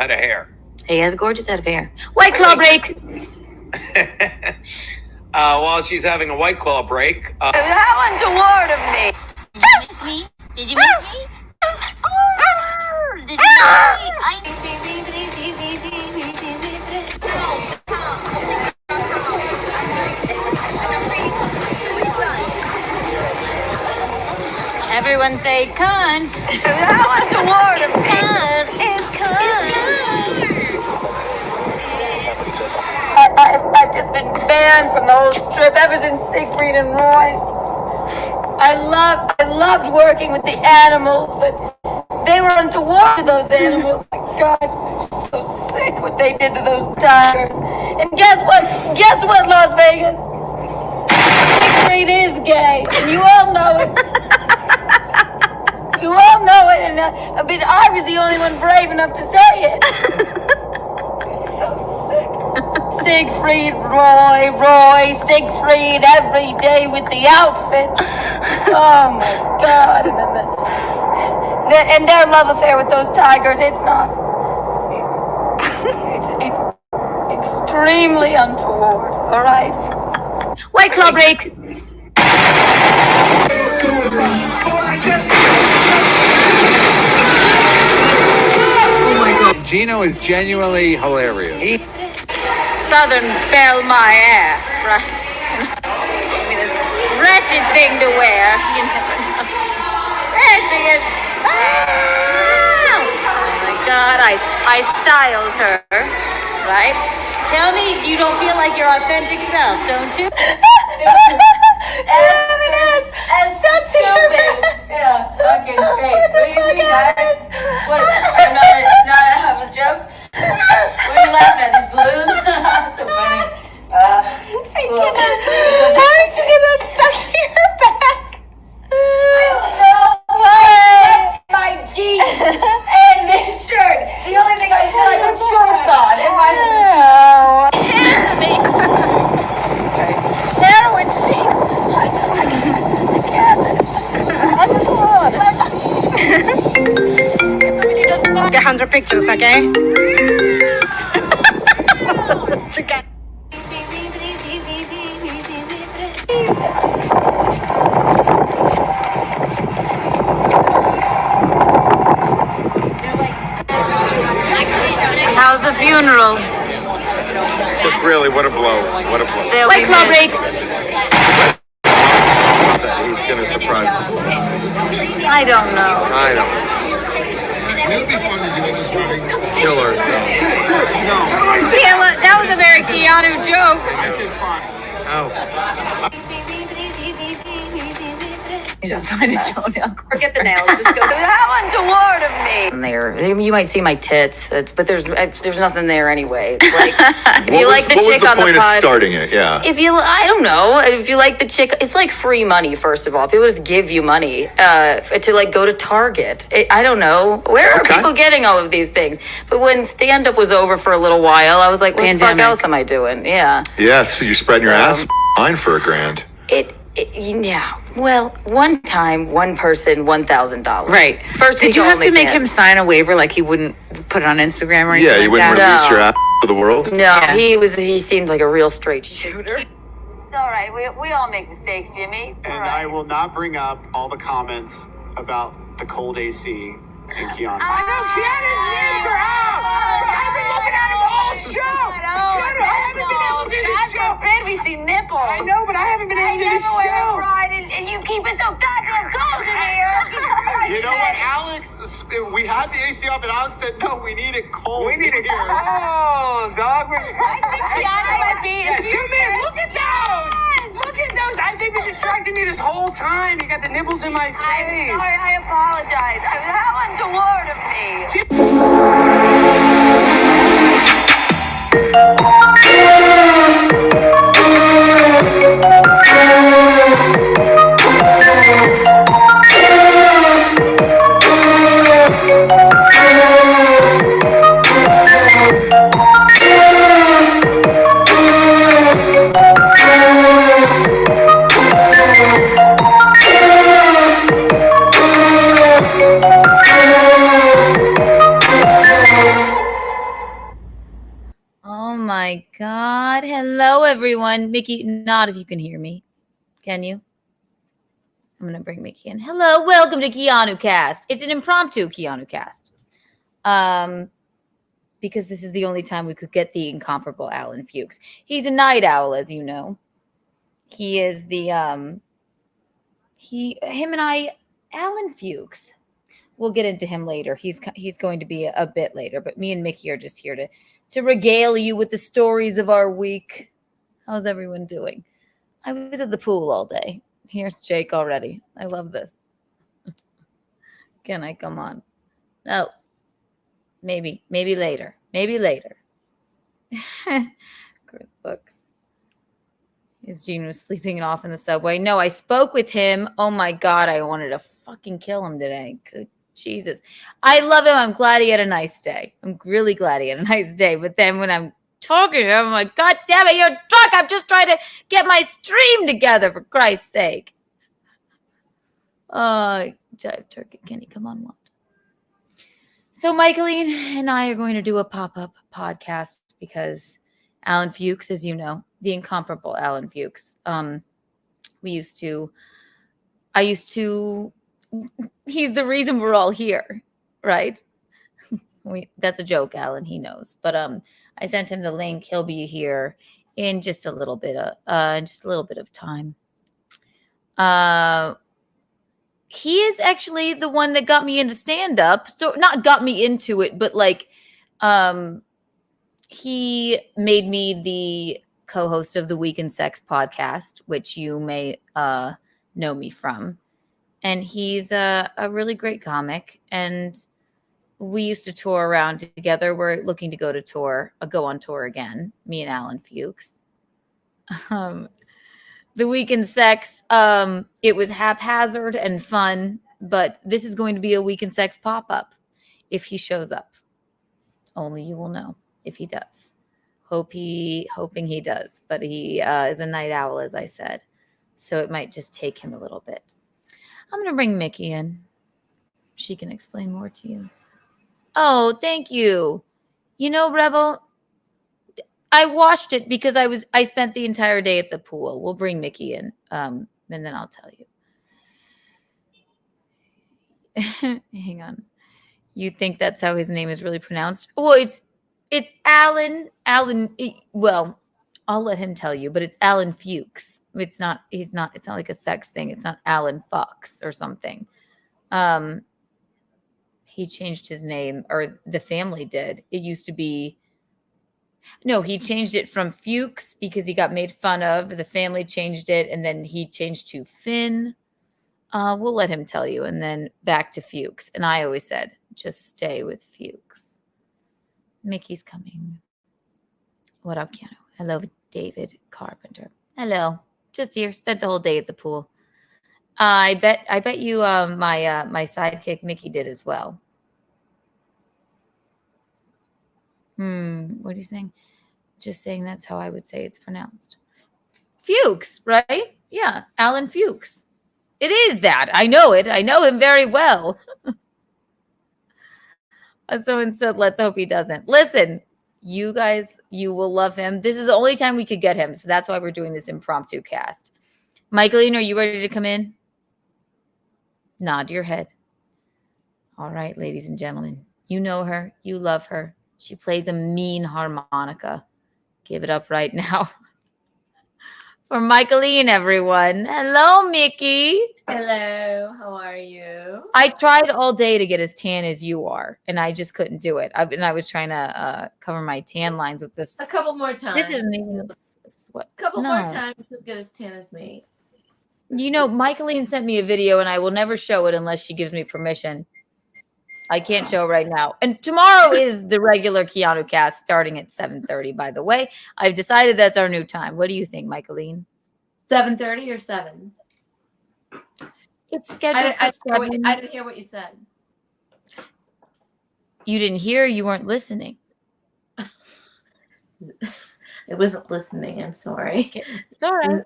head of hair. He has a gorgeous head of hair. White Claw break. While she's having a White Claw break. How untoward of me. Did you miss me? Did you miss me? Did you miss Everyone say cunt. How untoward of me. Cunt. It's cunt. I've just been banned from the whole strip ever since Siegfried and Roy. I loved working with the animals, but they were untoward to those animals. My God, I'm so sick what they did to those tigers. And guess what? Guess what, Las Vegas? Siegfried is gay, and you all know it. You all know it, and I was the only one brave enough to say it. I'm so sick. Siegfried, Roy, Siegfried, every day with the outfits. Oh my God! And then their love affair with those tigers. It's not. It's extremely untoward. All right. White Claw break. Gino is genuinely hilarious. Southern belle my ass, right? I mean, this wretched thing to wear. You never know. There she is. Oh my God, I styled her, right? Tell me you don't feel like your authentic self, don't you? As so stupid. Yeah, fucking great. What do you mean, guys? What? I'm not having a joke? What are you laughing at? These balloons? So funny. Cool. How did you get that stuck in your back? I don't know. I my jeans and this shirt. The only thing I feel like with shorts on and my heroin chic. I can't. Get 100 pictures, okay? How's the funeral? Just really, what a blow. What a blow. White Claw break. He's going to surprise us. I don't know. I don't know. Kill herself. Yeah, that was a very Keanu joke. Oh. Forget the nails. Just go. How untoward of me. There, you might see my tits, but there's nothing there anyway. It's like if you like the what was chick the on the point of pod, starting it? Yeah. I don't know. If you like the chick, it's like free money. First of all, people just give you money to like go to Target. I don't know where are people getting all of these things. But when stand up was over for a little while, I was like, what the fuck else am I doing? Yeah. Yes, you're spreading your ass mine for $1,000. Yeah. Well, one time, one person, $1,000. Right. First, did you have to make him sign a waiver like he wouldn't put it on Instagram or anything? Yeah, you wouldn't release your ass for the world? No, yeah. He seemed like a real straight shooter. It's all right. We all make mistakes, Jimmy. It's and all right. I will not bring up all the comments about the cold AC and Keanu. I know Keanu's names are out. I've been looking at him all show. Keanu, I haven't been able to do this show. We see nipples. I know, but I haven't been able to do this show. And you keep it so goddamn cold in here. You know what, Alex? We had the AC up, and Alex said, "No, we need it cold. We need it here." Oh, dog. I think Keanu might be. Look at those. Look at those. I think they distracted me this whole time. You got the nipples in my face. I'm sorry. I apologize. How untoward of me. Hello, everyone. Mickey, not if you can hear me. Can you? I'm going to bring Mickey in. Hello, welcome to Keanu Cast. It's an impromptu Keanu Cast. Because this is the only time we could get the incomparable Alan Fuchs. He's a night owl, as you know. He is the, him and I, Alan Fuchs. We'll get into him later. He's going to be a bit later, but me and Mickey are just here to regale you with the stories of our week. How's everyone doing? I was at the pool all day. Here's Jake already. I love this. Can I come on? No. Maybe later. Maybe later. Chris Books. His Gene was sleeping off in the subway. No, I spoke with him. Oh my God, I wanted to fucking kill him today. Good Jesus. I love him. I'm glad he had a nice day. I'm really glad he had a nice day. But then when I'm talking to him, I'm like, God damn it, you're drunk. I'm just trying to get my stream together, for Christ's sake. Jive Turkey, Kenny, come on, what? So Michaeline and I are going to do a pop-up podcast because Alan Fuchs, as you know, the incomparable Alan Fuchs. He's the reason we're all here, right? That's a joke, Alan. He knows. But I sent him the link. He'll be here in just a little bit of time. He is actually the one that got me into stand-up. So not got me into it, but like he made me the co-host of the Week in Sex podcast, which you may know me from. And he's a really great comic. And we used to tour around together. We're looking to go on tour again, me and Alan Fuchs. The Week in Sex, it was haphazard and fun, but this is going to be a Week in Sex pop-up if he shows up. Only you will know if he does. Hoping he does, but he is a night owl, as I said, so it might just take him a little bit. I'm going to bring Mickey in. She can explain more to you. Oh, thank you. You know, Rebel, I watched it because I spent the entire day at the pool. We'll bring Mickey in, and then I'll tell you. Hang on. You think that's how his name is really pronounced? Well, it's Alan. Well, I'll let him tell you, but it's Alan Fuchs. It's not like a sex thing. It's not Alan Fox or something. He changed his name, or the family did. It used to be, no, he changed it from Fuchs because he got made fun of. The family changed it, and then he changed to Finn. We'll let him tell you, and then back to Fuchs. And I always said, just stay with Fuchs. Mickey's coming. What up, Keanu? Hello, David Carpenter. Hello. Just here. Spent the whole day at the pool. I bet you my sidekick Mickey did as well. What are you saying? Just saying that's how I would say it's pronounced. Fuchs, right? Yeah, Alan Fuchs. It is that. I know it. I know him very well. Someone said, let's hope he doesn't. Listen, you guys, you will love him. This is the only time we could get him. So that's why we're doing this impromptu cast. Michaeline, are you ready to come in? Nod your head. All right, ladies and gentlemen. You know her. You love her. She plays a mean harmonica. Give it up right now. For Michaeline, everyone. Hello, Mickey. Hello, how are you? I tried all day to get as tan as you are, and I just couldn't do it. I was trying to cover my tan lines with this. A couple more times. This isn't even a sweat. A couple more times you'll get as tan as me. You know, Michaeline sent me a video, and I will never show it unless she gives me permission. I can't show it right now. And tomorrow is the regular Keanu cast starting at 7:30, by the way. I've decided that's our new time. What do you think, Michaeline? 7:30 or 7? It's scheduled for 7. I didn't hear what you said. You didn't hear? You weren't listening. I wasn't listening. I'm sorry. It's all right.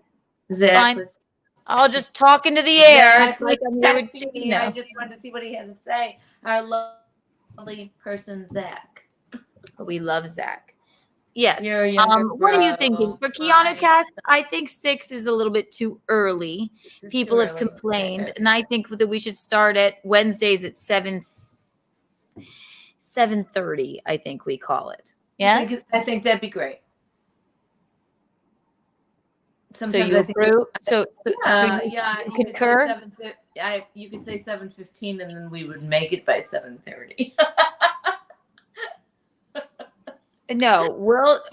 Zach was, I'll just talk into the air. Zach It's like I'm here with texting me. Gino. I just wanted to see what he had to say. Our lovely person, Zach. We love Zach. Yes. Your younger What are you thinking? bro, For Keanu right. cast, I think 6 is a little bit too early. It's People too have early. complained, Okay. and I think that we should start at Wednesdays at 7:30, I think we call it. Yes? I think that'd be great. So Sometimes you I think approve? So yeah, you you concur? could say you could say 7:15 and then we would make it by 7:30. No,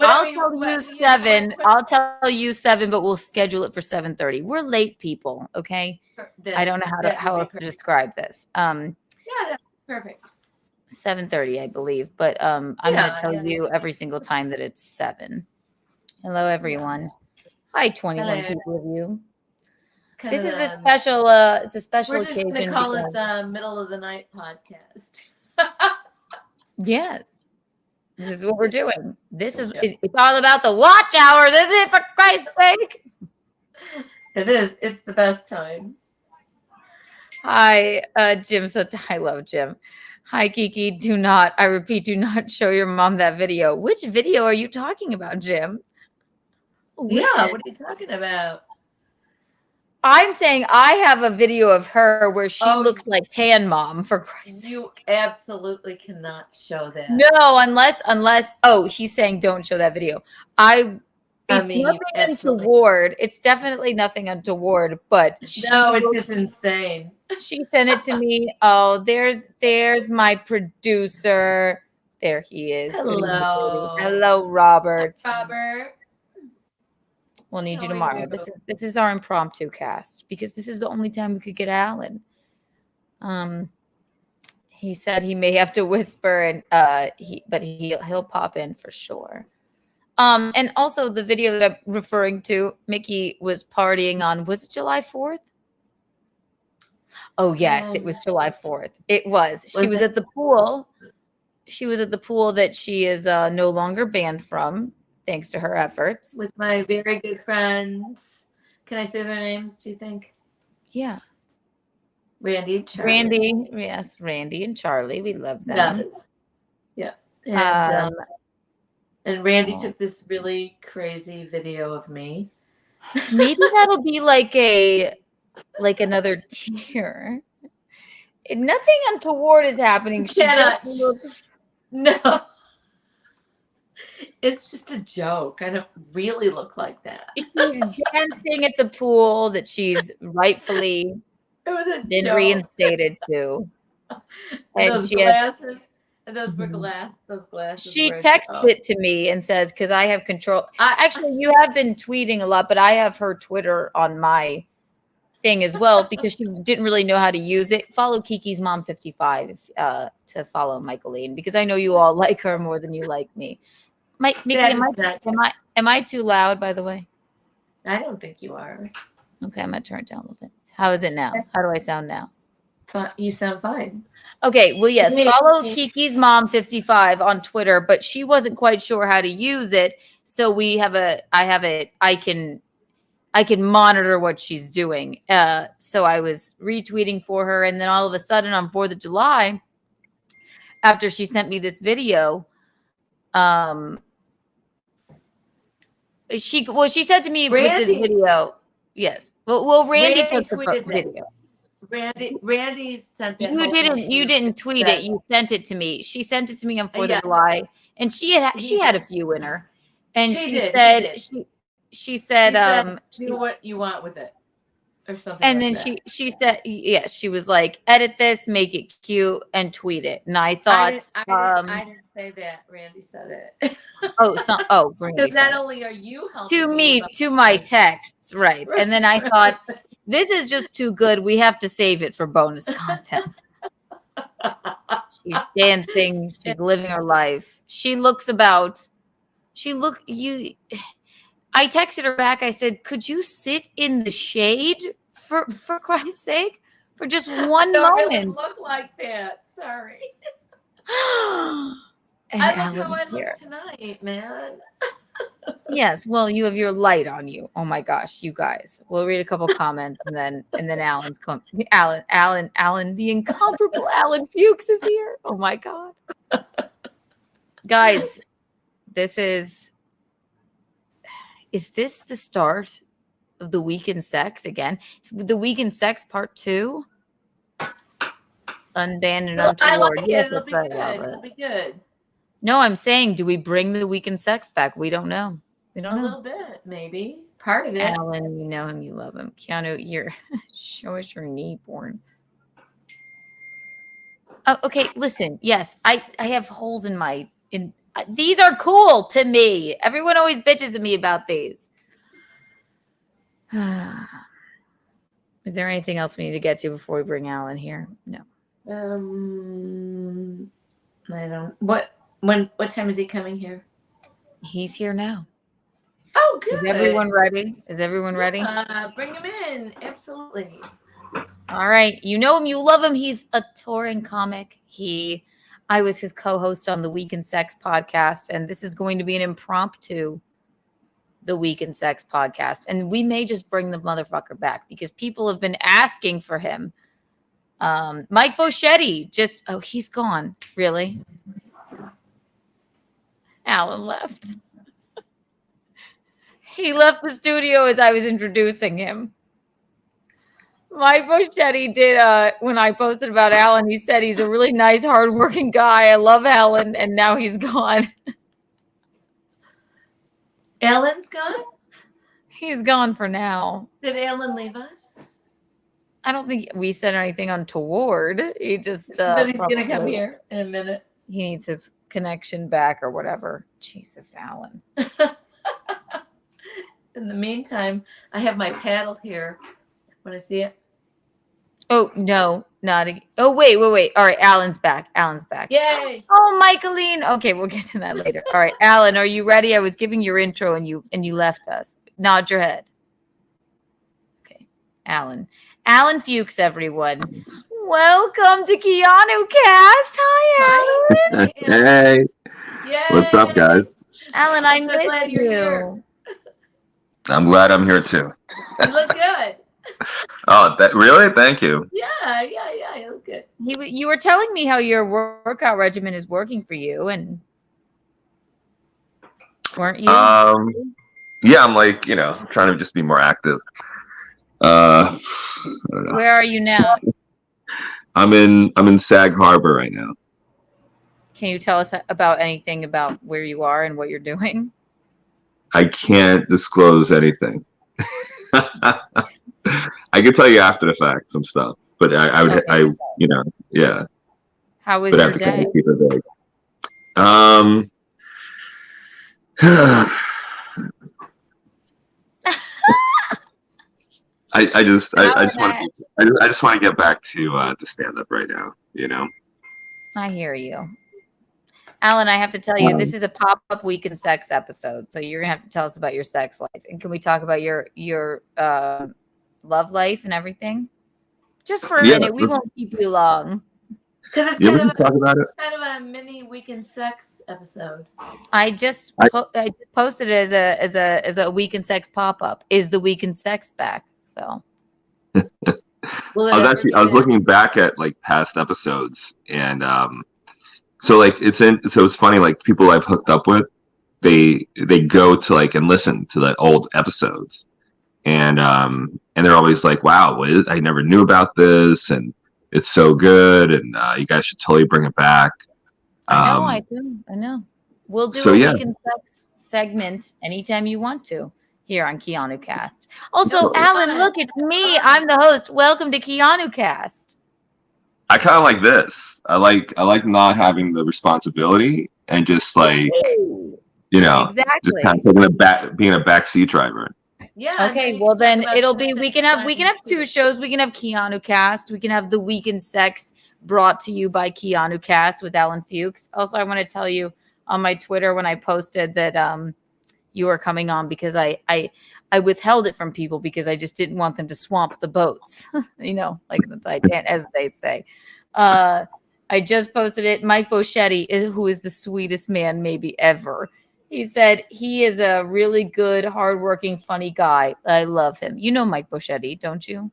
But I I'll mean, tell you but, you know, 7. but- I'll tell you 7, but we'll schedule it for 7:30. We're late people, okay? I don't know how to describe this. Yeah, that's perfect. 7:30, I believe, but I'm going to tell you every single time that it's 7. Hello, everyone. Hi, 21 Hello. people of you. It's This is a special. It's a special We're just occasion. going to call it because- the middle of the night podcast. Yes, this is what we're doing. This is it's all about the watch hours, isn't it? For Christ's sake! It is. It's the best time. Hi, Jim. I love Jim. Hi, Kiki. I repeat, do not show your mom that video. Which video are you talking about, Jim? Yeah, what are you talking about? I'm saying I have a video of her where she looks like Tan Mom, for Christ's sake. You absolutely cannot show that. No, unless he's saying don't show that video. It's nothing untoward. It's definitely nothing untoward, but it's just insane. She sent it to me. Oh, there's my producer. There he is. Hello, Robert. Robert. We'll need you tomorrow. This is our impromptu cast because this is the only time we could get Alan. He said he may have to whisper and he'll pop in for sure. And also the video that I'm referring to, Mickey was partying on, was it July 4th? Oh yes, it was July 4th. It was. She was at the pool. She was at the pool that she is no longer banned from, thanks to her efforts. With my very good friends. Can I say their names, do you think? Yeah. Randy and Charlie. Randy and Charlie. We love them. Yes. Yeah. And Randy took this really crazy video of me. Maybe that'll be like another tier. Nothing untoward is happening. No. It's just a joke. I don't really look like that. She's dancing at the pool that she's rightfully been reinstated to. And those glasses. And those were those glasses. She texts it to me and says, because I have control. Actually, you have been tweeting a lot, but I have her Twitter on my thing as well because she didn't really know how to use it. Follow Kiki's Mom 55 to follow Michaeline because I know you all like her more than you like me. Mickey, am I too loud, by the way? I don't think you are. Okay, I'm going to turn it down a little bit. How is it now? How do I sound now? You sound fine. Okay, well, yes, follow Kiki's Mom 55 on Twitter, but she wasn't quite sure how to use it. So I can monitor what she's doing. So I was retweeting for her. And then all of a sudden on 4th of July, after she sent me this video, she said to me with this video, yes. Well, Randy took the video. Randy sent that. You didn't tweet it. You sent it to me. She sent it to me on 4th of July, and she had a few in her, and she said do what you want with it or something. And then she said she was like, edit this, make it cute, and tweet it. And I thought I didn't say that. Randy said it. Because not only are you helping to me to my texts, right? And then I thought, this is just too good. We have to save it for bonus content. She's dancing. She's living her life. I texted her back. I said, could you sit in the shade for Christ's sake? For just one moment. Really look like that. Sorry. And I look how I look tonight, man. Yes, well, you have your light on you. Oh my gosh, you guys. We'll read a couple comments and then Alan's come. Alan, the incomparable Alan Fuchs is here. Oh my God. Guys, this is is this the start of the Week in Sex again? The Week in Sex Part 2? Unbanned and untoward. I like it. Yes, It'll that's be right, good. Albert. It'll be good. No, I'm saying, do we bring the Week in Sex back? We don't know. We don't A know. little bit, maybe. Part of it. Alan, you know him, you love him. Keanu, you're show us your knee porn. Oh, okay, listen. Yes, I have holes in my these are cool to me. Everyone always bitches at me about these. Is there anything else we need to get to before we bring Alan here? No. I don't. What time is he coming here? He's here now. Oh, good. Is everyone ready? Is everyone ready? Bring him in. Absolutely. All right. You know him, you love him. He's a touring comic. I was his co-host on the Week in Sex podcast, and this is going to be an impromptu The Week in Sex podcast. And we may just bring the motherfucker back because people have been asking for him. Mike Boschetti he's gone. Really? Alan left. He left the studio as I was introducing him. Mike Boschetti did, when I posted about Alan, he said he's a really nice, hardworking guy. I love Alan, and now he's gone. Alan's gone? He's gone for now. Did Alan leave us? I don't think we said anything untoward. He just but he's going to come here in a minute. He needs his connection back or whatever. Jesus, Alan. In the meantime, I have my paddle here. Want to see it? Oh, no, not again. Oh, wait. All right, Alan's back. Yay! Oh, Michaeline. Okay, we'll get to that later. All right, Alan, are you ready? I was giving your intro and you left us. Nod your head. Okay, Alan. Alan Fuchs, everyone. Welcome to Keanu Cast. Hi, Alan. Hey. Yay! What's up, guys? Alan, I I'm so glad missed you're you. here. I'm glad I'm here too. You look good. Oh, really? Thank you. Yeah, you look good. You were telling me how your workout regimen is working for you, and weren't you? Yeah, I'm like, trying to just be more active. I don't know. Where are you now? I'm in Sag Harbor right now. Can you tell us about anything about where you are and what you're doing? I can't disclose anything. I can tell you after the fact some stuff, but yeah. How was But I your have to kind day? of keep it vague. I just want to get back to stand up right now. I hear you. Alan, I have to tell you, this is a pop-up Week in Sex episode, so you're gonna have to tell us about your sex life. And can we talk about your love life and everything? Just for a minute. We won't keep you long. Because it's we can talk about it. kind of a mini Week in Sex episode. I just posted it as a Week in Sex pop-up. Is the Week in Sex back? So I was looking back at like past episodes, and so it's funny, like people I've hooked up with, they go to like and listen to the old episodes, and they're always like, wow, I never knew about this, and it's so good, and you guys should totally bring it back. I know. We'll do Week in Sex segment anytime you want to here on Keanu Cast. Also, Alan, look, it's me. I'm the host. Welcome to Keanu Cast. I kind of like this. I like not having the responsibility and just like, exactly. just kind of taking being a backseat driver. Yeah. Okay. Well, then it'll be. We can have 2 shows. We can have Keanu Cast. We can have the Week in Sex brought to you by Keanu Cast with Alan Fuchs. Also, I want to tell you on my Twitter when I posted that you were coming on because I withheld it from people because I just didn't want them to swamp the boats, like the Titanic, as they say. I just posted it. Mike Boschetti, who is the sweetest man maybe ever. He said he is a really good, hardworking, funny guy. I love him. You know Mike Boschetti, don't you?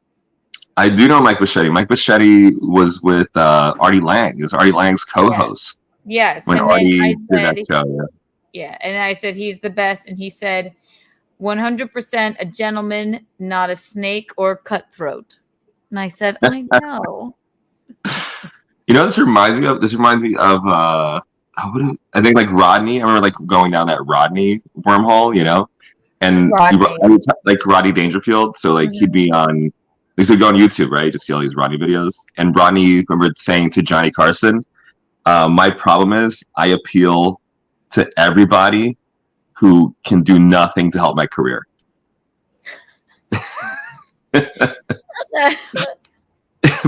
I do know Mike Boschetti. Mike Boschetti was with Artie Lang. He was Artie Lang's co-host. Yes. When and Artie then I did said, that show, yeah. And I said he's the best. And he said, 100% a gentleman, not a snake or cutthroat. And I said, I know. You know, this reminds me of I think like Rodney. I remember like going down that Rodney wormhole, you know, and like Rodney Dangerfield. So like he'd be on, he would go on YouTube, right? Just see all these Rodney videos. And Rodney remember saying to Johnny Carson, "My problem is I appeal to everybody who can do nothing to help my career."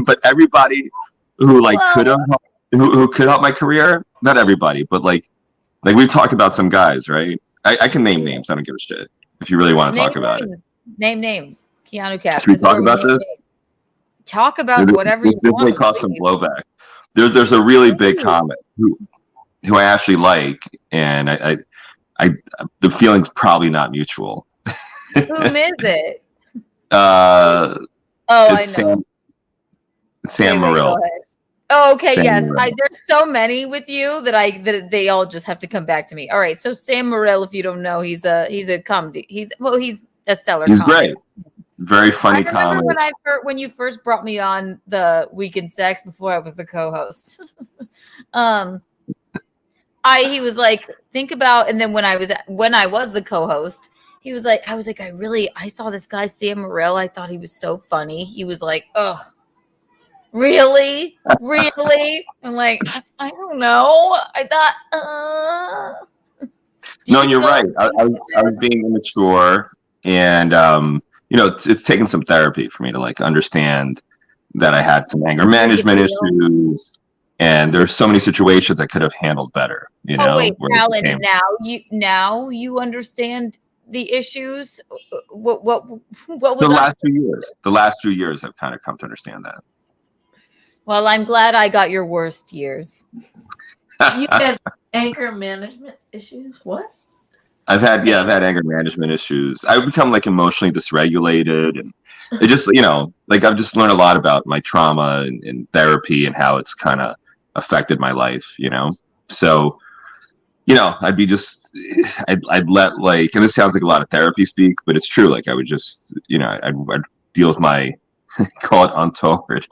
But everybody who like who could help my career, not everybody, but like we've talked about some guys, right? I can name names. I don't give a shit if you really want to talk about it. Name names. Keanu Cast. Should we talk about this? Talk about whatever you want. This may cause some blowback. There's a really big comic who I actually like, and I the feeling's probably not mutual. Whom is it? I know. Sam Morril. Oh, okay, Sam yes. Morril. There's so many with you that they all just have to come back to me. All right, so Sam Morril, if you don't know, he's a comedy. He's a seller. He's comic. great. Very funny comedy. When you first brought me on the Week in Sex before I was the co-host. He was like, think about, and then when I was the co-host, he was like, I saw this guy Sam Morril. I thought he was so funny. He was like, ugh. Really? I'm like, I don't know. I thought, No, you're right. I was being immature, and you know, it's taken some therapy for me to like understand that I had some anger management issues, and there's so many situations I could have handled better. You know, wait, Alan. Now you understand the issues. What was the last 2 years? The last 2 years, I've kind of come to understand that. Well, I'm glad I got your worst years. You have anger management issues? What? I've had anger management issues. I've become like emotionally dysregulated, and it just, you know, like I've just learned a lot about my trauma and therapy and how it's kind of affected my life, you know? So, you know, I'd let like, and this sounds like a lot of therapy speak, but it's true. Like I would just, you know, I'd deal with my, call it untoward.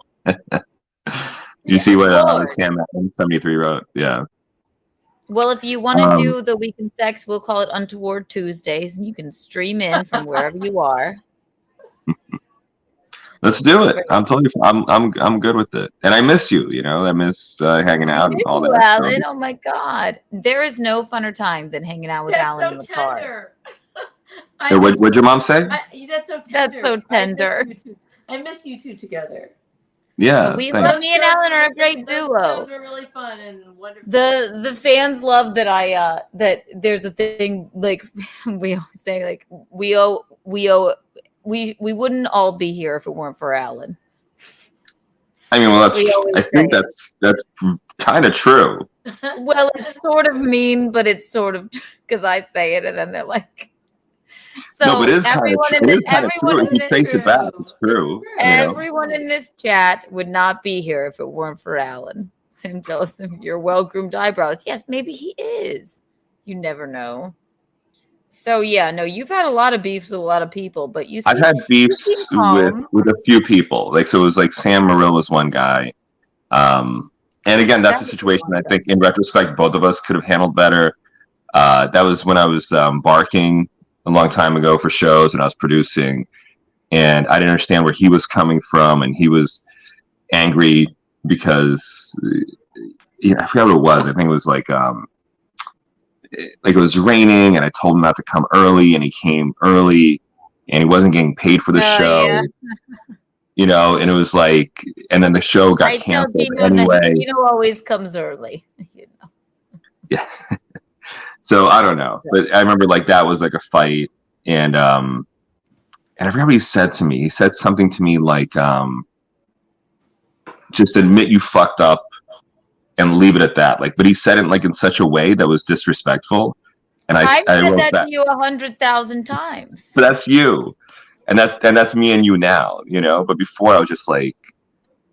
You see what Sam 73 wrote? Yeah. Well, if you want to do the Week in Sex, we'll call it Untoward Tuesdays, and you can stream in from wherever you are. Let's do it. I'm good with it, and I miss you. You know, I miss hanging out and all that. Alan, oh my God, there is no funner time than hanging out with Alan in the car. What'd your mom say? That's so tender. That's so tender. I miss you two together. Yeah, me and Alan are a great duo. Those were really fun and wonderful. The fans love that that there's a thing like we always say, like we wouldn't all be here if it weren't for Alan. I mean, well, I think that's kind of true. Well, it's sort of mean, but it's sort of because I say it and then they're like. So no, but it is kind of true. If you trace it back, it's true. Everyone in this chat would not be here if it weren't for Alan. Sam jealous of your well-groomed eyebrows. Yes, maybe he is. You never know. So yeah, no, you've had a lot of beefs with a lot of people, but I've had beefs with a few people. Like, so it was like Sam Morril was one guy. And again, that's a situation I think in retrospect, both of us could have handled better. That was when I was barking a long time ago for shows and I was producing, and I didn't understand where he was coming from, and he was angry because I forgot what it was. I think it was like it was raining and I told him not to come early, and he came early and he wasn't getting paid for the show. Yeah. You know, and it was like, and then the show got canceled anyway. Dino always comes early. You know. Yeah. So I don't know, but I remember like that was like a fight, and I forgot what he said to me. He said something to me like, just admit you fucked up and leave it at that. Like, but he said it like in such a way that was disrespectful. And I said that to you 100,000 times. But that's you, and that's me and you now, you know. But before I was just like,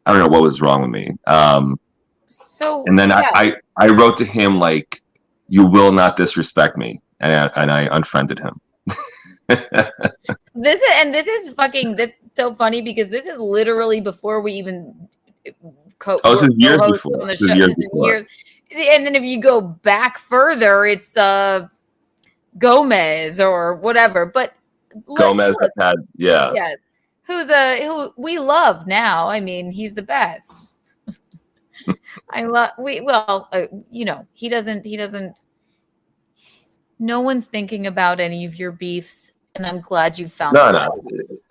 I don't know what was wrong with me. And then I wrote to him like, you will not disrespect me, and I unfriended him. This is fucking this so funny because this is literally before we even this is years co-host before. on the This is show. years This is before. years. And then if you go back further, it's Gomez or whatever. But Gomez had yes, who we love now. I mean, he's the best. He doesn't. No one's thinking about any of your beefs, and I'm glad you found No.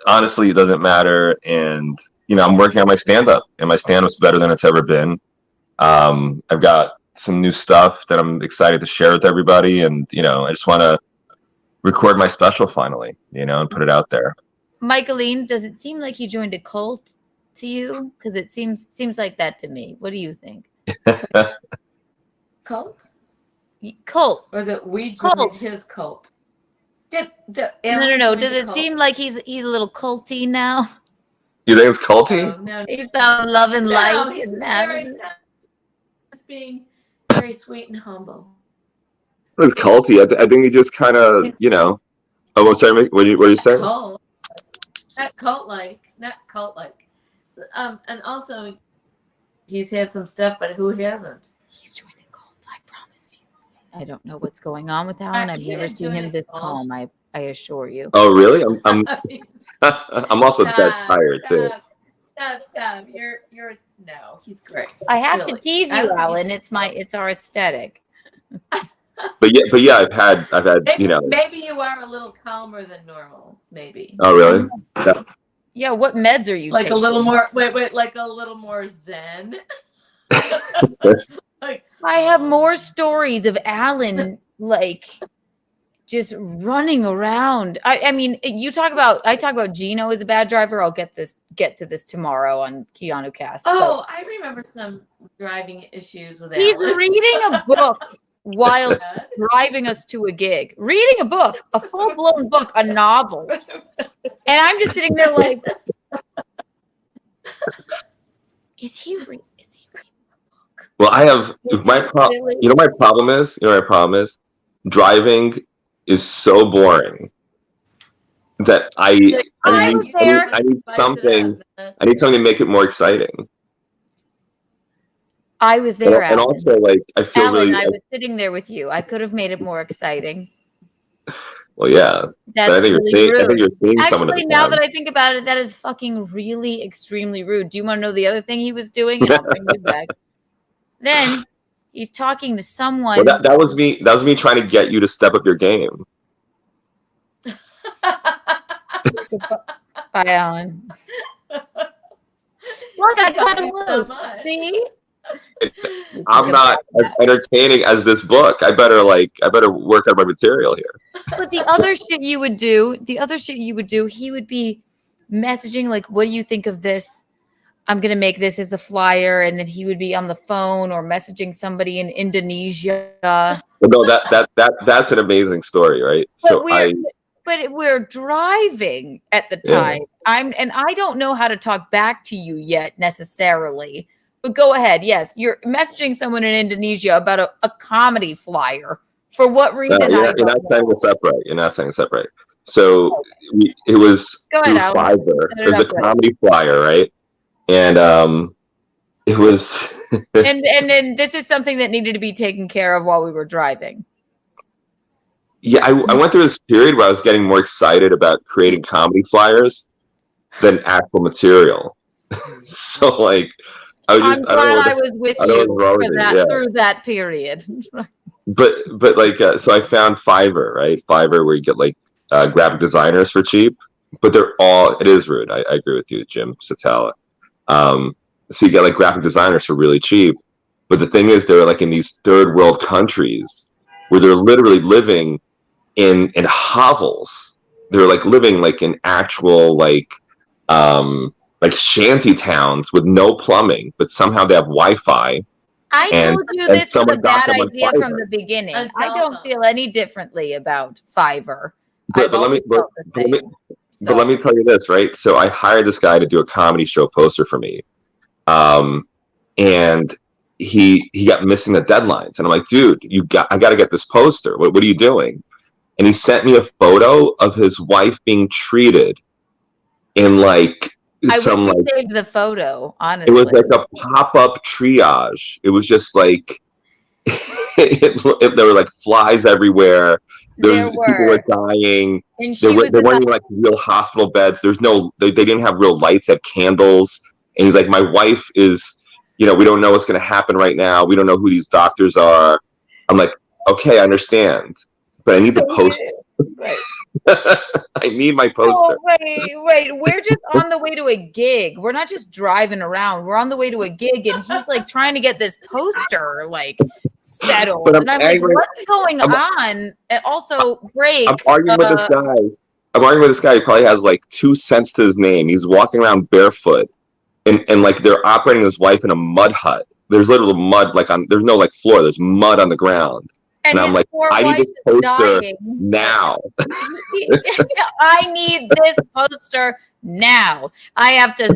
Honestly, it doesn't matter. And I'm working on my stand-up, and my stand-up's better than it's ever been. I've got some new stuff that I'm excited to share with everybody, and I just want to record my special finally, and put it out there. Michaeline, does it seem like he joined a cult to you? Because it seems like that to me. What do you think? Cult? Cult. Or that we joined his cult? No. Does it seem like he's a little culty now? You think it's culty? No. He found love and light He's in that. just being very sweet and humble. It's culty. I think he just kind of, Oh, sorry. What are you saying? Cult. Not cult-like. And also, he's had some stuff, but who hasn't? He's joined a cult. I promise you. I don't know what's going on with Alan. I've never seen him this calm. I assure you. Oh, really? I'm I'm also dead tired too. Stop. You're no. He's great. I have to tease you, Alan. It's our aesthetic. But yeah, I've had Maybe you are a little calmer than normal. Maybe. Oh, really? Yeah. What meds are you taking? A little more. Wait. Like a little more zen. I have more stories of Alan just running around. I mean, I talk about Gino as a bad driver. I'll get to this tomorrow on Keanu Cast. Oh, I remember some driving issues with Alan. He's reading a book while driving us to a gig. Reading a book, a full-blown book, a novel. And I'm just sitting there like, is he reading a book? Well, I have my problem. My problem is driving is so boring that I need something. I need something to make it more exciting. I was there, and also I feel Alan, really. I was sitting there with you. I could have made it more exciting. Well, yeah. That's I think really rude. I think you're seeing someone. Actually, now that I think about it, that is fucking really extremely rude. Do you want to know the other thing he was doing? And I'll bring you back. Then he's talking to someone. Well, that was me. That was me trying to get you to step up your game. Bye, Alan. Look, I got him loose. See? I'm not as entertaining as this book. I better work on my material here. But the other shit you would do, he would be messaging like, what do you think of this? I'm going to make this as a flyer. And then he would be on the phone or messaging somebody in Indonesia. No, that's an amazing story, right? But we're driving at the time. Yeah. I don't know how to talk back to you yet necessarily. But go ahead. Yes, you're messaging someone in Indonesia about a comedy flyer. For what reason? You're not saying this up right. You're not saying this up right. So it was through Fiverr. It was a comedy flyer, right? And it was. and then this is something that needed to be taken care of while we were driving. Yeah, I went through this period where I was getting more excited about creating comedy flyers than actual material. So I'm glad I was with you through that period. but so I found Fiverr, right? Fiverr, where you get graphic designers for cheap, but it is rude. I agree with you, Jim Satala. So you get graphic designers for really cheap, but the thing is, they're in these third world countries where they're literally living in hovels. They're living in actual shanty towns with no plumbing, but somehow they have Wi-Fi. I told you this was a bad idea from the beginning. I don't feel any differently about Fiverr. But let me tell you this, right? So I hired this guy to do a comedy show poster for me, and he got missing the deadlines, and I'm like, dude, I got to get this poster. What are you doing? and he sent me a photo of his wife being treated in like I some wish like you saved the photo, honestly. it was like a pop-up triage. It was just like there were like flies everywhere. People were dying. And There she was weren't even like real hospital beds. There's no, they didn't have real lights, had candles. And he's like, my wife is, we don't know what's going to happen right now. We don't know who these doctors are. I'm like, okay, I understand, but I need the poster. Right. I need my poster. Oh, wait. We're just on the way to a gig. We're not just driving around. We're on the way to a gig, and he's like trying to get this poster like settled. And I'm like, what's going on? And also, break. I'm arguing with this guy. He probably has like 2 cents to his name. He's walking around barefoot, and like they're operating his wife in a mud hut. There's literally mud there's no like floor. There's mud on the ground. And I'm like, I need this poster now. I need this poster now. I have to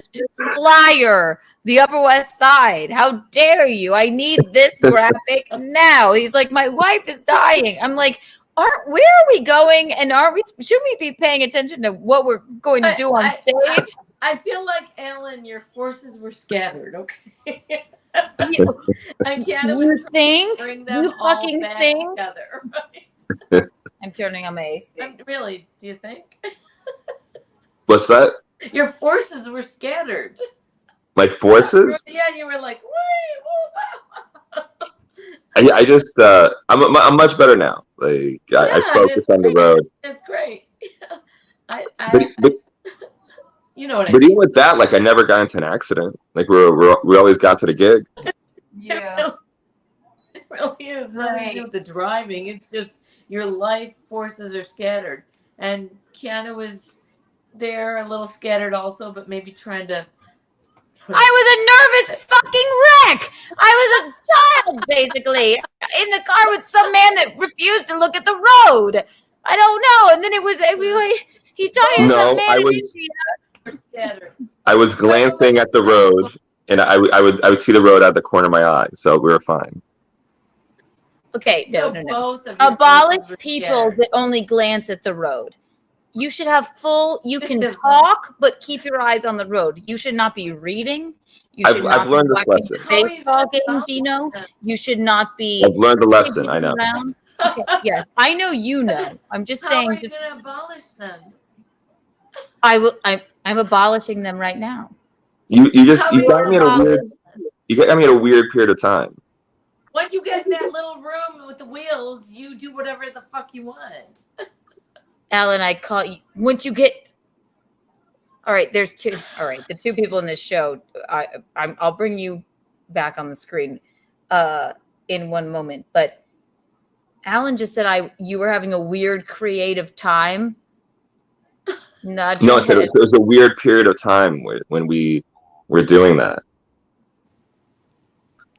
flyer the Upper West Side. How dare you? I need this graphic now. He's like, my wife is dying. I'm like, where are we going? And should we be paying attention to what we're going to do on stage? I feel like, Ellen, your forces were scattered, okay? And Kiana was trying to bring them all back together, right? I'm turning on my AC. Really, do you think? What's that? Your forces were scattered. My forces? Yeah, you were like, wait, I just I'm much better now. Like I focus on the road. That's great. But you know what I mean. But even mean. with that, like I never got into an accident. Like we always got to the gig. Yeah. It really is nothing to do with the driving. It's just your life forces are scattered. And Kiana was there a little scattered also, but maybe trying to. I was a nervous fucking wreck. I was a child, basically, in the car with some man that refused to look at the road. I don't know. And then he's talking to some man. I was glancing at the road, and I would see the road out of the corner of my eye, so we were fine. Okay, no. Abolish people that only glance at the road. You should have you can talk, but keep your eyes on the road. You should not be reading. I've learned this lesson. Baseball game, Gino. You should not be. I've learned the lesson, I know. Okay, yes, I know you know. I'm just saying. How are you going to abolish them? I'm abolishing them right now. You got me in a weird period of time. Once you get in that little room with the wheels, you do whatever the fuck you want. Alan, I call you once you get. All right, there's two. All right, the 2 people in this show. I'll bring you back on the screen in one moment. But Alan just said you were having a weird creative time. No, I said it was a weird period of time when we were doing that.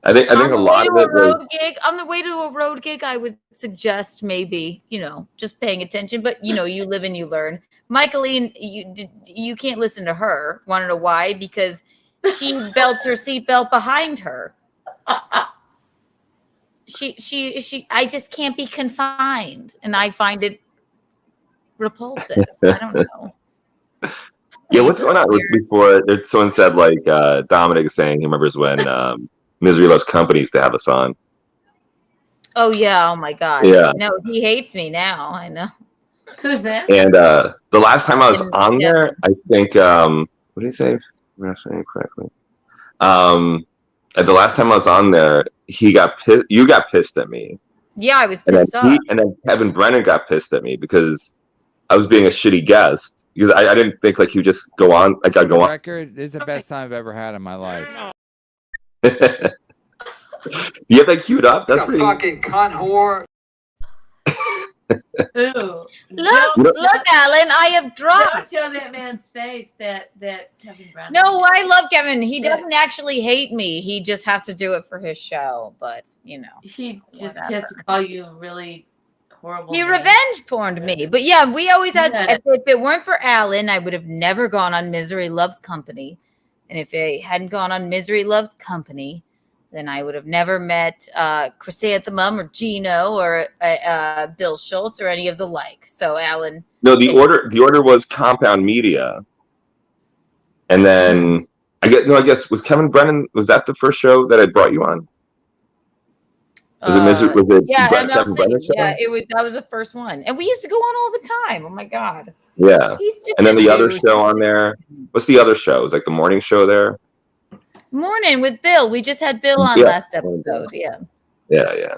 I think a lot of it was on the way to a road gig. I would suggest maybe just paying attention. But you live and you learn. Michaeline, you can't listen to her. Want to know why? Because she belts her seatbelt behind her. I just can't be confined, and I find it repulsive. I don't know. Yeah, what's going on before? Someone said like Dominic is saying he remembers when Misery Loves Company used to have us on. Oh yeah! Oh my God! Yeah. No, he hates me now. I know. Who's that? And the last time I was on there, I think what did he say? I'm not saying it correctly. The last time I was on there, he got pissed. You got pissed at me. Yeah, I was pissed off. And then Kevin Brennan got pissed at me because I was being a shitty guest. Because I didn't think like he would just go on. Like I'd go on. Record is the best time I've ever had in my life. You have that queued up? That's a fucking cunt whore. Ooh. Look, Alan, I have dropped. Don't show that man's face, that Kevin Brown. No, I love Kevin. He doesn't actually hate me. He just has to do it for his show. But he just has to call you really horrible. He revenge porned me. But yeah, we always had. If it weren't for Alan, I would have never gone on Misery Loves Company. And if I hadn't gone on Misery Loves Company, then I would have never met Chrysanthemum or Gino or Bill Schultz or any of the like. So, Alan. No, the order was Compound Media, and then I guess was Kevin Brennan. Was that the first show that I brought you on? Was it yeah, Kevin Brennan's show? Yeah, that was the first one, and we used to go on all the time. Oh my god. Yeah, He's just and then the other show on there. What's the other show? It was like the morning show there. Morning with Bill. We just had Bill on last episode. Yeah. Yeah.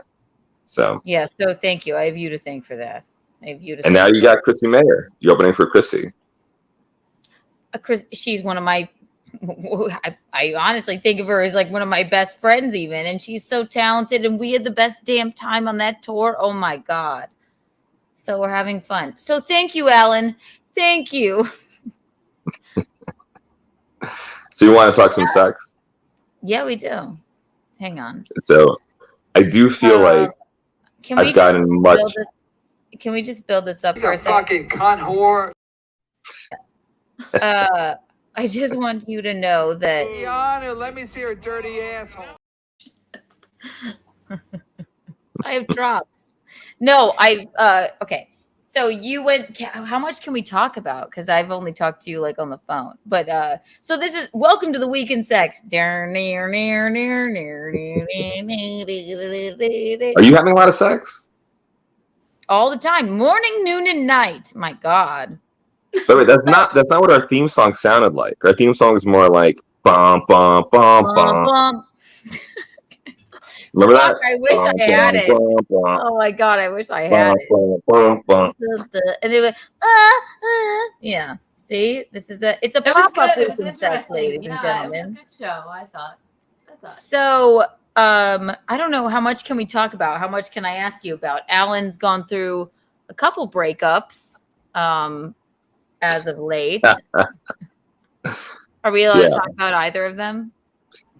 So. Yeah. So thank you. I have you to thank for that. I have you to. And now you got Chrissy Mayer. You're opening for Chrissy. She's one of my. I honestly think of her as like one of my best friends, even, and she's so talented. And we had the best damn time on that tour. Oh my god. So we're having fun. So thank you, Alan. Thank you. So you want to talk some sex? Yeah, we do. Hang on. So I do feel like I've gotten much. Can we just build this up for a second? Fucking cunt whore. I just want you to know that. Keanu, let me see her dirty asshole. I have drops. No, okay. So you went, how much can we talk about? Because I've only talked to you like on the phone. But so this is welcome to the Week in Sex. Are you having a lot of sex? All the time. Morning, noon, and night. My God. But wait, that's not what our theme song sounded like. Our theme song is more like bum bum bum bum. Remember that? I wish I had it. Oh my god, I wish I had it. And they went, yeah. See, it's a pop up Week in Sex, ladies and gentlemen. It was a good show, I thought. So, I don't know, how much can we talk about? How much can I ask you about? Alan's gone through a couple breakups, as of late. Are we allowed to talk about either of them?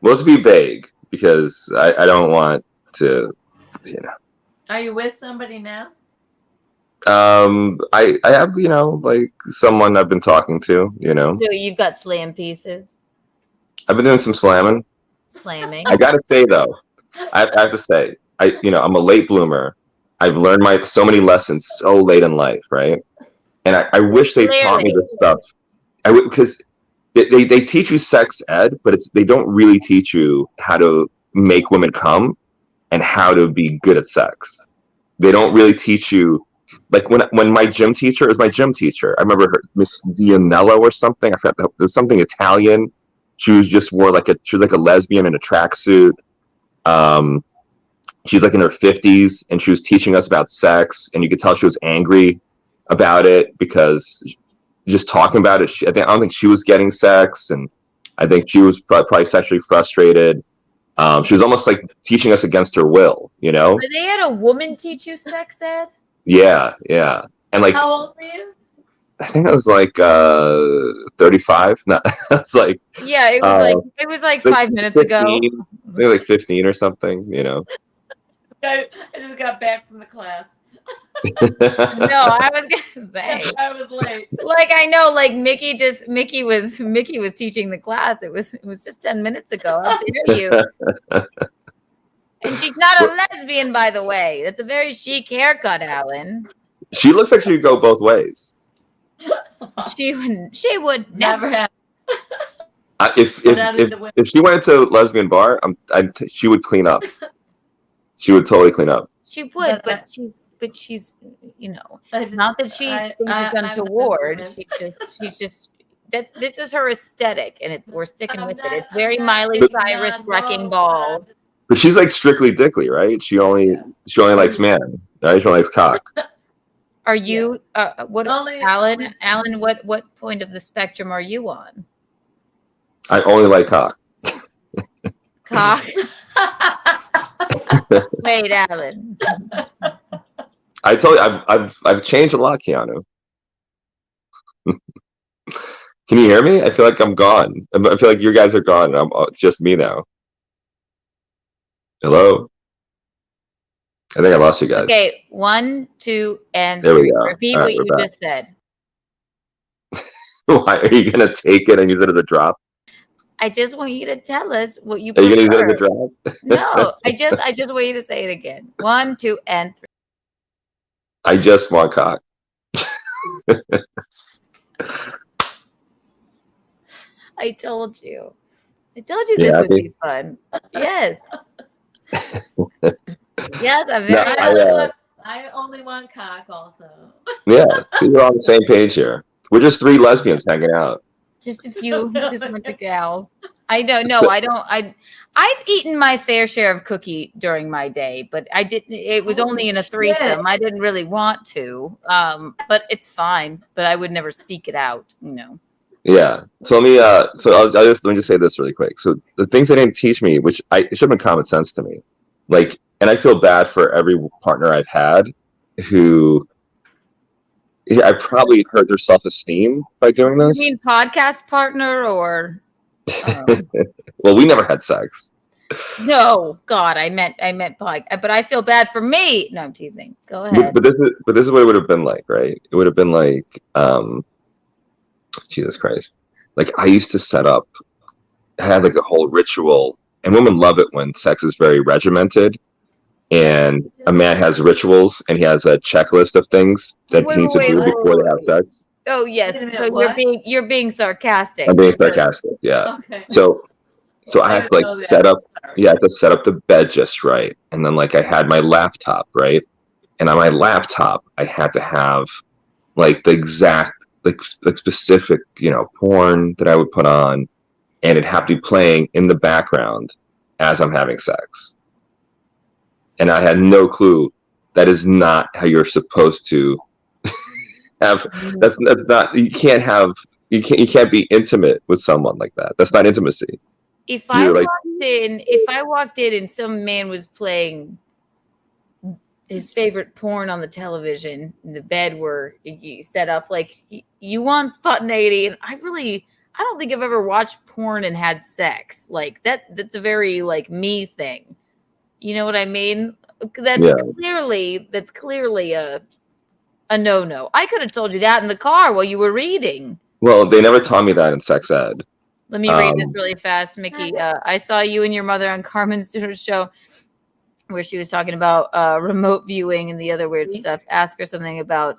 Well, let's be vague. Because I don't want to, Are you with somebody now? I have, like someone I've been talking to, So you've got slam pieces. I've been doing some slamming. Slamming. I gotta say though, I have to say, I'm a late bloomer. I've learned so many lessons so late in life, right? And I wish they taught me this stuff. Because They teach you sex ed, but they don't really teach you how to make women come and how to be good at sex. They don't really teach you, like when my gym teacher is my gym teacher. I remember her, Miss Dianello or something. I forgot, there was something Italian. She was like a lesbian in a tracksuit. She's like in her 50s, and she was teaching us about sex, and you could tell she was angry about it because just talking about it, I don't think she was getting sex, and I think she was probably sexually frustrated. She was almost like teaching us against her will, They had a woman teach you sex ed? Yeah. And like, how old were you? I think I was like 35. No, it's like it was like 5 minutes 15, ago. Maybe like 15 or something, I just got back from the class. No, I was gonna say I was late. Like I know, like Mickey was teaching the class. It was just 10 minutes ago. How dare you? And she's not a lesbian, by the way. That's a very chic haircut, Alan. She looks like she would go both ways. She would never have. If she went to lesbian bar, she would clean up. She would totally clean up. She would, but she's not that she thinks it's untoward. She's just this is her aesthetic, and we're sticking with it. It's very Miley Cyrus wrecking ball. But she's like strictly dickly, right? She only likes man, right? She only likes cock. Are you Alan? Alan, what point of the spectrum are you on? I only like cock. Cock. Wait, Alan. I told you I've changed a lot, Keanu. Can you hear me? I feel like I'm gone. I feel like you guys are gone. It's just me now. Hello? I think I lost you guys. Okay, 1, 2, and there we 3. go. Repeat what you just said. Why are you gonna take it and use it as a drop? I just want you to tell us what you Are you gonna use it prefer. as a drag? No, I just want you to say it again. 1, 2, and 3. I just want cock. I told you. I told you You this would happy? be fun. Yes. Yes, I'm No, very I only want cock also. yeah. So you're on the same page here. We're just 3 lesbians hanging out. just a bunch of gals. I don't know. I've eaten my fair share of cookie during my day, but I didn't. It was only in a threesome. I didn't really want to. But it's fine. But I would never seek it out. Yeah. So let me let me just say this really quick. So the things they didn't teach me, which it should have been common sense to me, like, and I feel bad for every partner I've had who I probably hurt their self-esteem by doing You this. mean podcast partner or? Well, we never had sex. No, God, I meant podcast. But I feel bad for me. No, I'm teasing. Go ahead. But this is what it would have been like, right? It would have been like, Jesus Christ. Like, I used to set up, I had like a whole ritual, and women love it when sex is very regimented, and a man has rituals, and he has a checklist of things that he needs to do before they have sex. Oh yes, so you're being sarcastic. I'm being sarcastic, yeah. Okay. So I had to like set up, I had to set up the bed just right, and then like I had my laptop, right, and on my laptop I had to have like the exact like specific porn that I would put on, and it'd have to be playing in the background as I'm having sex. And I had no clue that is not how you're supposed to have. That's not. You can't be intimate with someone like that. That's not intimacy. If I walked in and some man was playing his favorite porn on the television in the bed where you set up, like, you want spontaneity, and I don't think I've ever watched porn and had sex. Like that's a very like me thing. You know what I mean? That's clearly a no. I could have told you that in the car while you were reading. Well, they never taught me that in sex ed. Let me read this really fast, Mickey. I saw you and your mother on Carmen Stewart's show where she was talking about remote viewing and the other weird stuff. Ask her something about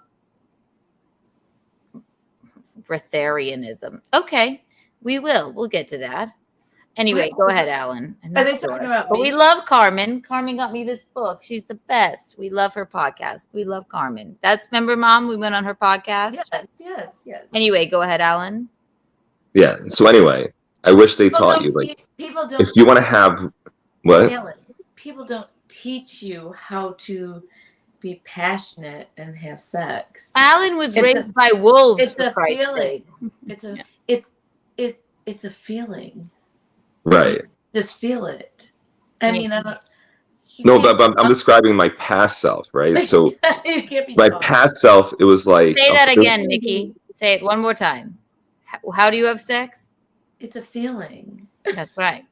breatharianism. Okay, we'll get to that. Anyway, go ahead, Alan. Are they talking about But me? we love Carmen. Carmen got me this book. She's the best. We love her podcast. We love Carmen. Remember, Mom? We went on her podcast. Yes. Anyway, go ahead, Alan. Yeah. So anyway, I wish they taught you, like, people don't. if you want to have what? People don't teach you how to be passionate and have sex. Alan was raised by wolves. It's a feeling. It's a feeling. Right. Just feel it. I mean, I don't. No, but I'm describing my past self, right? So you can't be my past self, it was like. Say that again, Mickey. Say it one more time. How do you have sex? It's a feeling. That's right.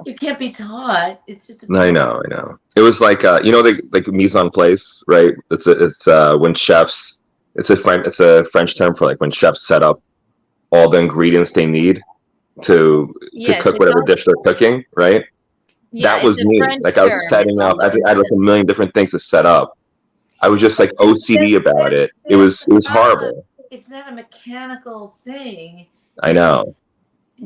You can't be taught. It's just. I know. It was like like mise en place, right? It's when chefs. It's a French term for like when chefs set up all the ingredients they need to cook whatever dish they're cooking, right? Yeah, that was me. French Like I was setting up. I had like a million different things to set up. I was just like OCD about it. It was horrible. It's not a mechanical thing. I know.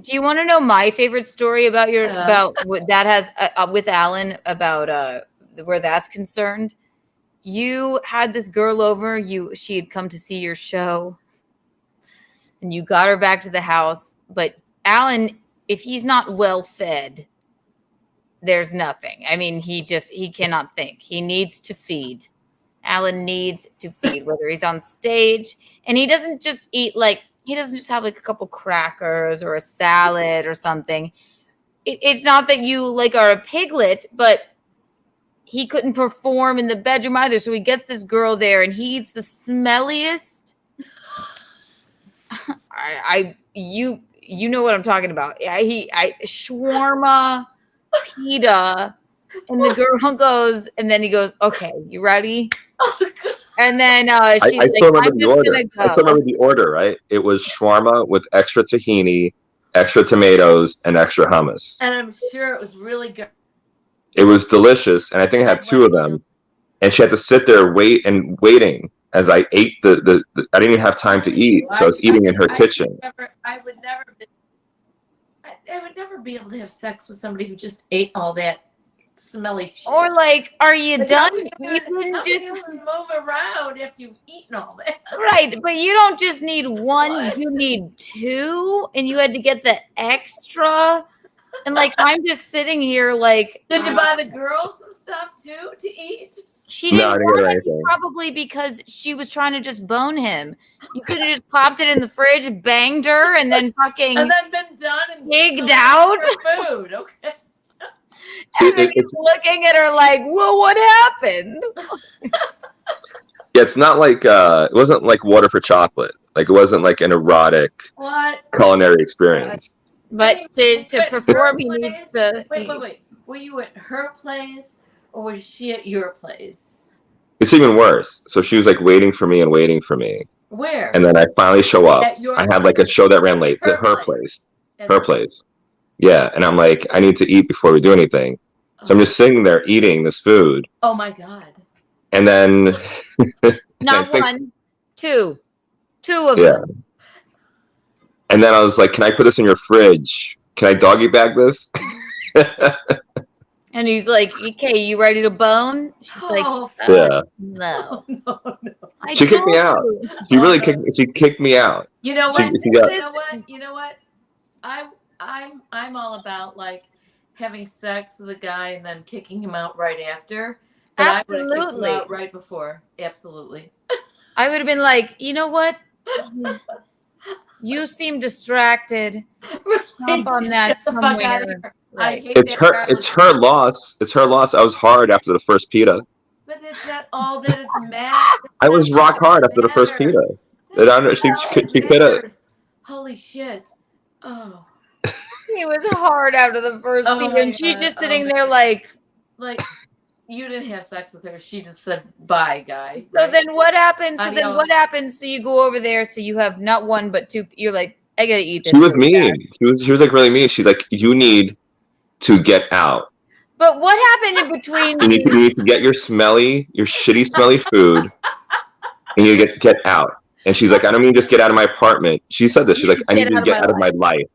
Do you want to know my favorite story about what that has with Alan about where that's concerned? You had this girl over. She had come to see your show, and you got her back to the house. But Alan, if he's not well fed, there's nothing. I mean, he cannot think. He needs to feed. Alan needs to feed, whether he's on stage, and he doesn't just eat he doesn't just have like a couple crackers or a salad or something. It's not that you are a piglet, but he couldn't perform in the bedroom either. So he gets this girl there and he eats the smelliest. You know what I'm talking about. Shawarma, pita, and the girl goes, and then he goes, "Okay, you ready?" Oh, God. And then she's I still remember the order. I still remember the order, right? It was shawarma with extra tahini, extra tomatoes, and extra hummus. And I'm sure it was really good. It was delicious, and I think I had 2 of them. And she had to sit there waiting as I ate the I didn't even have time to eat, so I was eating in her kitchen. I would never be able to have sex with somebody who just ate all that smelly shit. Or like, are you But done? how You can didn't just you move around if you've eaten all that. right, but you don't just need one, you need 2, and you had to get the extra. And like, I'm just sitting here like, Did you buy the girls some stuff too to eat? she No, didn't I didn't get want it, anything. probably because she was trying to just bone him. You could have just popped it in the fridge, banged her, and then fucking And then been done and gigged out. for food. Okay. And then he's looking at her like, well, what happened? Yeah, it's not like it wasn't like water for chocolate. Like it wasn't like an erotic culinary experience. But to perform, he needs to. Wait. Were you at her place or was she at your place? It's even worse. So she was like waiting for me. Where? And then I finally show up. At your I had like a show that ran late to her place. Her place. Yeah. And I'm like, I need to eat before we do anything. So I'm just sitting there eating this food. Oh my God. And then Not one, 2. 2 of yeah. them. And then I was like, can I put this in your fridge? Can I doggy bag this? And he's like, okay, you ready to bone? She's like, yeah. No. No. She kicked me out. She really kicked me out. You know what? She You know what? I'm all about like having sex with a guy and then kicking him out right after. But I would have kicked him out right before. Absolutely. I would have been like, you know what? You seem distracted. Jump on that somewhere. Right. It's her loss. It's her loss. I was hard after the first pita. But it's not all that it's mad. I was rock hard after the first pita. She could have. Holy shit. Oh. He was hard after the first pita, and she's just sitting there like you didn't have sex with her. She just said bye, guy. So then what happens? So you go over there. So you have not 1 but 2. You're like, I gotta eat this. She was mean. She was like really mean. She's like, you need to get out. But what happened in between? You need to get your shitty, smelly food, and you get out. And she's like, I don't mean just get out of my apartment. She said this. She's like, I need to get out of my life.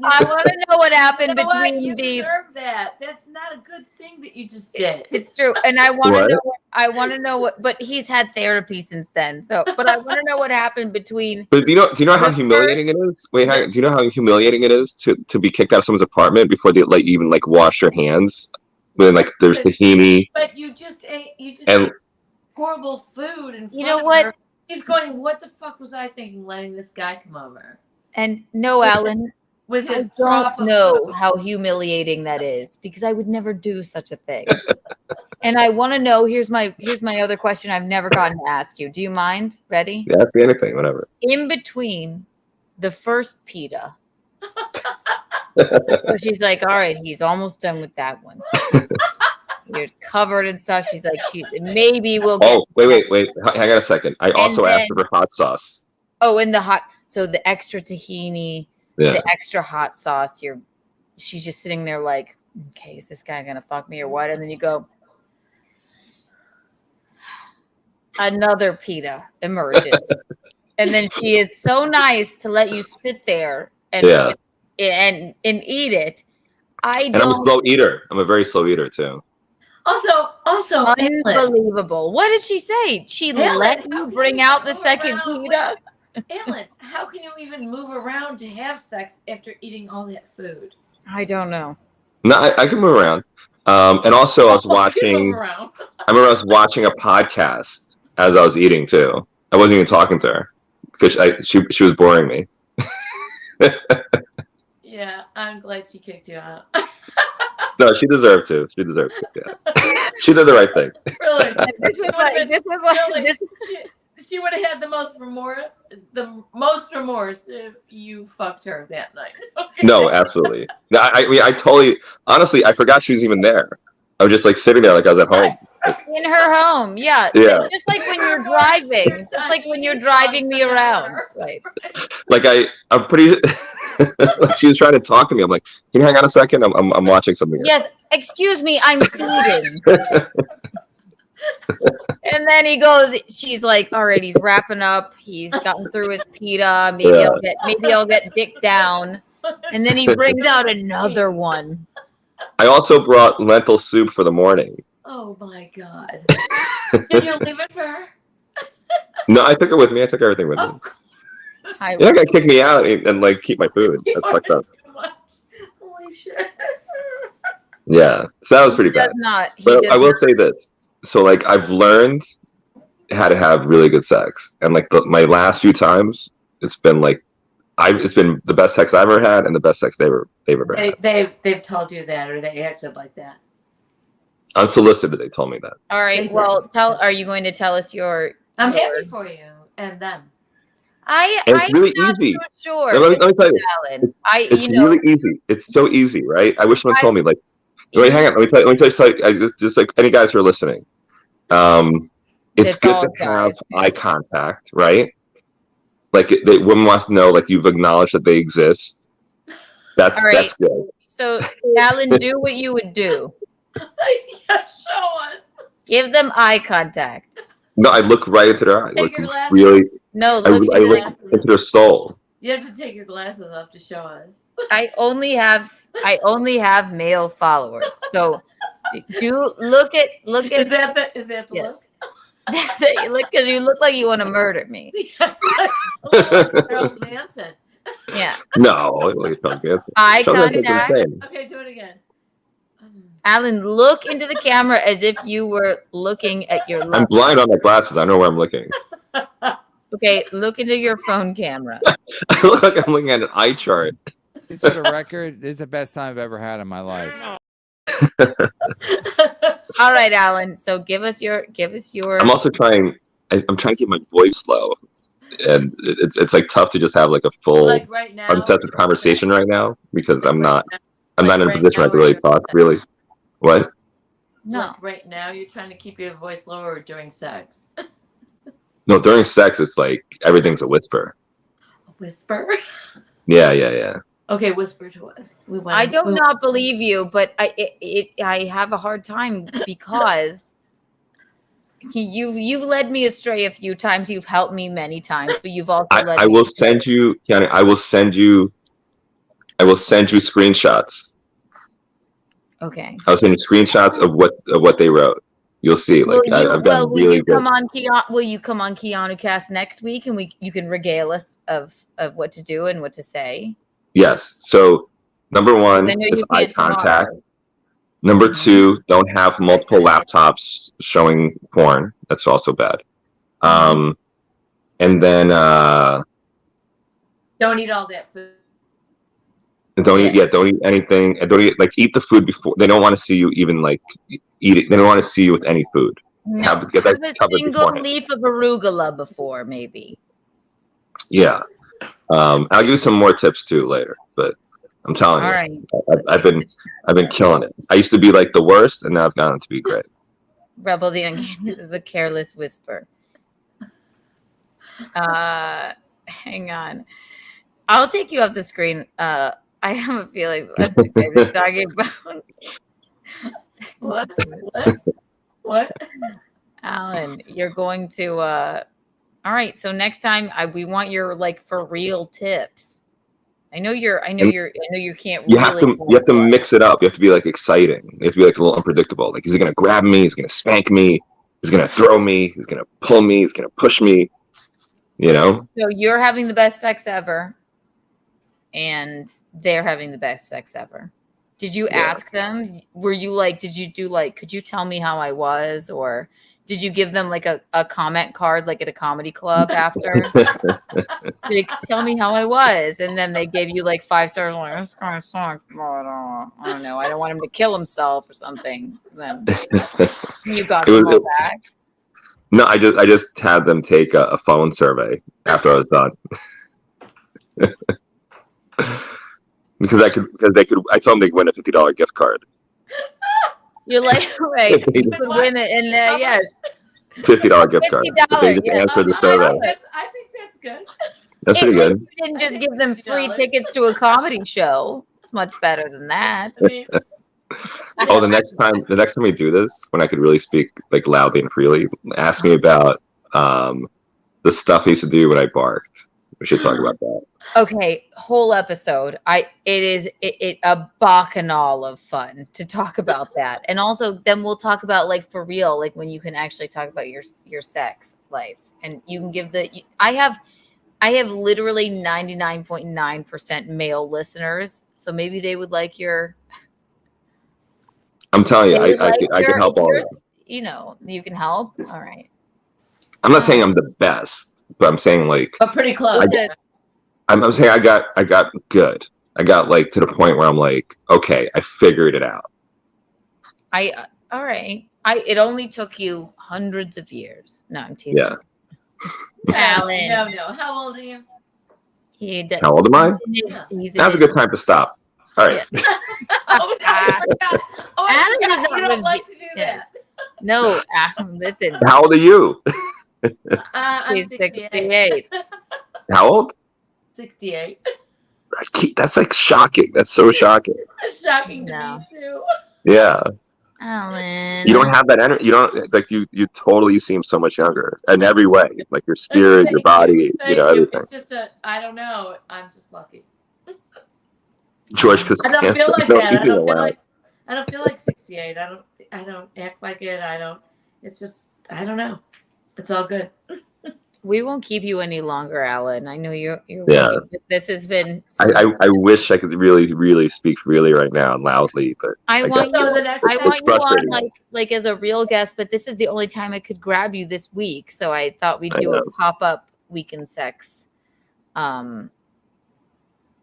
I want to know what happened between you deserve that. That's not a good thing that you just did. It's true, and I want to know. I want to know what. But he's had therapy since then. So, but I want to know what happened between. But do you know how humiliating it is? Wait, do you know how humiliating it is to be kicked out of someone's apartment before they even wash your hands? When there's tahini. But you just ate horrible food and you know what? Her. She's going, what the fuck was I thinking letting this guy come over? And no, Alan. With his I don't know how humiliating that is because I would never do such a thing. And I want to know. Here's my other question. I've never gotten to ask you. Do you mind? Ready? Yeah, ask me anything, whatever. In between the first pita, so she's like, "All right, he's almost done with that one. You're covered and stuff." She's like, "Maybe we'll get." Oh, wait. Hang on a second. I also asked for hot sauce. Oh, in the hot. So the extra tahini. Yeah. The extra hot sauce. She's just sitting there like, okay, is this guy gonna fuck me or what? And then you go, another pita emerges, and then she is so nice to let you sit there and eat it. I'm a slow eater. I'm a very slow eater too. Also, unbelievable. What did she say? She let you bring out the second pita. Alan, how can you even move around to have sex after eating all that food? I don't know. No, I can move around. And also, I was watching. I remember I was watching a podcast as I was eating too. I wasn't even talking to her because she was boring me. Yeah, I'm glad she kicked you out. No, she deserved to. She deserved to. Yeah. She did the right thing. Really? This she would have had the most remorse if you fucked her that night. Okay. No, absolutely. No, I totally. Honestly, I forgot she was even there. I was just sitting there like I was at home. In her home, yeah. Just like when you're driving. Just like when you're driving me around. Right. I'm pretty. Like, she was trying to talk to me. I'm like, can you hang on a second? I'm watching something. Yes, excuse me, I'm feeding. And then he goes, she's like, all right, he's wrapping up. He's gotten through his pita. Maybe I'll get dick down. And then he brings out another one. I also brought lentil soup for the morning. Oh my God. Did you leave it for her? No, I took it with me. I took everything with me. Of course. You're not gonna kick me out and like keep my food. That's fucked up. Holy shit. Yeah, so that was pretty bad. But I will say this. So like I've learned how to have really good sex, and like my last few times, it's been like it's been the best sex I've ever had and the best sex they've ever had. They've told you that, or they acted like that. Unsolicited, they told me that. All right. Well, are you going to tell us your? I'm happy for you and them. It's really easy. So sure. Let me tell you this. It's really easy. It's so easy, right? I wish someone told me. Like, wait, hang on. Let me tell you. Just like any guys who are listening, it's good to have eye contact, right? Like, women wants to know, like, you've acknowledged that they exist. That's good. So, Alan, do what you would do. Yeah, show us. Give them eye contact. No, I look right into their eyes. Like, I look into their soul. You have to take your glasses off to show us. I only have male followers. So do look at Is that the look? That's it. Look, because you look like you want to murder me. Charles Manson. Yeah. No, like Charles Manson. Eye contact. Okay, do it again. Alan, look into the camera as if you were looking at your lover. I'm blind on my glasses. I know where I'm looking. Okay, look into your phone camera. I look like I'm looking at an eye chart. It's for the record. This is the best time I've ever had in my life. All right, Alan. So give us your. I'm also trying. I'm trying to keep my voice low, and it's like tough to just have like a full uncensored conversation right now because I'm not in a position where I can really talk. Really, what? No. Like right now, you're trying to keep your voice lower during sex. No, during sex, it's like everything's a whisper. A whisper? Yeah. Okay, whisper to us. I do not believe you, but I have a hard time because you've led me astray a few times. You've helped me many times, but you've also led me. I will send you, Kiani. I will send you screenshots. Okay. I'll send you screenshots of what they wrote. You'll see. Like I've done really good. Will you come on Keanu Cast next week and you can regale us of what to do and what to say? Yes. So number one is eye contact. Number two, don't have multiple laptops showing porn. That's also bad. And then don't eat all that food. Don't eat anything. And don't eat the food before. They don't want to see you even like eat it. They don't want to see you with any food. No, have a single leaf of arugula before, maybe. Yeah. I'll give you some more tips too later, but I'm telling you, right. I've been killing it. I used to be like the worst, and now I've gotten to be great. Rebel the Uncanny is a careless whisper. Hang on, I'll take you off the screen. I have a feeling that's the guy that's talking about. What? Alan, you're going to. All right, so next time we want your like for real tips. I know you can't. You have to mix it up. You have to be like exciting. You have to be like a little unpredictable. Like, is he gonna grab me? He's gonna spank me. He's gonna throw me. He's gonna pull me. He's gonna push me. You know. So you're having the best sex ever, and they're having the best sex ever. Did you ask them? Were you like? Did you do like? Could you tell me how I was, or did you give them like a comment card like at a comedy club after? Like, tell me how I was. And then they gave you like 5 stars. Like, this kind of sucks, but I don't know. I don't want him to kill himself or something. So then you got them all back. No, I just had them take a phone survey after I was done. because I told them they could win a $50 gift card. You're like, right, you could win it, and yes, $50 gift card. If they just answer the survey. I think that's good. That's pretty If good. you didn't just give them free tickets to a comedy show, it's much better than that. Oh, the next time we do this, when I could really speak like loudly and freely, ask me about the stuff I used to do when I barked. We should talk about that. Okay, whole episode. It is a bacchanal of fun to talk about that, and also then we'll talk about like for real, like when you can actually talk about your sex life, and you can give I have literally 99.9% male listeners, so maybe they would like your. I'm telling you, I can help all of them. them. You know, you can help. All right. I'm not saying I'm the best, but I'm saying like But pretty close. I'm saying I got good. I got like to the point where I'm like, okay, I figured it out. All right. It only took you hundreds of years. No, I'm teasing. Yeah. Alan. No. How old are you? How old am I? Now's a good time to stop. All right. Yeah. I forgot. Alan does not you don't like to do that. No, listen. How old are you? I'm She's 68. How old? 68. That's like shocking. That's so shocking. It's shocking to me too. Yeah. Alan. You don't have that energy. You don't like you totally seem so much younger in every way. Like your spirit, your body, Thank everything. It's just I don't know. I'm just lucky. George, because I don't feel like that. I don't feel like 68. I don't act like it. It's just I don't know. It's all good. We won't keep you any longer, Alan. I know you're Yeah. This has been. I wish I could really speak freely right now and loudly, but I want you on frustrating. like as a real guest, but this is the only time I could grab you this week, so I thought we'd do a pop up weekend sex, and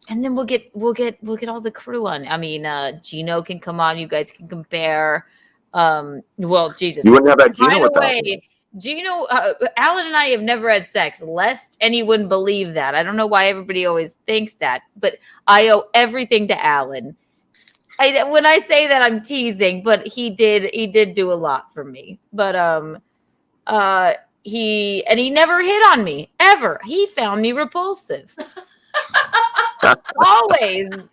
then we'll get all the crew on. I mean, Gino can come on. You guys can compare. Well, Jesus, you wouldn't have that Gino by the without way. me. Gino, Alan and I have never had sex, lest anyone believe that. I don't know why everybody always thinks that, but I owe everything to Alan. When I say that, I'm teasing, but he did do a lot for me. But he never hit on me ever. He found me repulsive, always, and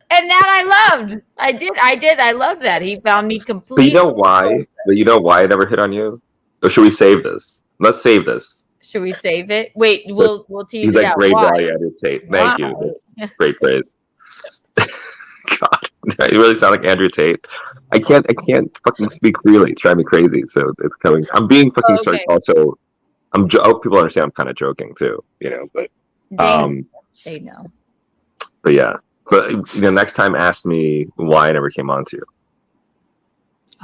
that I loved. I did. I loved that. He found me completely. But you know why? But you know why I never hit on you? Or should we save this? Let's save this. Should we save it? Wait, we'll tease He's it like out. great Why? value added Tate. Thank you. That's great praise. God, you really sound like Andrew Tate. I can't fucking speak freely. It's driving me crazy. So it's coming. I'm being fucking Okay. also. People understand I'm kind of joking too, but they know. But yeah. But next time ask me why I never came on to you.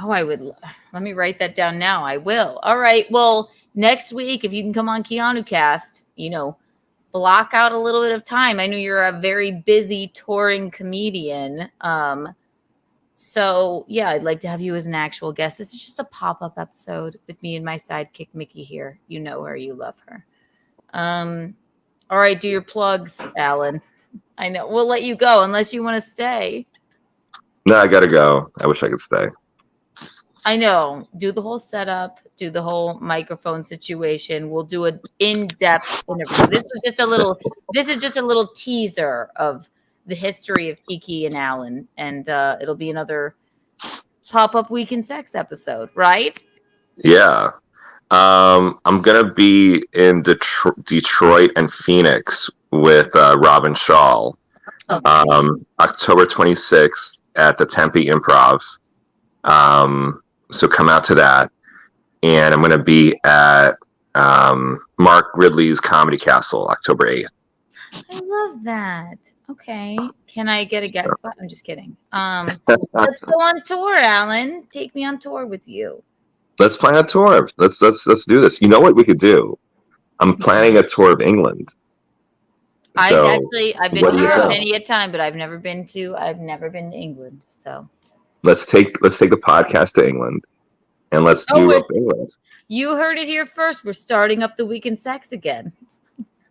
Oh, I would. Let me write that down now. I will. All right. Well, next week, if you can come on Keanu Cast, block out a little bit of time. I know you're a very busy touring comedian. So yeah, I'd like to have you as an actual guest. This is just a pop-up episode with me and my sidekick, Mickey here. You know her. You love her. All right. Do your plugs, Alan. I know. We'll let you go unless you want to stay. No, I got to go. I wish I could stay. I know. Do the whole setup. Do the whole microphone situation. We'll do an in-depth interview. This is just a little teaser of the history of Kiki and Alan, and it'll be another pop-up weekend sex episode, right? Yeah. I'm gonna be in Detroit and Phoenix with Robin Shaw. October 26th at the Tempe Improv. So come out to that. And I'm going to be at Mark Ridley's Comedy Castle, October 8th. I love that. Okay. Can I get a guest spot? I'm just kidding. Let's go on tour, Alan. Take me on tour with you. Let's plan a tour. Let's do this. You know what we could do? I'm planning a tour of England. So, I've been here many a time, but I've never been to England. So let's take the podcast to England, and let's do up England. You heard it here first. We're starting up the weekend sex again.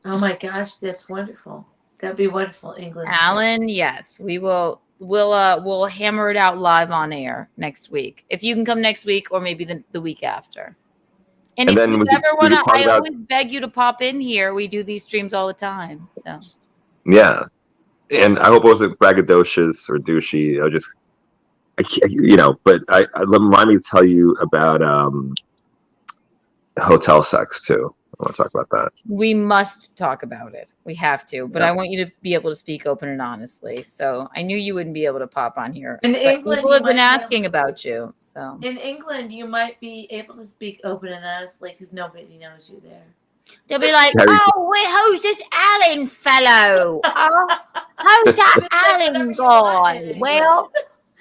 Oh my gosh, that's wonderful. That'd be wonderful, England. Alan, yes, we will. We'll hammer it out live on air next week. If you can come next week, or maybe the week after. And if then you we could- ever we want could to, talk I about- always beg you to pop in here. We do these streams all the time. So Yeah, and I hope it wasn't braggadocious or douchey. I can't, but remind me to tell you about hotel sex too. I want to talk about that. we must talk about it. We have to. But I want you to be able to speak open and honestly. So I knew you wouldn't be able to pop on here. In but England, people you have been might be asking able to- about you. So In England, you might be able to speak open and honestly because nobody knows you there. they'll be like, Harry- "Oh, who's this Alan fellow? Oh, who's that Alan guy? Well,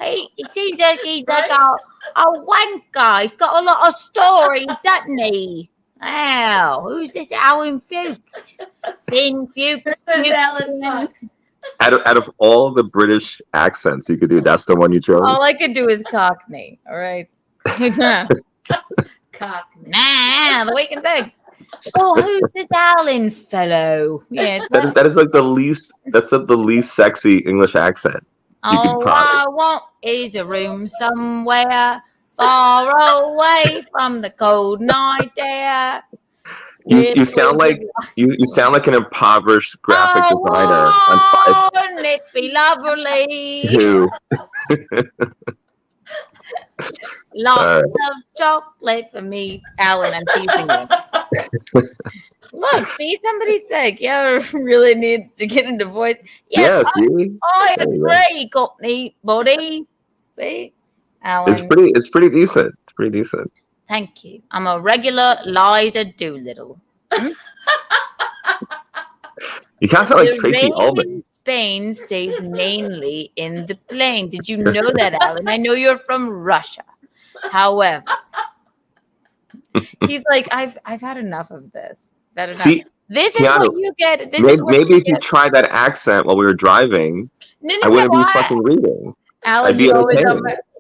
he seems like he's like a wanker. He's got a lot of stories, doesn't he? Wow, who's this Alan Fuchs? Ben Fuchs. This is Alan Fox. Out of all the British accents you could do, that's the one you chose. All I could do is Cockney. All right. Cockney. Nah, the weekend thing. Oh, who's this Alan fellow? Yeah. That is like the least. That's the least sexy English accent. You can All probably- I want is a room somewhere far away from the cold night air. You sound like you sound like an impoverished graphic designer on Wouldn't it be lovely? Who? Lots of chocolate for me. Alan, I'm teasing you. Look, see, somebody said, yeah, really needs to get into voice. Yes, see? I There you go. agree, Cockney buddy. See? Alan, It's pretty decent. It's pretty decent. thank you. I'm a regular Liza Doolittle. You kind of sound like The Tracy rain Ullman. in Spain stays mainly in the plain. Did you know that, Alan? I know you're from Russia. However, he's like, I've had enough of this. Had enough. See, This is Keanu, what you get. This is what maybe you if you get. tried that accent while we were driving, I wouldn't be fucking reading. Alan, I'd be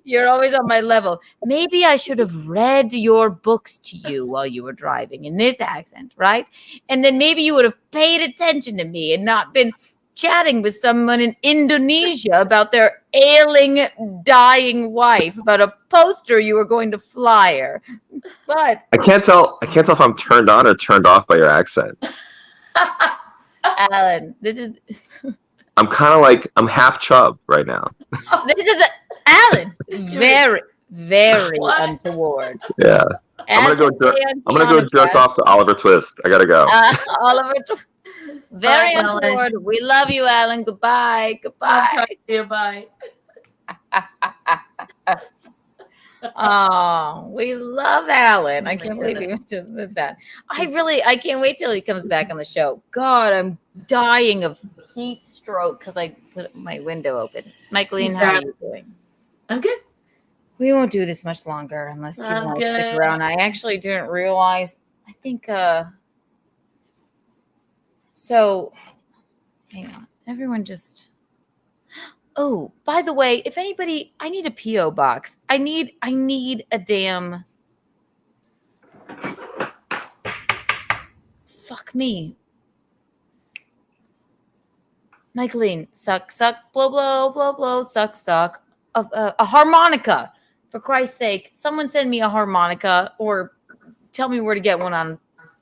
you're always on my level. Maybe I should have read your books to you while you were driving in this accent, right? And then maybe you would have paid attention to me and not been chatting with someone in Indonesia about their ailing, dying wife, about a poster you were going to flyer. But I can't tell if I'm turned on or turned off by your accent. Alan, this is I'm kind of like I'm half chub right now. Alan. Very, very untoward. Yeah. I'm gonna go jerk off to Oliver Twist. I gotta go. Oliver, very Bye, Alan. untoward. We love you, Alan. Goodbye. I'll Goodbye. try to say bye. Oh, we love Alan. I can't believe he just did that. I can't wait till he comes back on the show. God, I'm dying of heat stroke because I put my window open. Michaeline, how are you doing? I'm good. We won't do this much longer unless you I'm want to stick good. around. I actually didn't realize. I think so hang on. Everyone just Oh, by the way, if anybody I need a PO box. I need a damn fuck me. Michaeline, suck, blow, blow, blow, blow, suck. A harmonica. For Christ's sake, someone send me a harmonica or tell me where to get one on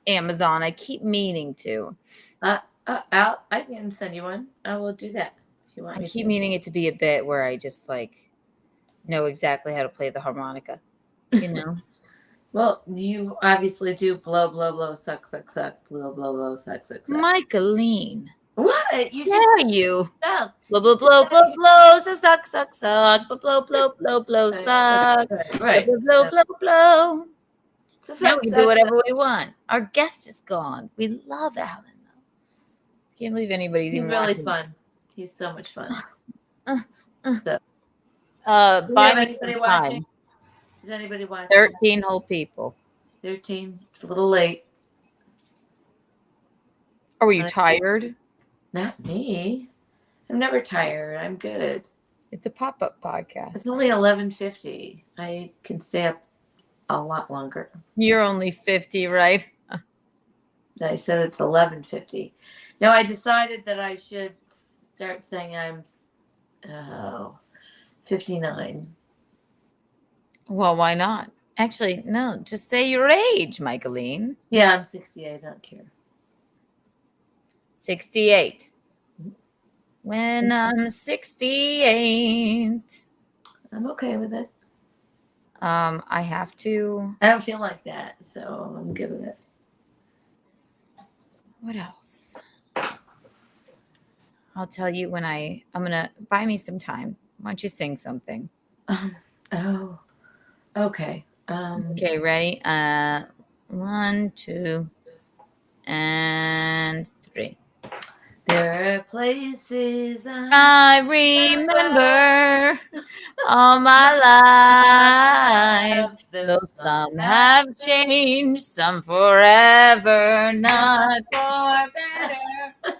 Amazon. I keep meaning to. I can send you one. I will do that if you want I me keep to. meaning it to be a bit where I just like know exactly how to play the harmonica. You know? Well, you obviously do blow, blow, blow, suck, blow, blow, blow, suck. Michaeline. What? You Dare just you? no. Blow, blow, blow, blow, blow, suck. Blow, blow, blow, blow, blow, suck. Right. Blow, blow, blow. So Now we can do whatever we want. Our guest is gone. We love Alan, though. Can't believe anybody's He's even really watching. fun. He's so much fun. Uh, So, Buy do we have me anybody some watching? time. Is anybody watching? 13 whole people. 13. It's a little late. Are you tired? Not me. I'm never tired. I'm good. It's a pop-up podcast. It's only 11:50. I can stay up a lot longer. You're only 50, right? I said it's 11:50. No, I decided that I should start saying I'm 59. Well, why not? Actually, no, just say your age, Michaeline. Yeah, I'm 68. I don't care. 68. When I'm 68. I'm okay with it. I have to. I don't feel like that, so I'm good with it. What else? I'll tell you when I'm gonna buy me some time. Why don't you sing something? Oh, okay. Okay, ready? 1, 2, and 3. There are places I remember all my life, though some have changed, some forever, not for better.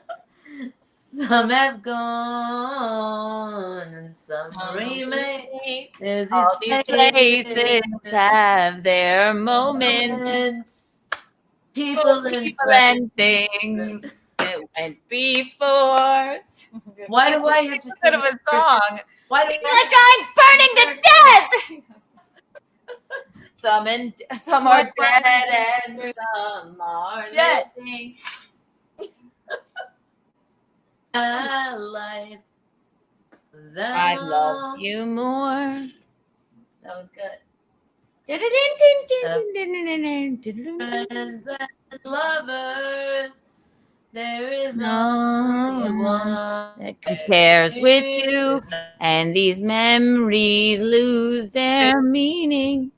Some have gone and some remain. There's All these places have their moments, people and things that went before. Why do I have to Bit sing of a song? Why do Like I'm burning to death. Some are dead and some are living. I life I loved you more. That was good. Friends and lovers, there is No only one one that compares with you, and these memories lose their meaning.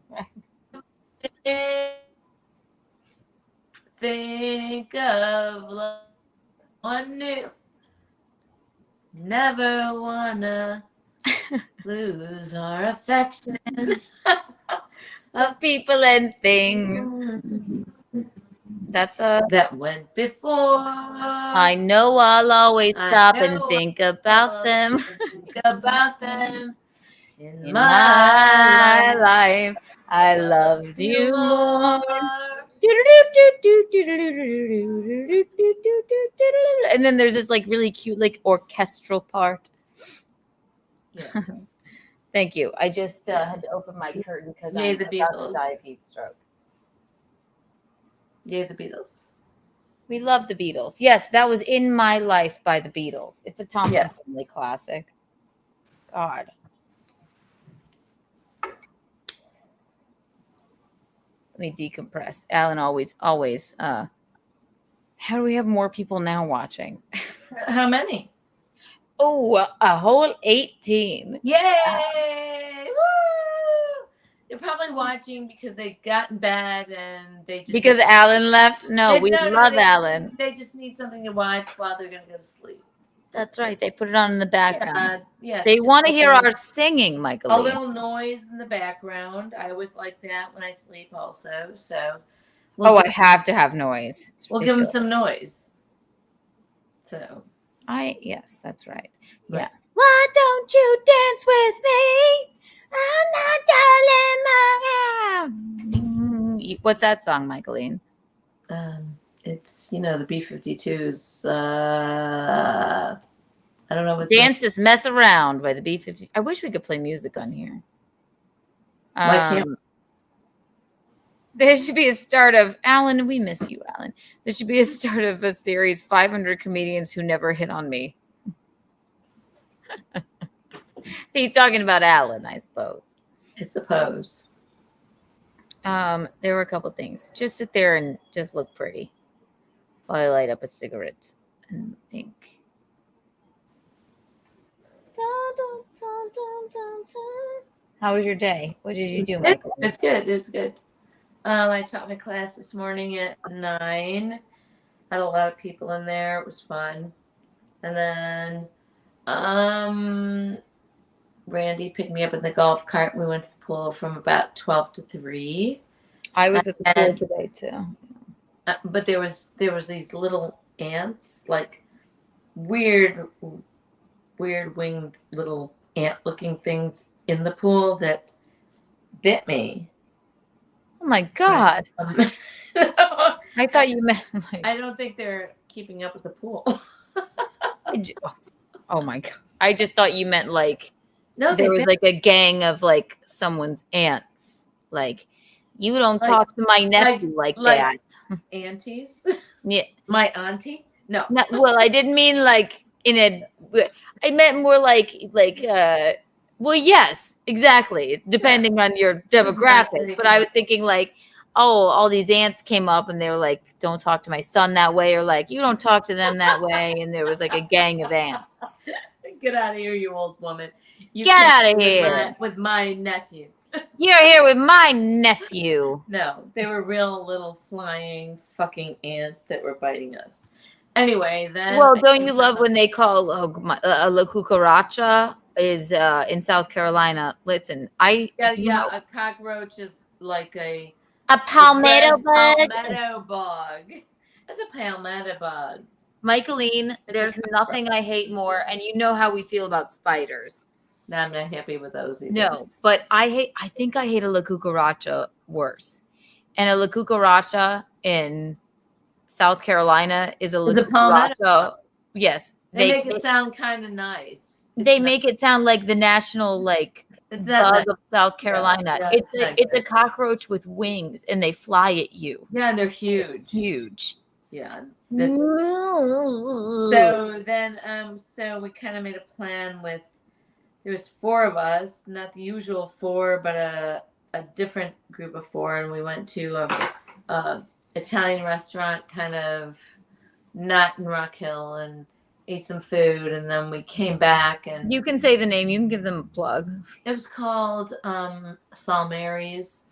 Think of love one new. Never wanna lose our affection Of people and things. That's that went before. I know I'll always stop and think about them. Think about them in In my life. life, I loved you more. And then there's this like really cute like orchestral part. Yes. Thank you. I just had to open my curtain because Yay, I'm the about to Beatles. die of heat stroke. Yay, the Beatles. We love the Beatles. Yes, that was In My Life by the Beatles. It's a Thompson Family classic. God. Let me decompress. Alan always. How do we have more people now watching? How many? Oh, a whole 18. Yay! Woo! They're probably watching because they got bad and they just Because Alan left? No, we love Alan. They just need something to watch while they're gonna go to sleep. That's right. They put it on in the background. Yeah. They just want to a hear little- our singing, Michael. A little noise in the background. I always like that when I sleep also. So I have to have noise. We'll give them some noise. So yes, that's right. Yeah. Why don't you dance with me? I'm not darling my What's that song, Michaeline? it's the B-52s. I don't know what Dance This Mess Around by the B-50. I wish we could play music on here. Why can't There should be a start of Alan. We miss you, Alan. There should be a start of a series 500 comedians who never hit on me. He's talking about Alan, I suppose. There were a couple things. Just sit there and just look pretty while I light up a cigarette and think. How was your day? What did you do, Michael? It's good. It's good. I taught my class this morning at 9. Had a lot of people in there. It was fun. And then Randy picked me up in the golf cart. We went to the pool from about 12 to 3. I was at the pool today too. But there was these little ants, like weird winged little ant-looking things in the pool that bit me. Oh my God. I thought you meant I don't think they're keeping up with the pool. Oh my God. I just thought you meant like No, there was like a gang of like someone's ants. Like You don't talk to my nephew like that. Aunties? Yeah. My auntie? No. Well, I didn't mean like in a. I meant more like. Well, yes, exactly. Depending on your demographic, but I was thinking like, oh, all these aunts came up and they were like, "Don't talk to my son that way," or like, "You don't talk to them that way," and there was like a gang of aunts. Get out of here, you old woman. You Get can't out of with here. with my nephew. You're here with my nephew. No, they were real little flying fucking ants that were biting us. Anyway, then. Well, don't you love when they call La Cucaracha is in South Carolina? Listen, A cockroach is like a palmetto bug. Palmetto bug. That's a palmetto bug. Michaeline, there's nothing I hate more, and you know how we feel about spiders. No, I'm not happy with those either. No, but I think I hate a La Cucaracha worse. And a La Cucaracha in South Carolina is a La Cucaracha. Yes. They make it sound kind of nice. They make it sound like the national bug of South Carolina. Yeah, it's a cockroach with wings, and they fly at you. Yeah, and they're huge. Huge. Yeah. So then, so we kind of made a plan with. There was 4 of us, not the usual 4, but a different group of 4, and we went to a Italian restaurant, kind of not in Rock Hill, and ate some food, and then we came back. And you can say the name. You can give them a plug. It was called Salmeri's,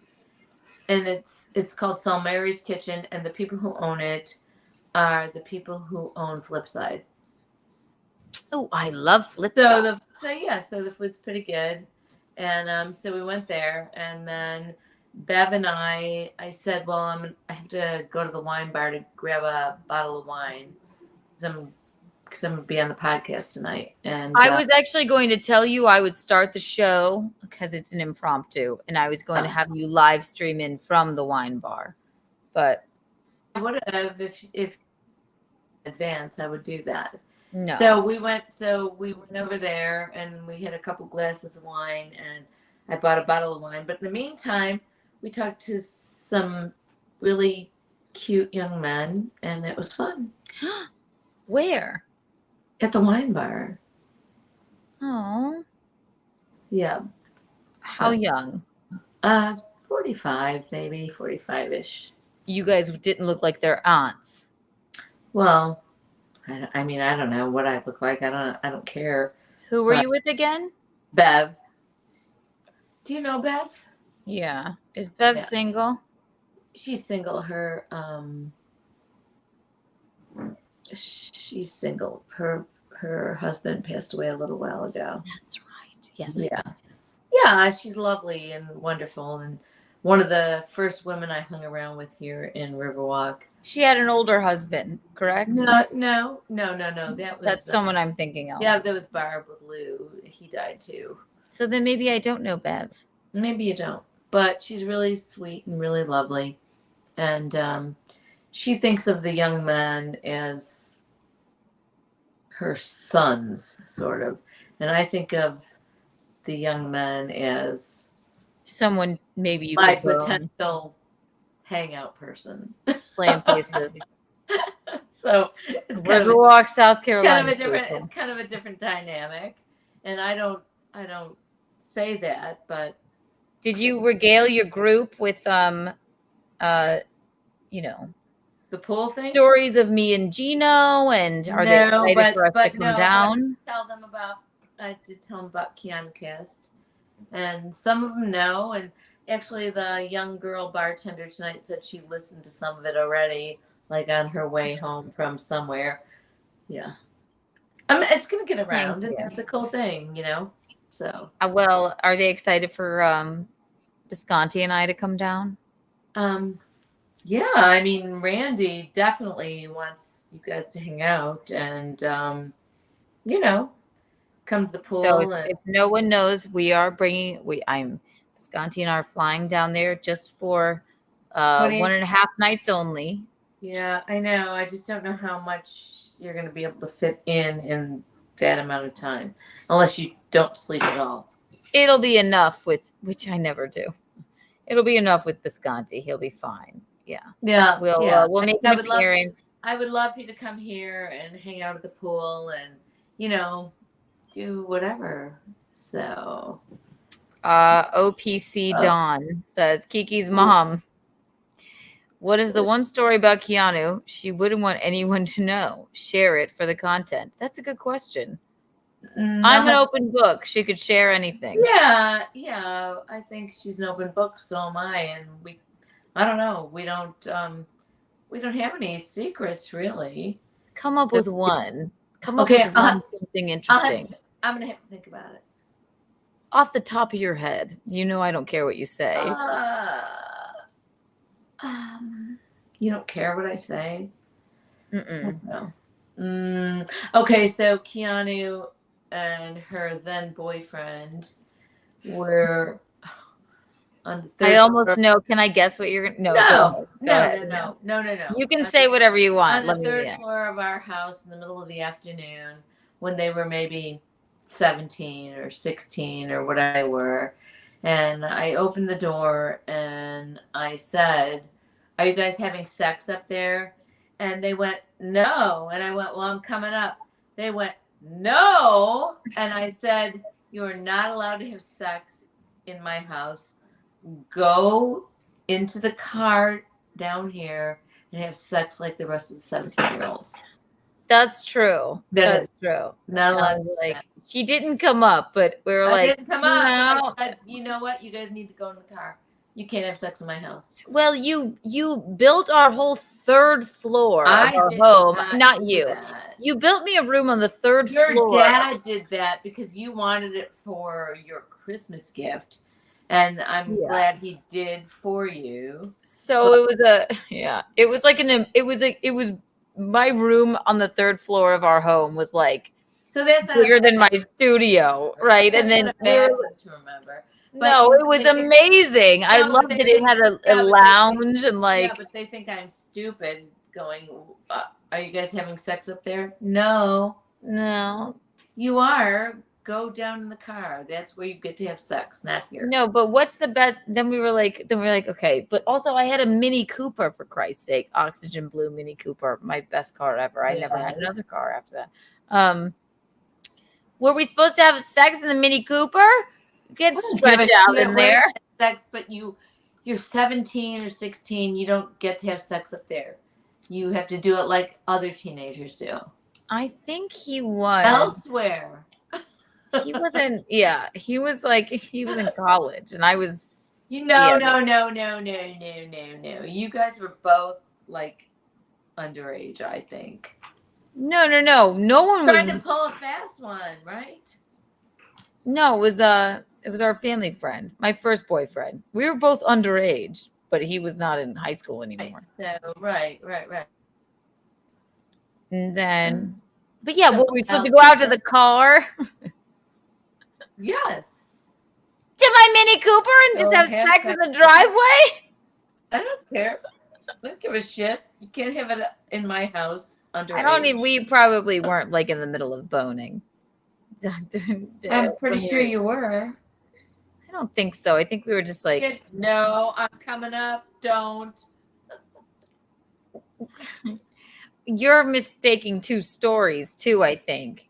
and it's called Salmeri's Kitchen, and the people who own it are the people who own Flipside. Oh, I love Flipside. So the food's pretty good, and so we went there, and then Bev and I said, well, I have to go to the wine bar to grab a bottle of wine, because I'm going to be on the podcast tonight. And I was actually going to tell you I would start the show because it's an impromptu, and I was going to have you live stream in from the wine bar, but I would have if in advance I would do that. No. So we went over there, and we had a couple glasses of wine, and I bought a bottle of wine. But in the meantime, we talked to some really cute young men, and it was fun. Where? At the wine bar. Oh. Yeah. How young? 45, maybe 45-ish. You guys didn't look like their aunts. Well, I mean, I don't know what I look like. I don't care. Who were you with again? Bev. Do you know Bev? Yeah. Is Bev single? She's single. She's single. Her husband passed away a little while ago. That's right. Yes. Yeah. Yeah, she's lovely and wonderful, and one of the first women I hung around with here in Riverwalk. She had an older husband, correct? No. That's someone I'm thinking of. Yeah, that was Barb with Lou. He died too. So then maybe I don't know Bev. Maybe you don't. But she's really sweet and really lovely. And she thinks of the young man as her sons, sort of. And I think of the young man as someone maybe you my could potential hangout person. Playing places. So it's Riverwalk, South Carolina. It's kind of a different dynamic. And I don't say that, but did you regale your group with the pool thing? Stories of me and Gino, and are they excited for us to come down? I did tell them about Keanu Cast. And some of them know, and actually the young girl bartender tonight said she listened to some of it already, like on her way home from somewhere. Yeah. It's going to get around, and that's a cool thing, So. Well, are they excited for Visconti and I to come down? Yeah, I mean, Randy definitely wants you guys to hang out and, come to the pool. So if no one knows, Visconti and I are flying down there just for 1.5 nights only. Yeah, I know. I just don't know how much you're going to be able to fit in that amount of time, unless you don't sleep at all. It'll be enough which I never do. It'll be enough with Bisconti. He'll be fine. Yeah. Yeah. We'll make I an would love. appearance. I would love for you to come here and hang out at the pool and, you know, do whatever. So. OPC Dawn says Kiki's mom. What is the one story about Keanu she wouldn't want anyone to know? Share it for the content. That's a good question. I'm an open book. She could share anything. Yeah. I think she's an open book. So am I. And I don't know. We don't have any secrets really. Come up with one. Come up with something interesting. I'm gonna have to think about it. Off the top of your head, you know I don't care what you say. You don't care what I say? Mm-mm. No. Okay, so Keanu and her then boyfriend were on the third I almost floor. know. Can I guess what you're gonna? No. No. You can say whatever you want. On the third floor of our house in the middle of the afternoon, when they were maybe 17 or 16 or whatever they were, and I opened the door and I said, "Are you guys having sex up there?" And they went, "No." And I went, "Well, I'm coming up." They went, "No." And I said, "You are not allowed to have sex in my house. Go into the car down here and have sex like the rest of the 17-year-olds." That's true. That's true. Not allowed. Like she didn't come up, but we were I like, didn't come up. no. I said, "You know what? You guys need to go in the car. You can't have sex in my house." Well, you built our whole third floor of our did home. Not do you. that. You built me a room on the third Your floor. dad did that because you wanted it for your Christmas gift, and I'm glad he did for you. So it was it was my room on the third floor of our home was like So that's not bigger than my studio, right? That's And then not a bad thing to remember. But no, it was amazing. I No, but loved they that it think- had a yeah, but they lounge and like yeah, but they think I'm stupid. Going, are you guys having sex up there? No, you are. Go down in the car. That's where you get to have sex, not here. no, but what's the best? Then we were like, okay. But also, I had a Mini Cooper for Christ's sake, oxygen blue Mini Cooper, my best car ever. I never had another car after that. Were we supposed to have sex in the Mini Cooper? You can't stretch out in there. Sex, but you're 17 or 16. You don't get to have sex up there. You have to do it like other teenagers do. I think he was elsewhere. He wasn't. Yeah, he was in college, and I was. No. You guys were both like underage, I think. No. No one was trying to pull a fast one, right? No, it was our family friend, my first boyfriend. We were both underage, but he was not in high school anymore. So right. And then, but yeah, what were we supposed to go out to the car? Yes. To my Mini Cooper and just have sex in the driveway? I don't care. I don't give a shit. You can't have it in my house underage. We probably weren't like in the middle of boning. I'm pretty sure you were. I don't think so. I think we were just like, no, I'm coming up. Don't. You're mistaking two stories too, I think.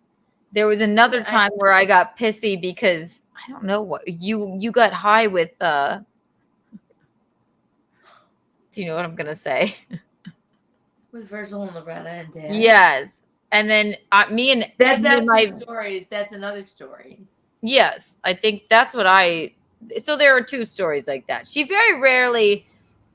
There was another time where I got pissy because I don't know what you got high with do you know what I'm gonna say? With Virgil and Loretta and Dad. Yes. And then that's not two stories. That's another story. Yes. I think that's what so there are two stories like that. She very rarely,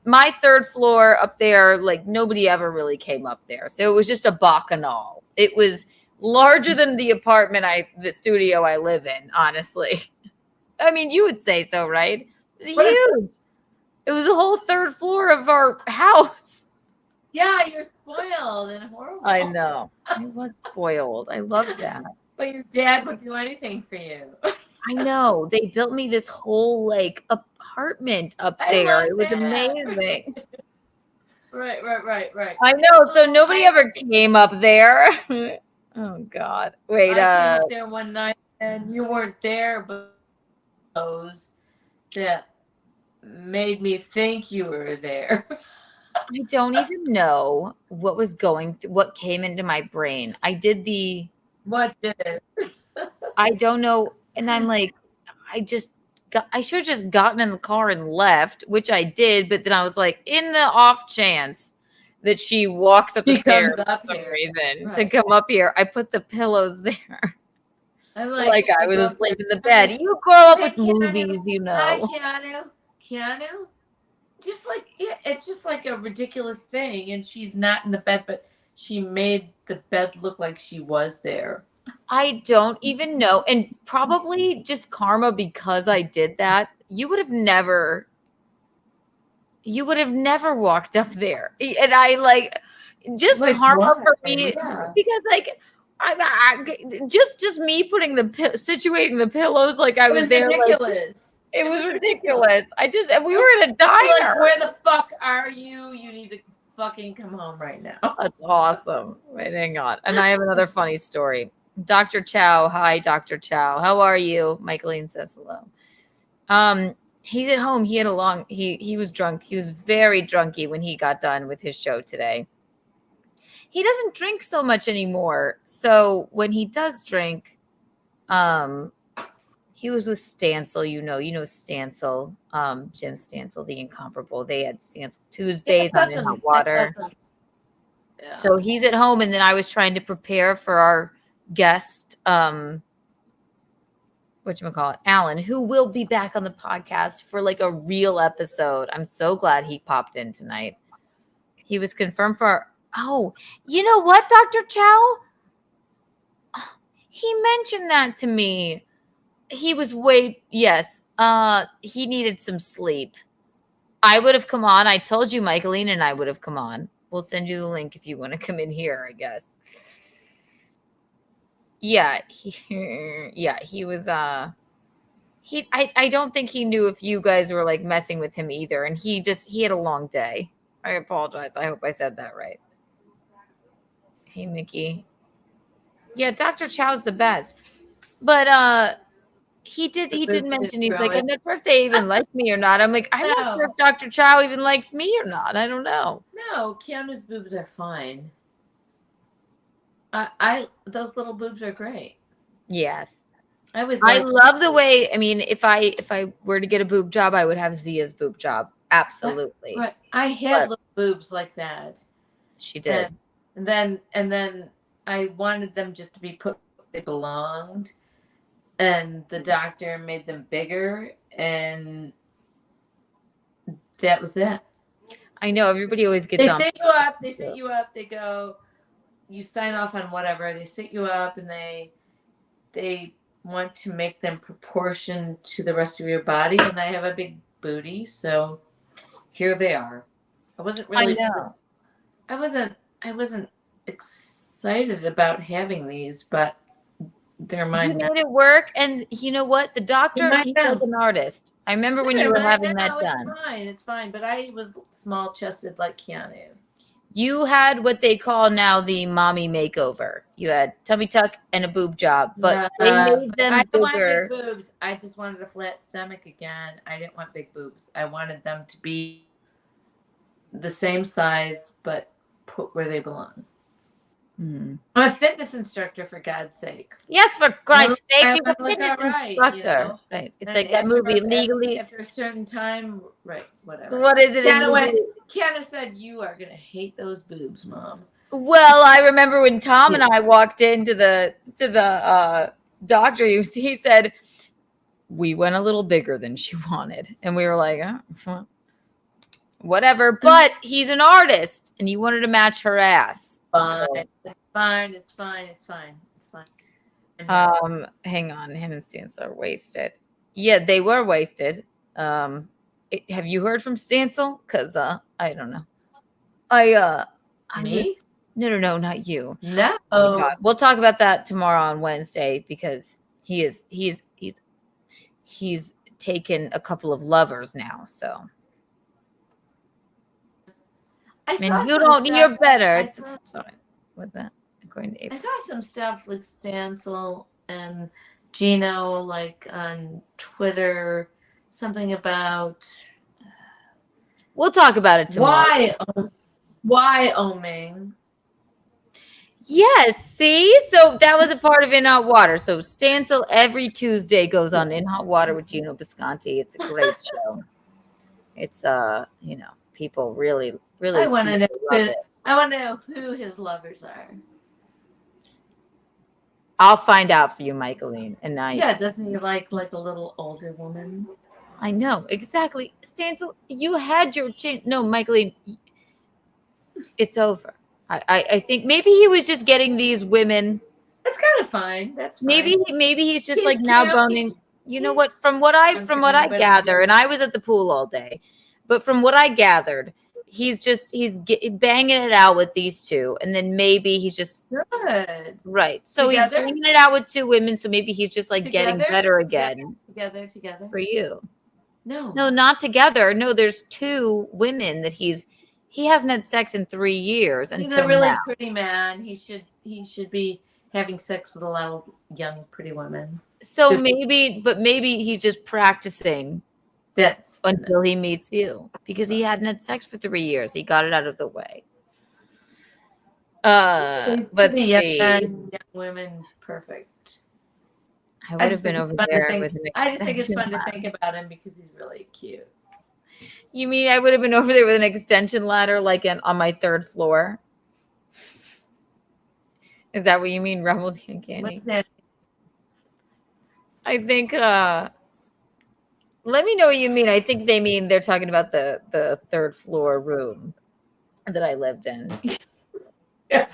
my third floor up there, like nobody ever really came up there. So it was just a bacchanal. It was larger than the studio I live in, honestly. I mean, you would say so, right? It was huge. It was the whole third floor of our house. Yeah, you're spoiled and horrible. I know. I was spoiled. I love that. But your dad would do anything for you. I know. They built me this whole like apartment up there. It was amazing. Right. I know. So nobody ever came up there. Oh God. Wait. I came up there one night and you weren't there, but made me think you were there. I don't even know what was what came into my brain. I did What did it? I don't know. And I'm like, I should have just gotten in the car and left, which I did. But then I was like, in the off chance that she walks up the She stairs comes up for some here. reason to Right. come up here, I put the pillows there. I'm Like I I go was up there, asleep in the I'm bed. like, You grow up "Hey, with Keanu. movies, you Hi, know. Keanu. Just like, yeah, it's just like a ridiculous thing. And she's not in the bed, but she made the bed look like she was there. I don't even know. And probably just karma because I did that. You would have never walked up there. And I like just Like karma what? for me Yeah. because like just me putting situating the pillows like I It was was there like ridiculous. it was ridiculous. And we were in a Like, diner. where the fuck are you? You need to fucking come home right now. That's awesome. Wait, hang on. And I have another funny story. Dr. Chow. Hi, Dr. Chow. How are you? Michaeline says hello. He's at home. He had a long he was drunk. He was very drunky when he got done with his show today. He doesn't drink so much anymore. So when he does drink, he was with Stancil, you know Stancil, Jim Stancil, the incomparable. They had Stancil Tuesdays on In Hot Water. Yeah. So he's at home, and then I was trying to prepare for our guest, whatchamacallit, Alan, who will be back on the podcast for like a real episode. I'm so glad he popped in tonight. He was confirmed for you know what, Dr. Chow? He mentioned that to me. He was yes. He needed some sleep. I would have come on. I told you, Michaeline and I would have come on. We'll send you the link if you want to come in here, I guess. Yeah, he was I don't think he knew if you guys were like messing with him either. And he had a long day. I apologize. I hope I said that right. Hey, Mickey. Yeah, Dr. Chow's the best. But he did mention, he's like, I'm not sure if they even like me or not. I'm like, I'm not sure if Dr. Chow even likes me or not. I don't know. No, Keanu's boobs are fine. Those little boobs are great. Yes. I love the way, I mean, if I were to get a boob job, I would have Zia's boob job. Absolutely. Right. I had little boobs like that. She did. And then I wanted them just to be put where they belonged. And the doctor made them bigger, and that was it. I know everybody always gets They on. sit you up, they go, you sign off on whatever, they sit you up, and they want to make them proportioned to the rest of your body, and I have a big booty, so here they are. I wasn't really I wasn't excited about having these, but they're mine. You made it work, and you know what? The doctor, he's like an artist. I remember when you were having that done. It's fine. But I was small chested like Keanu. You had what they call now the mommy makeover. You had tummy tuck and a boob job, but they made them I bigger. wanted big boobs. I just wanted a flat stomach again. I didn't want big boobs. I wanted them to be the same size, but put where they belong. I'm a fitness instructor, for God's sakes. Yes, for Christ's sakes, you're a fitness instructor. You know? Right. It's like that movie, Legally. After a certain time, right, whatever. What is it? Keanu said, you are going to hate those boobs, Mom. Well, I remember when Tom and I walked into the doctor, he said, we went a little bigger than she wanted. And we were like, oh, whatever. But he's an artist, and he wanted to match her ass. Fine. So. It's fine. Hang on. Him and Stancil are wasted. Yeah, they were wasted. Have you heard from Stancil? Because I don't know. Me? No, not you. No. Oh, we'll talk about that tomorrow on Wednesday, because he's taken a couple of lovers now. So. You're better. Sorry. What's that? According to April. I saw some stuff with Stancil and Gino, like on Twitter, something about We'll talk about it tomorrow. Wyoming. Yes, see? So that was a part of In Hot Water. So Stancil every Tuesday goes on In Hot Water with Gino Bisconti. It's a great show. It's people really I want to know. love it. I want to know who his lovers are. I'll find out for you, Michaeline. And Yeah, doesn't he like a little older woman? I know exactly. Stancil, you had your chance. No, Michaeline, it's over. I think maybe he was just getting these women. That's kind of fine. That's fine. Maybe he's just He's like now cute. boning. You know what? From what I gather, and I was at the pool all day, but from what I gathered, he's banging it out with these two, and then maybe he's just good. Right. So Together? he's banging it out with two women. So maybe he's just like getting Together? better again Together. for you. No. No, not together. No, there's two women that he hasn't had sex in 3 years He's until a really now. pretty man. He should be having sex with a lot of young, pretty women. So maybe he's just practicing until he meets you because he hadn't had sex for 3 years. He got it out of the way. Let's see. Young women, perfect. I would have been over there with an I just think it's fun extension to ladder. think about him because he's really cute. You mean I would have been over there with an extension ladder like on my 3rd floor? Is that what you mean, Rebel the Uncanny? What's that? I think let me know what you mean. I think they mean they're talking about the 3rd floor room that I lived in. Yeah.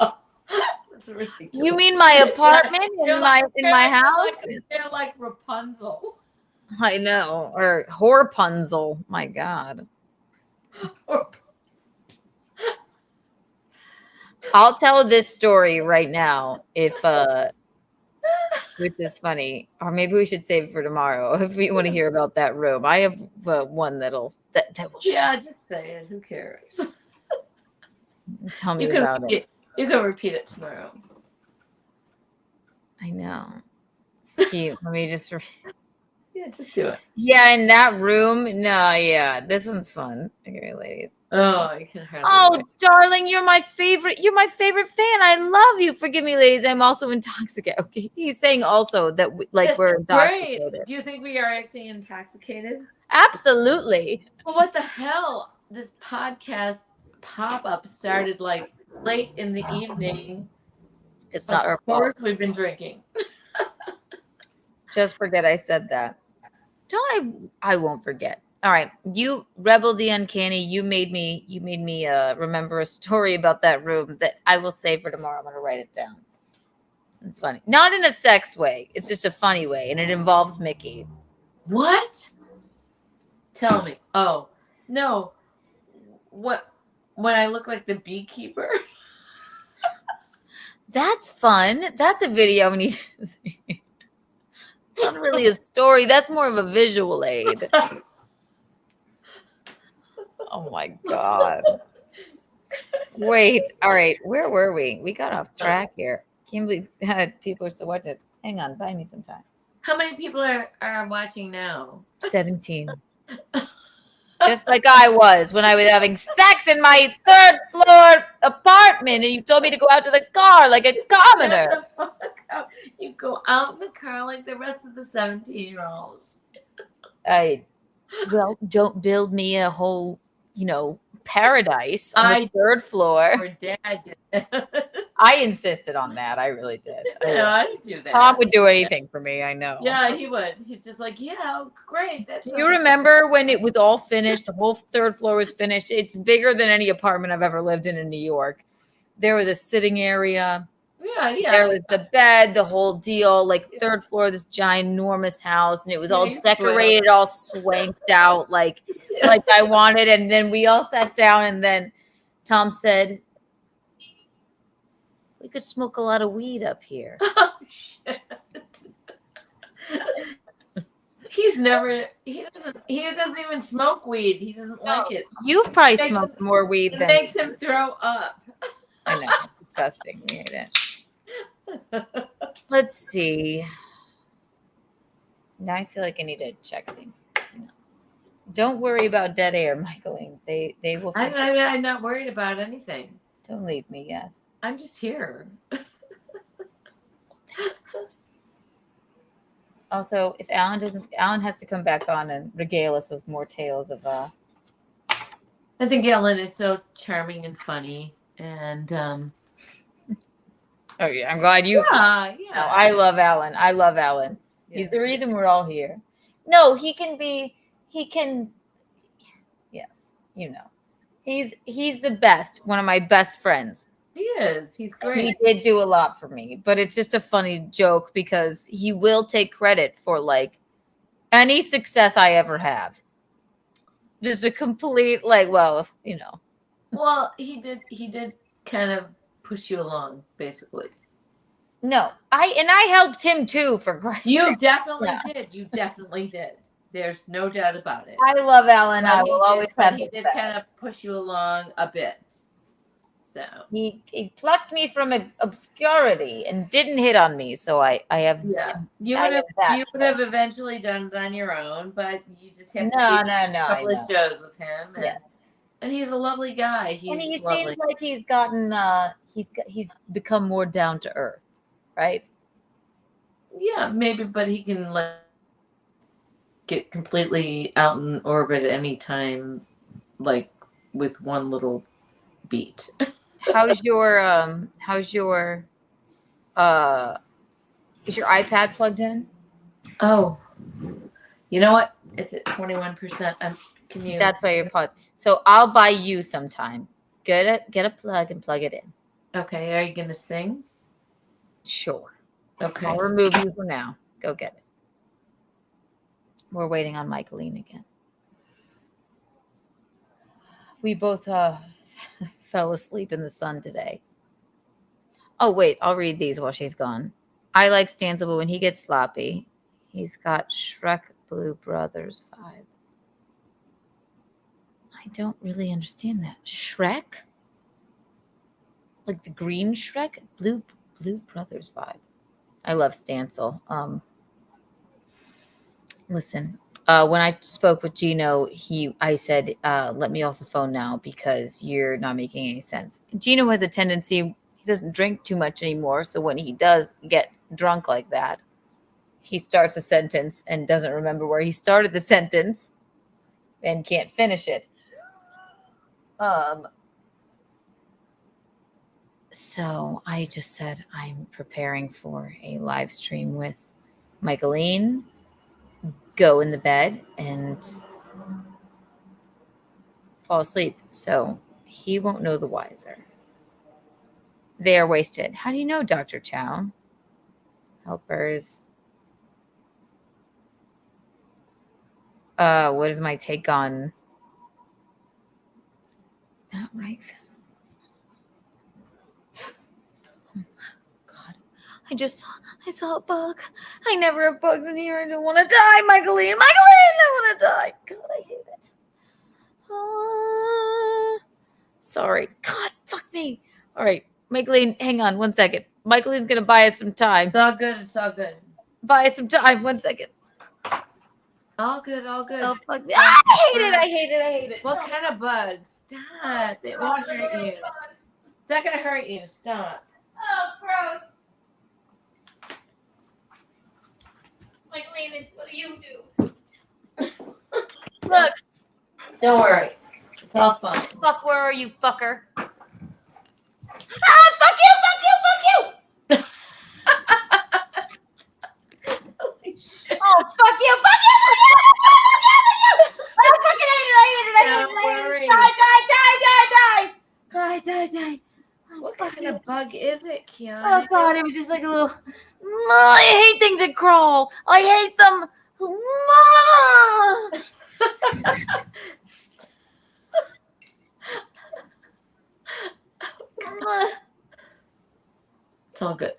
That's ridiculous. You mean my apartment in my house? They're like Rapunzel. I know. Or Horpunzel. My God. I'll tell this story right now which is funny. Or maybe we should save it for tomorrow if we want to hear about that room. I have one that will Yeah, just say it. Who cares? Tell me about it. You can repeat it tomorrow. I know. It's cute. Let me just Yeah, just do it. Yeah, in that room. No, yeah. This one's fun. Okay, ladies. Oh, you can hardly Oh, wait. darling, you're my favorite. You're my favorite fan. I love you. Forgive me, ladies. I'm also intoxicated. Okay, he's saying also that we're intoxicated. Great. Do you think we are acting intoxicated? Absolutely. Well, what the hell? This podcast pop-up started like late in the evening. It's not our Of course, fault. we've been drinking. Just forget I said that. I won't forget. All right, you Rebel the Uncanny. You made me remember a story about that room that I will save for tomorrow. I'm gonna write it down. It's funny, not in a sex way. It's just a funny way, and it involves Mickey. What? Tell me. Oh, no. What? When I look like the beekeeper? That's fun. That's a video we need to see. Not really a story. That's more of a visual aid. Oh my God. Wait. All right. Where were we? We got off track here. Can't believe people are still watching this. Hang on. Buy me some time. How many people are watching now? 17. Just like I was when I was having sex in my 3rd floor apartment and you told me to go out to the car like a commoner. Get the fuck out. You go out in the car like the rest of the 17-year-olds. Don't build me a whole, paradise on the 3rd floor. Or Dad did. I insisted on that. I really did. Yeah, I didn't do that. Tom would do anything for me. I know. Yeah, he would. He's just like, yeah, great. Do you remember when it was all finished? The whole 3rd floor was finished. It's bigger than any apartment I've ever lived in New York. There was a sitting area. Yeah. There was the bed, the whole deal, like 3rd floor, this ginormous house, and it was all decorated, all swanked out, like I wanted. And then we all sat down, and then Tom said, "We could smoke a lot of weed up here." Oh shit. He doesn't even smoke weed. He doesn't like it. You've probably smoked more weed It than makes him throw up. I know. It's disgusting. We hate it. Let's see. Now I feel like I need to check things. Don't worry about dead air, Michaeline. They will. I'm not worried about anything. Don't leave me yet. I'm just here. Also, if Alan has to come back on and regale us with more tales of. I think Ellen is so charming and funny, and Oh yeah, I'm glad you. yeah. No, I love Alan. I love Alan. He's the reason we're all here. No, he can be. He can. Yes, you know, he's the best. One of my best friends. He is. He's great. He did do a lot for me, but it's just a funny joke because he will take credit for like any success I ever have. Just a complete like, well, you know. Well, he did kind of push you along, basically. No, I helped him too, for Christ's sake. You definitely did. You definitely did. There's no doubt about it. I love Alan. But I will always have he his did back. kind of push you along a bit. So He plucked me from obscurity and didn't hit on me. So I have you would have eventually done it on your own, but you just have to do a couple of shows with him. And he's a lovely guy. He lovely. seems like he's gotten he's become more down to earth, right? Yeah, maybe, but he can get completely out in orbit at any time, like with one little beat. How's your is your iPad plugged in? Oh, you know what? It's at 21%. Can you? That's why your paused. So I'll buy you sometime. Get a plug and plug it in. Okay. Are you gonna sing? Sure. Okay. I'll remove you for now. Go get it. We're waiting on Michaeline again. We both fell asleep in the sun today. Oh, wait. I'll read these while she's gone. I like Stanza, but when he gets sloppy, he's got Shrek Blue Brothers vibe. I don't really understand that. Shrek? Like the green Shrek? Blue Brothers vibe. I love Stancil. Listen, when I spoke with Gino, I said, let me off the phone now because you're not making any sense. Gino has a tendency, he doesn't drink too much anymore. So when he does get drunk like that, he starts a sentence and doesn't remember where he started the sentence and can't finish it. So I just said, I'm preparing for a live stream with Michaeline. Go in the bed and fall asleep. So he won't know the wiser. They are wasted. How do you know, Dr. Chow? Helpers. What is my take on that? Right. I saw a bug. I never have bugs in here. I don't want to die, Michaeline. I want to die. God, I hate it. Sorry. God, fuck me. All right, Michaeline, hang on 1 second. Michaeline's going to buy us some time. It's all good. It's all good. Buy us some time. 1 second. All good. All good. Oh, fuck me. I hate it. What kind of bugs? Stop. It won't hurt you. It's not going to hurt you. Stop. Oh, gross. Michaeline, what do you do? Look. Don't worry. It's all fun. Fuck, where are you, fucker? Ah, fuck you! Holy shit. Oh, fuck you! I fucking hate it. Die. What kind of bug is it, Kiana? Oh, God, it was just like a little... I hate things that crawl. I hate them. It's all good.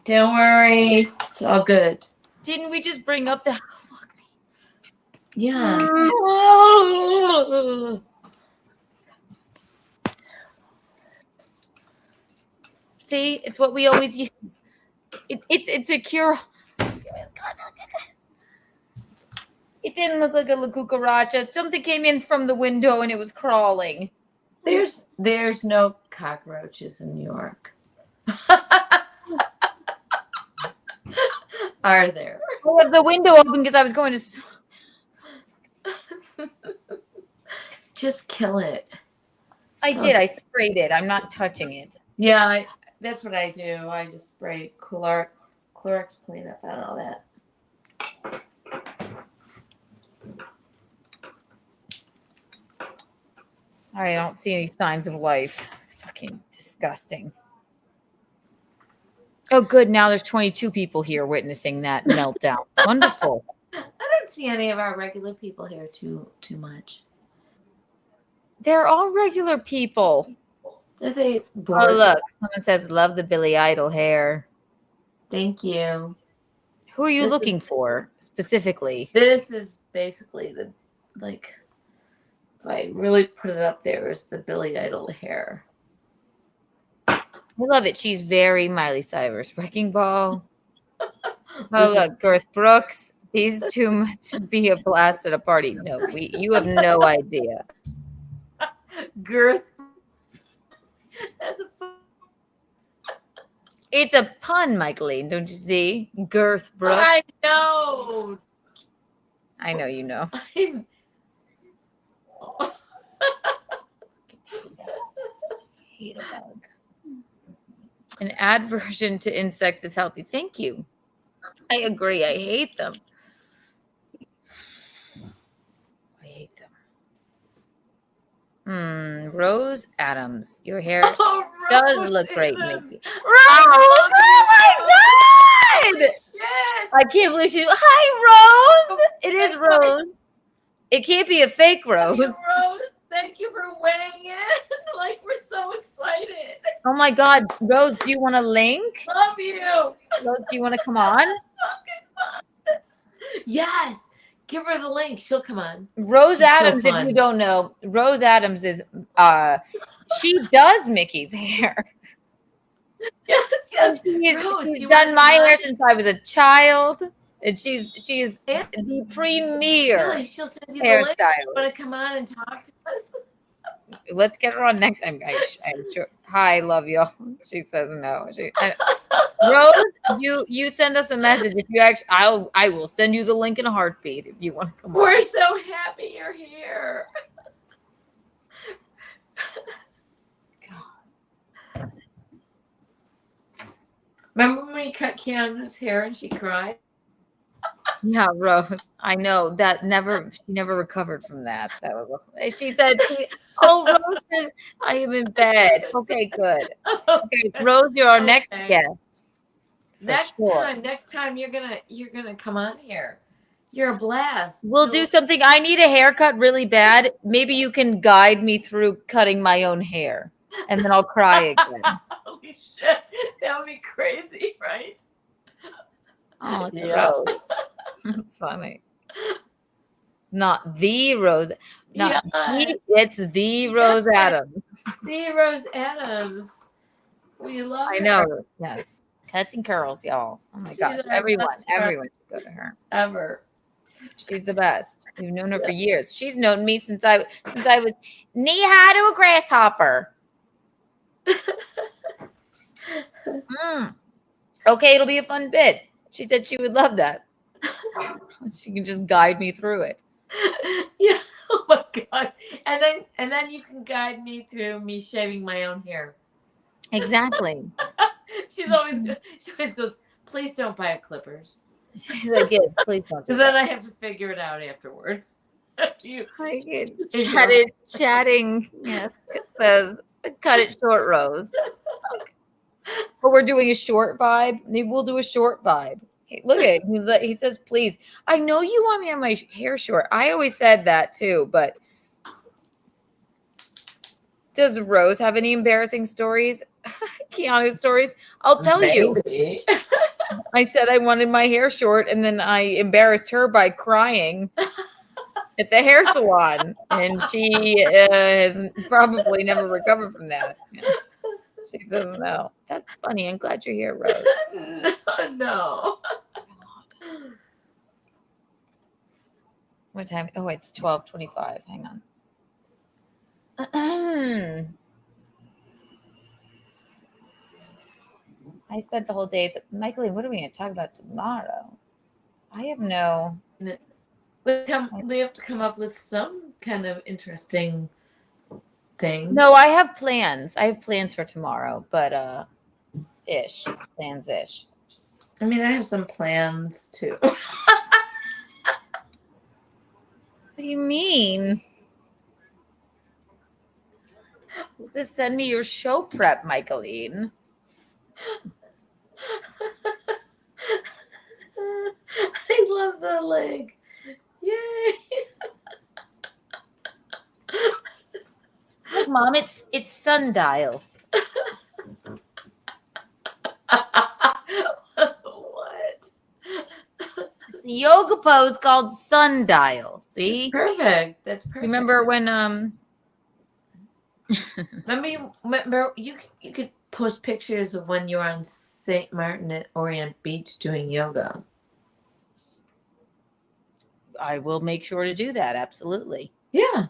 Don't worry. It's all good. Didn't we just bring up the... Yeah. See, it's what we always use. It's a cure. It didn't look like a la cucaracha. Something came in from the window and it was crawling. There's no cockroaches in New York. Are there? I had the window open because I was going to. Just kill it. I did. I sprayed it. I'm not touching it. Yeah, that's what I do. I just spray Clorox cleanup and all that. I don't see any signs of life. Fucking disgusting. Oh, good. Now there's 22 people here witnessing that meltdown. Wonderful. I don't see any of our regular people here too much. They're all regular people. Is it Oh, look. Someone says, love the Billy Idol hair. Thank you. Who are you looking for specifically? This is basically the, like, if I really put it up there, is the Billy Idol hair. I love it. She's very Miley Cyrus. Wrecking Ball. Oh, look. Garth Brooks. These two must be a blast at a party. No, you have no idea. Girth. That's a fun. It's a pun, Michaeline. Don't you see? Girth Brooks. I know. I know you know. Hate a bug. An aversion to insects is healthy. Thank you. I agree. I hate them. I hate them. Rose Adams. Your hair does look great, Mickey. Rose! Oh my God! Shit. I can't believe she. Hi, Rose. It is Rose. It can't be a fake Rose. Rose, thank you for weighing in. Like, we're so excited. Oh my God, Rose, do you want a link? Love you. Rose, do you want to come on? Yes. Give her the link. She'll come on. Rose She's Adams, so if you don't know, Rose Adams is she does Mickey's hair. Yes. She's done my hair since I was a child. And she's the premier Really, she'll send you the link. hairstylist. Want to come on and talk to us? Let's get her on next time. I'm sure. Hi, love you. She says no. Rose, you send us a message if you actually. I will send you the link in a heartbeat if you want to come on. We're so happy you're here. God. Remember when we cut Keanu's hair and she cried? Yeah, Rose. I know that she never recovered from that. That was. She said, Rose said, I am in bed. Okay, good. Okay, Rose, you're our next guest. Next time you're gonna come on here. You're a blast. We'll do something. I need a haircut really bad. Maybe you can guide me through cutting my own hair, and then I'll cry again. Holy shit, that would be crazy, right? Oh, yeah. Rose. That's funny. Not the Rose. It's the Rose Adams. The Rose Adams. We love her. I know. Yes. Cuts and curls, y'all. Oh my gosh. Everyone should go to her. Ever. She's the best. We've known her for years. She's known me since I was knee high to a grasshopper. Okay, it'll be a fun bit. She said she would love that. She can just guide me through it. Yeah. Oh my God. And then you can guide me through me shaving my own hair. Exactly. She always goes, please don't buy a clippers. She's like, yeah, please don't. Because then I have to figure it out afterwards. Chatting. Yes, it says cut it short, Rose. But we're doing a short vibe. Maybe we'll do a short vibe. Hey, look at it. He says, please. I know you want me to have my hair short. I always said that too, but does Rose have any embarrassing stories? Keanu stories? I'll tell you. I said I wanted my hair short, and then I embarrassed her by crying at the hair salon, and she has probably never recovered from that. Yeah. She says no. That's funny. I'm glad you're here, Rose. No. What time? Oh, it's 12:25. Hang on. I spent the whole day. Michaeline, what are we going to talk about tomorrow? I have no. We have to come up with some kind of interesting thing. No, I have plans. I have plans for tomorrow, but plans ish. I mean, I have some plans too. What do you mean? Just send me your show prep, Michaeline. I love the leg. Yay! Look, Mom, it's sundial. What? It's a yoga pose called sundial. See? Perfect. That's perfect. Remember when Remember you could post pictures of when you were on St. Martin at Orient Beach doing yoga. I will make sure to do that. Absolutely. Yeah.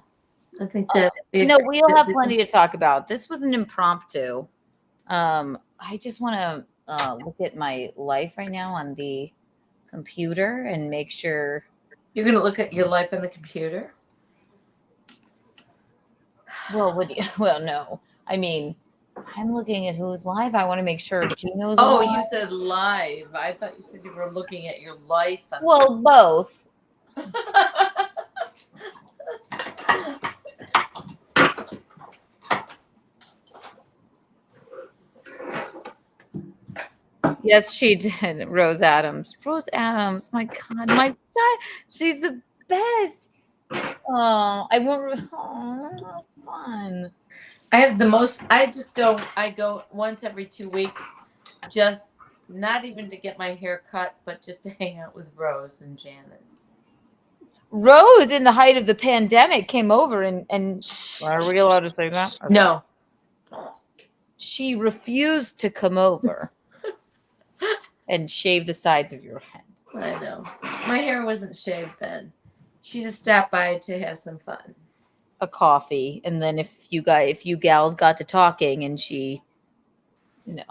I think that no, we'll have plenty to talk about. This was an impromptu. I just want to look at my life right now on the computer and make sure. You're going to look at your life on the computer? Well, well, no. I mean, I'm looking at who's live. I want to make sure Gino's Oh, alive. you said live. I thought you said you were looking at your life. Well, both. Yes, she did. Rose Adams. Rose Adams. My God. She's the best. Oh, I won't. Oh, fun. I have the most. I go once every 2 weeks, just not even to get my hair cut, but just to hang out with Rose and Janice. Rose, in the height of the pandemic, came over and are we allowed to say that? Okay. No. She refused to come over and shave the sides of your head. I know. My hair wasn't shaved then. She just stopped by to have some fun. A coffee, and then if you gals got to talking, and she, Yeah.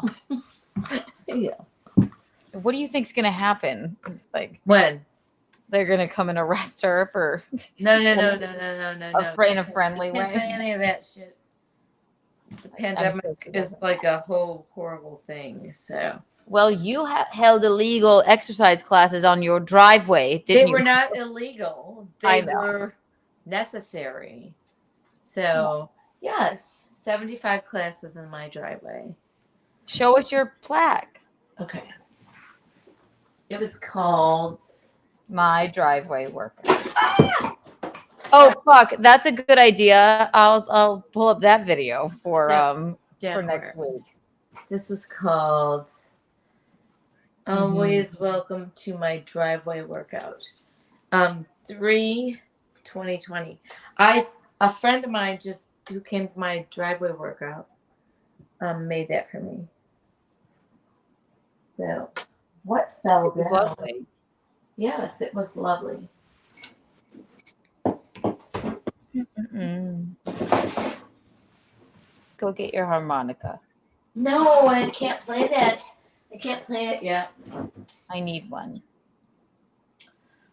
What do you think's gonna happen? Like when they're gonna come and arrest her for no, in a friendly way. Can't say any of that shit. The pandemic is like a whole horrible thing. So. Well, you held illegal exercise classes on your driveway, didn't you? They were not illegal. They were necessary. So, yes, 75 classes in my driveway. Show us your plaque. Okay. It was called My Driveway Workout. Oh, fuck. That's a good idea. I'll pull up that video for next week. This was called Always Welcome to My Driveway Workout. 3/2020. A friend of mine who came to my driveway workout made that for me. So what fell down? Lovely. Yes, it was lovely. Go get your harmonica. No, I can't play that. I can't play it yet. I need one.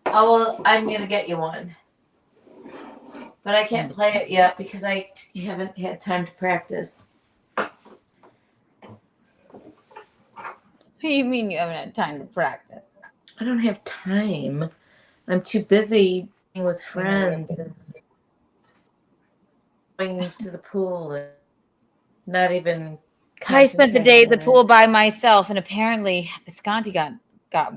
Oh, well, I'm going to get you one. But I can't play it yet because I haven't had time to practice. What do you mean you haven't had time to practice? I don't have time. I'm too busy being with friends and going to the pool and not even. I spent the day at the pool by myself, and apparently Visconti got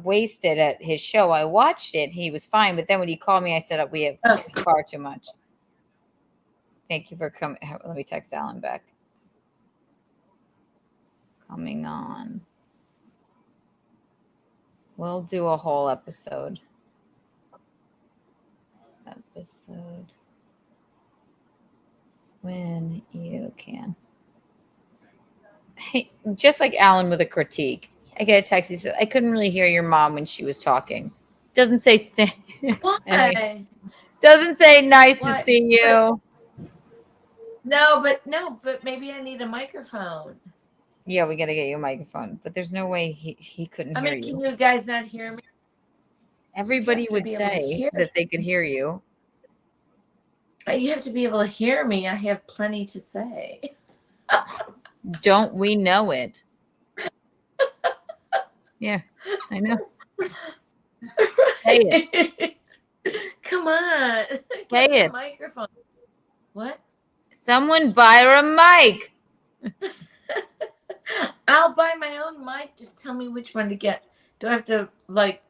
wasted at his show. I watched it. He was fine, but then when he called me, I said, we have far too much. Thank you for coming. Let me text Alan back. Coming on. We'll do a whole episode. When you can. Hey, just like Alan with a critique. I get a text. He says, I couldn't really hear your mom when she was talking. Doesn't say thing. Why? Doesn't say nice to What? see you. No, but maybe I need a microphone. Yeah, we gotta get you a microphone, but there's no way he couldn't I hear mean, can you. you guys not hear me? Everybody to would be able to say hear. that they could hear you. You have to be able to hear me. I have plenty to say. Don't we know it? Yeah, I know. Say it. Come on. Say Get me a it. microphone. What? Someone buy her a mic. I'll buy my own mic. Just tell me which one to get. Do I have to like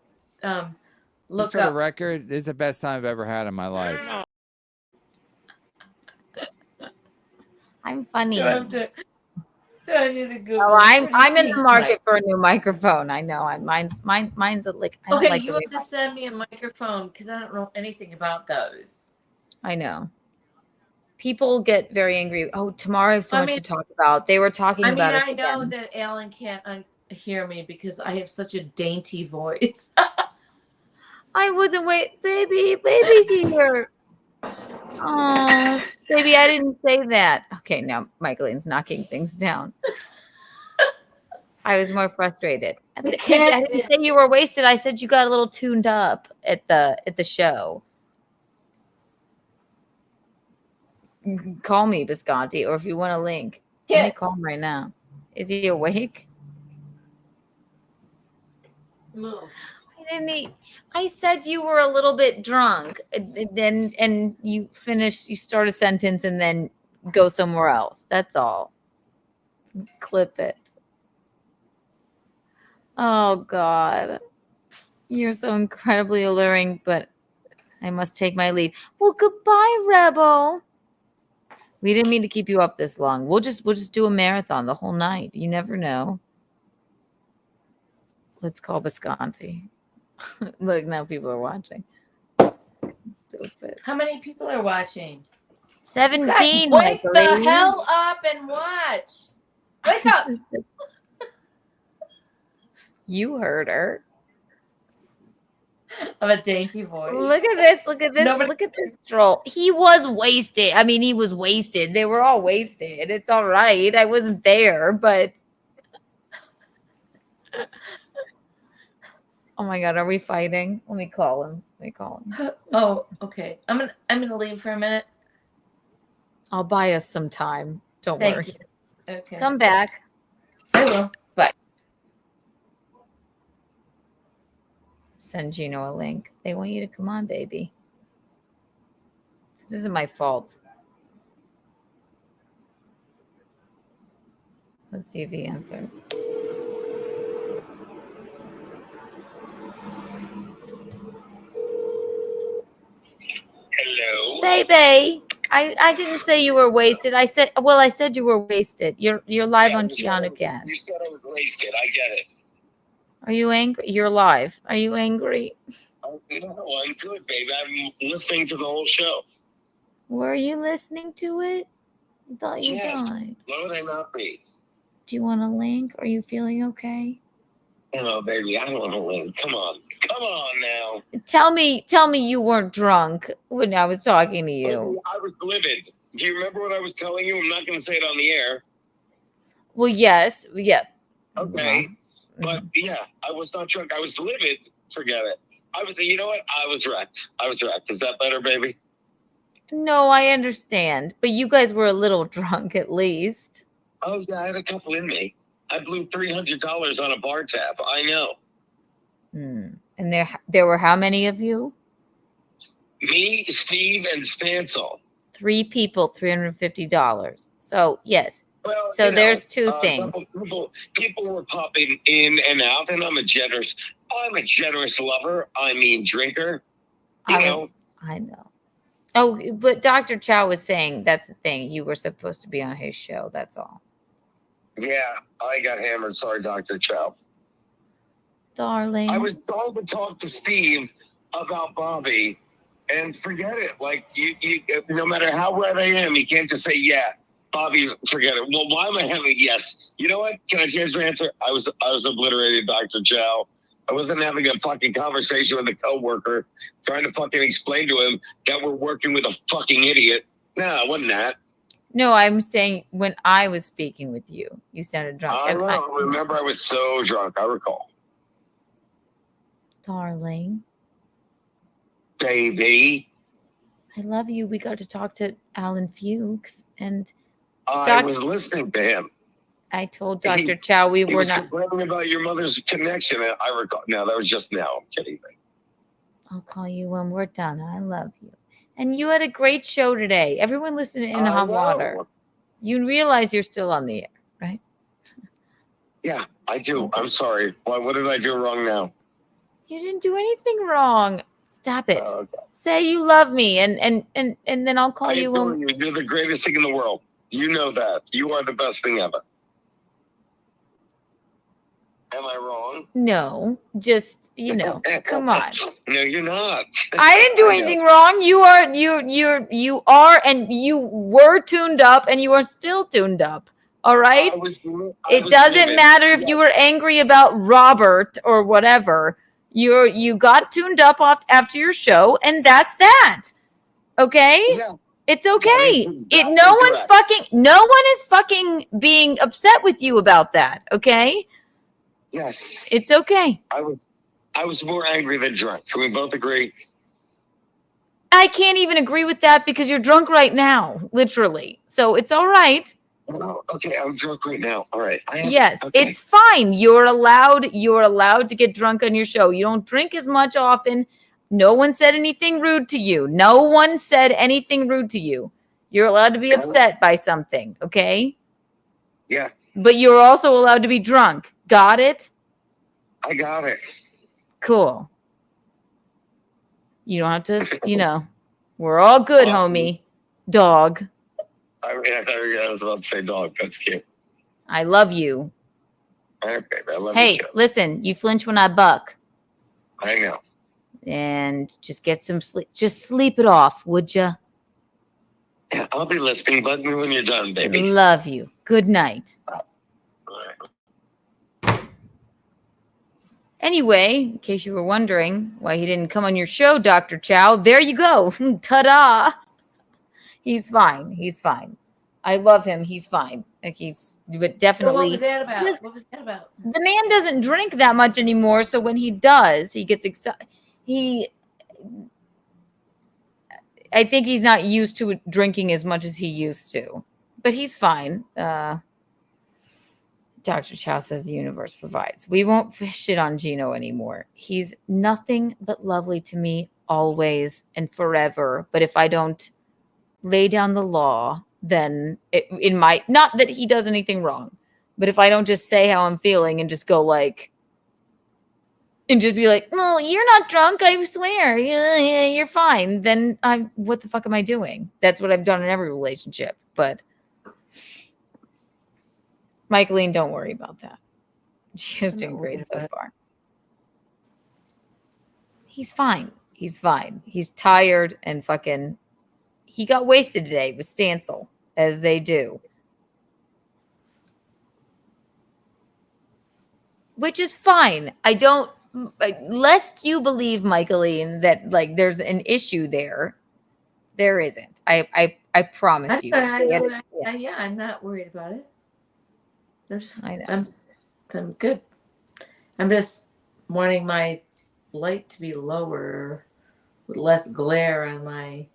look Just for the up? record, this is the best time I've ever had in my life. I'm funny. Do I have to? Do I need to Google? Oh, I'm in the pink market mic? for a new microphone. I know. Mine's a, like I don't Okay, like you the way have to send me a microphone because I don't know anything about those. I know. People get very angry. Oh, tomorrow I have so much to talk about. They were talking about us I know again. that Alan can't hear me because I have such a dainty voice. I wasn't baby's here. Oh, baby, I didn't say that. Okay, now Michaeline's knocking things down. I was more frustrated. I didn't say you were wasted. I said you got a little tuned up at the show. You can call me Visconti, or if you want a link, let me call him right now. Is he awake? Move. I said you were a little bit drunk, and you start a sentence and then go somewhere else. That's all. Clip it. Oh God, you're so incredibly alluring, but I must take my leave. Well, goodbye, Rebel. We didn't mean to keep you up this long. We'll just do a marathon the whole night. You never know. Let's call Visconti. Look, now people are watching. Stupid. How many people are watching? 17. Wake the hell up and watch. Wake up. You heard her. Of a dainty voice. Look at this. Look at this. Look at this troll. He was wasted. I mean, he was wasted. They were all wasted. It's all right. I wasn't there, but oh my God, are we fighting? Let me call him. Oh, okay. I'm gonna leave for a minute. I'll buy us some time. Don't Thank worry. you. Okay. Come back. I will. Bye. Send Gino a link. They want you to come on, baby. This isn't my fault. Let's see if he answers. Hello. Baby, I didn't say you were wasted. I said you were wasted. You're live on Keanu Cast. You said I was wasted. I get it. Are you angry? You're live. Are you angry? No, I'm good, baby. I'm listening to the whole show. Were you listening to it? I thought you Yes. died. Why would I not be? Do you want a link? Are you feeling okay? No, baby, I don't want to win. Come on. Come on now. Tell me you weren't drunk when I was talking to you. I was livid. Do you remember what I was telling you? I'm not going to say it on the air. Well, yes. Okay. But yeah, I was not drunk. I was livid. Forget it. You know what? I was wrecked. Is that better, baby? No, I understand. But you guys were a little drunk at least. Oh, yeah, I had a couple in me. I blew $300 on a bar tab. I know. And there were how many of you? Me, Steve, and Stancil. 3 people, $350. So, yes. Well, so there's two things. People were popping in and out, and I'm a generous lover. I mean, drinker. I know. Oh, but Dr. Chow was saying that's the thing. You were supposed to be on his show. That's all. Yeah, I got hammered. Sorry, Dr. Chow. Darling. I was told to talk to Steve about Bobby, and forget it. Like, you no matter how red I am, you can't just say, yeah, Bobby, forget it. Well, why am I having yes? You know what? Can I change my answer? I was obliterated, Dr. Chow. I wasn't having a fucking conversation with a coworker, trying to fucking explain to him that we're working with a fucking idiot. No, it wasn't that. No, I'm saying when I was speaking with you, you sounded drunk. I know. Remember, I was so drunk. I recall. Darling, Baby, I love you. We got to talk to Alan Fuchs, and I was listening to him. I told Dr. Chow we He were was not. complaining about your mother's connection. I recall. No, that was just now. I'm kidding. I'll call you when we're done. I love you. And you had a great show today. Everyone listened in Hot Water. You realize you're still on the air, right? Yeah, I do. I'm sorry. What did I do wrong now? You didn't do anything wrong. Stop it. Say you love me, and then I'll call you when. You're the greatest thing in the world. You know that. You are the best thing ever. Am I wrong? No, just come on. No, you're not. I didn't do anything wrong. You are, and you were tuned up, and you are still tuned up. All right. It doesn't matter if you were angry about Robert or whatever. You got tuned up off after your show, and that's that. Okay. Yeah. It's okay. No one is fucking being upset with you about that. Okay. Yes. It's okay. I was more angry than drunk. Can we both agree? I can't even agree with that because you're drunk right now, literally. So it's all right. Oh, okay, I'm drunk right now. All right. It's fine. You're allowed to get drunk on your show. You don't drink as much often. No one said anything rude to you. No one said anything rude to you. You're allowed to be upset by something, okay? Yeah. But you're also allowed to be drunk. Got it? I got it. Cool. You don't have to, we're all good, homie. Dog. I was about to say dog. That's cute. I love you. Okay, I love you. Hey, listen, you flinch when I buck. I know. And just get some sleep. Just sleep it off, would you? Yeah, I'll be listening. Bug me when you're done, baby. Love you. Good night. Anyway, in case you were wondering why he didn't come on your show, Dr. Chow, there you go. Ta-da. He's fine. He's fine. I love him. He's fine. But definitely. So what was that about? The man doesn't drink that much anymore. So when he does, he gets excited. I think he's not used to drinking as much as he used to, but he's fine. Dr. Chow says the universe provides. We won't shit on Gino anymore. He's nothing but lovely to me always and forever. But if I don't lay down the law, then it might, not that he does anything wrong, but if I don't just say how I'm feeling and just go and just be like, well, you're not drunk, I swear. Yeah, you're fine. Then what the fuck am I doing? That's what I've done in every relationship. But Michaeline, don't worry about that. She's doing great so far. He's fine. He's fine. He's tired and fucking... He got wasted today with Stancil, as they do. Which is fine. I don't... Lest you believe, Michaeline, that there's an issue there. There isn't. I promise you. Yeah, I'm not worried about it. I'm good. I'm just wanting my light to be lower with less glare on my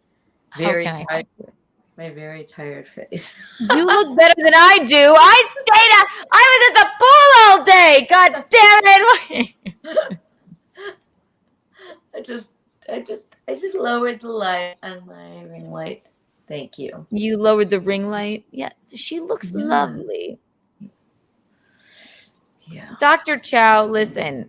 very tired face. You look better than I do. I was at the pool all day. God damn it. I just lowered the light on my ring light. Thank you. You lowered the ring light? Yes. She looks lovely. Yeah. Dr. Chow, listen,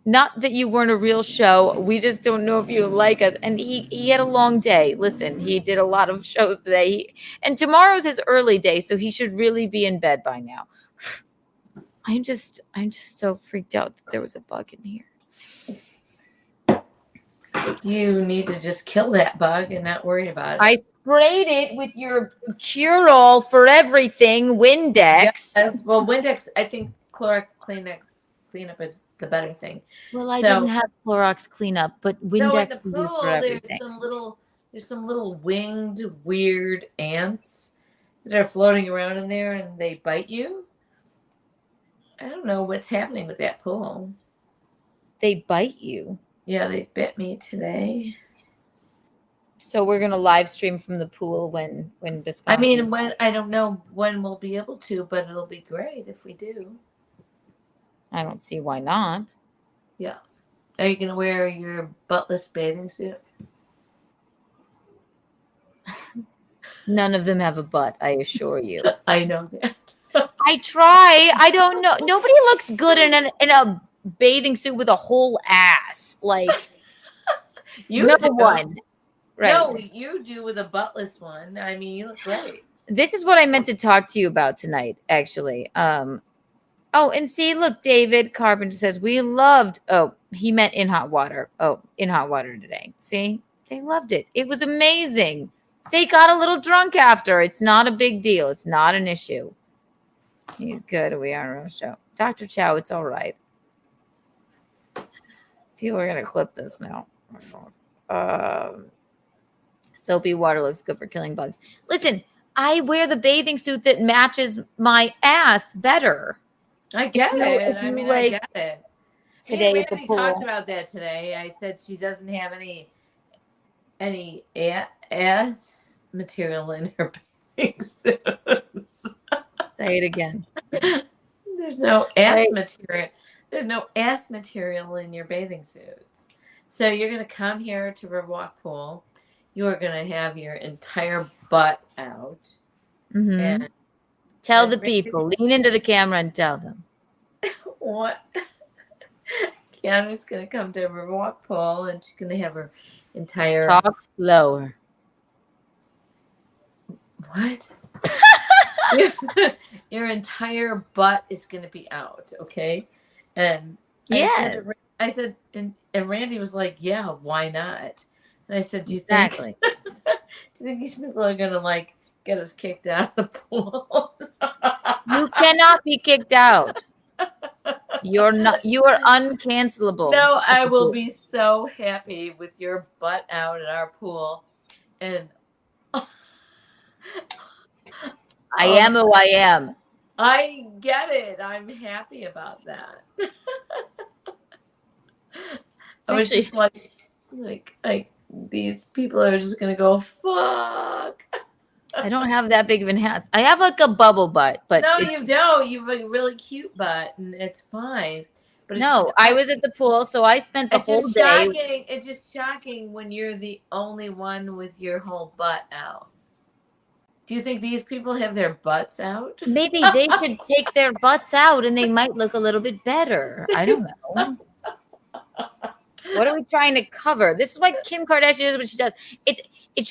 not that you weren't a real show. We just don't know if you like us. And he had a long day. Listen, he did a lot of shows today. And tomorrow's his early day, so he should really be in bed by now. I'm just so freaked out that there was a bug in here. You need to just kill that bug and not worry about it. I sprayed it with your cure-all for everything, Windex. Yes, well, Windex, I think Clorox Kleenex cleanup is the better thing. Well, I So- didn't have Clorox cleanup, but So in Windex the we use for pool, everything. there's some little winged weird ants that are floating around in there, and they bite you. I don't know what's happening with that pool. They bite you. Yeah, they bit me today. So we're gonna live stream from the pool when Wisconsin. I mean, when I don't know when we'll be able to, but it'll be great if we do. I don't see why not. Yeah. Are you gonna wear your buttless bathing suit? None of them have a butt, I assure you. I know that. I try. I don't know. Nobody looks good in a bathing suit with a whole ass. Like You no do. one. Right. No, you do with a buttless one. I mean, you look great. This is what I meant to talk to you about tonight, actually. Oh, and see, look, David Carpenter says we loved. Oh, he meant In Hot Water. Oh, In Hot Water today. See, they loved it. It was amazing. They got a little drunk after. It's not a big deal. It's not an issue. He's good. We are on a show. Dr. Chow, it's all right. People are gonna clip this now. Soapy water looks good for killing bugs. Listen, I wear the bathing suit that matches my ass better. I get You know, it. if I you, mean, like, I get it. Today Me at and the Randy pool. talked about that today. I said she doesn't have any ass material in her bathing suits. Say it again. There's no ass Right. material. There's no ass material in your bathing suits. So you're gonna come here to Riverwalk Pool. You are gonna have your entire butt out. Mm-hmm. And Tell and the people. Lean into the camera and tell them. what? Keanu's gonna come to Riverwalk Pool, and she's gonna have her entire Talk slower. what? your entire butt is gonna be out, okay? And Yes. I said, and Randy was like, "Yeah, why not?" And I said, "Do you Exactly. think? Do you think these people are gonna like get us kicked out of the pool?" You cannot be kicked out. You're not. You are uncancelable. No, I will be so happy with your butt out at our pool, and I am who I am. I get it. I'm happy about that. I was Actually- just like these people are just gonna go fuck. I don't have that big of an ass. I have like a bubble butt, but No, it's- you don't. You have a really cute butt, and it's fine. But it's no. just- I was at the pool, so I spent the it's whole just day. shocking. It's just shocking when you're the only one with your whole butt out. Do you think these people have their butts out? Maybe they should take their butts out, and they might look a little bit better. I don't know. What are we trying to cover? This is why Kim Kardashian does what she does. It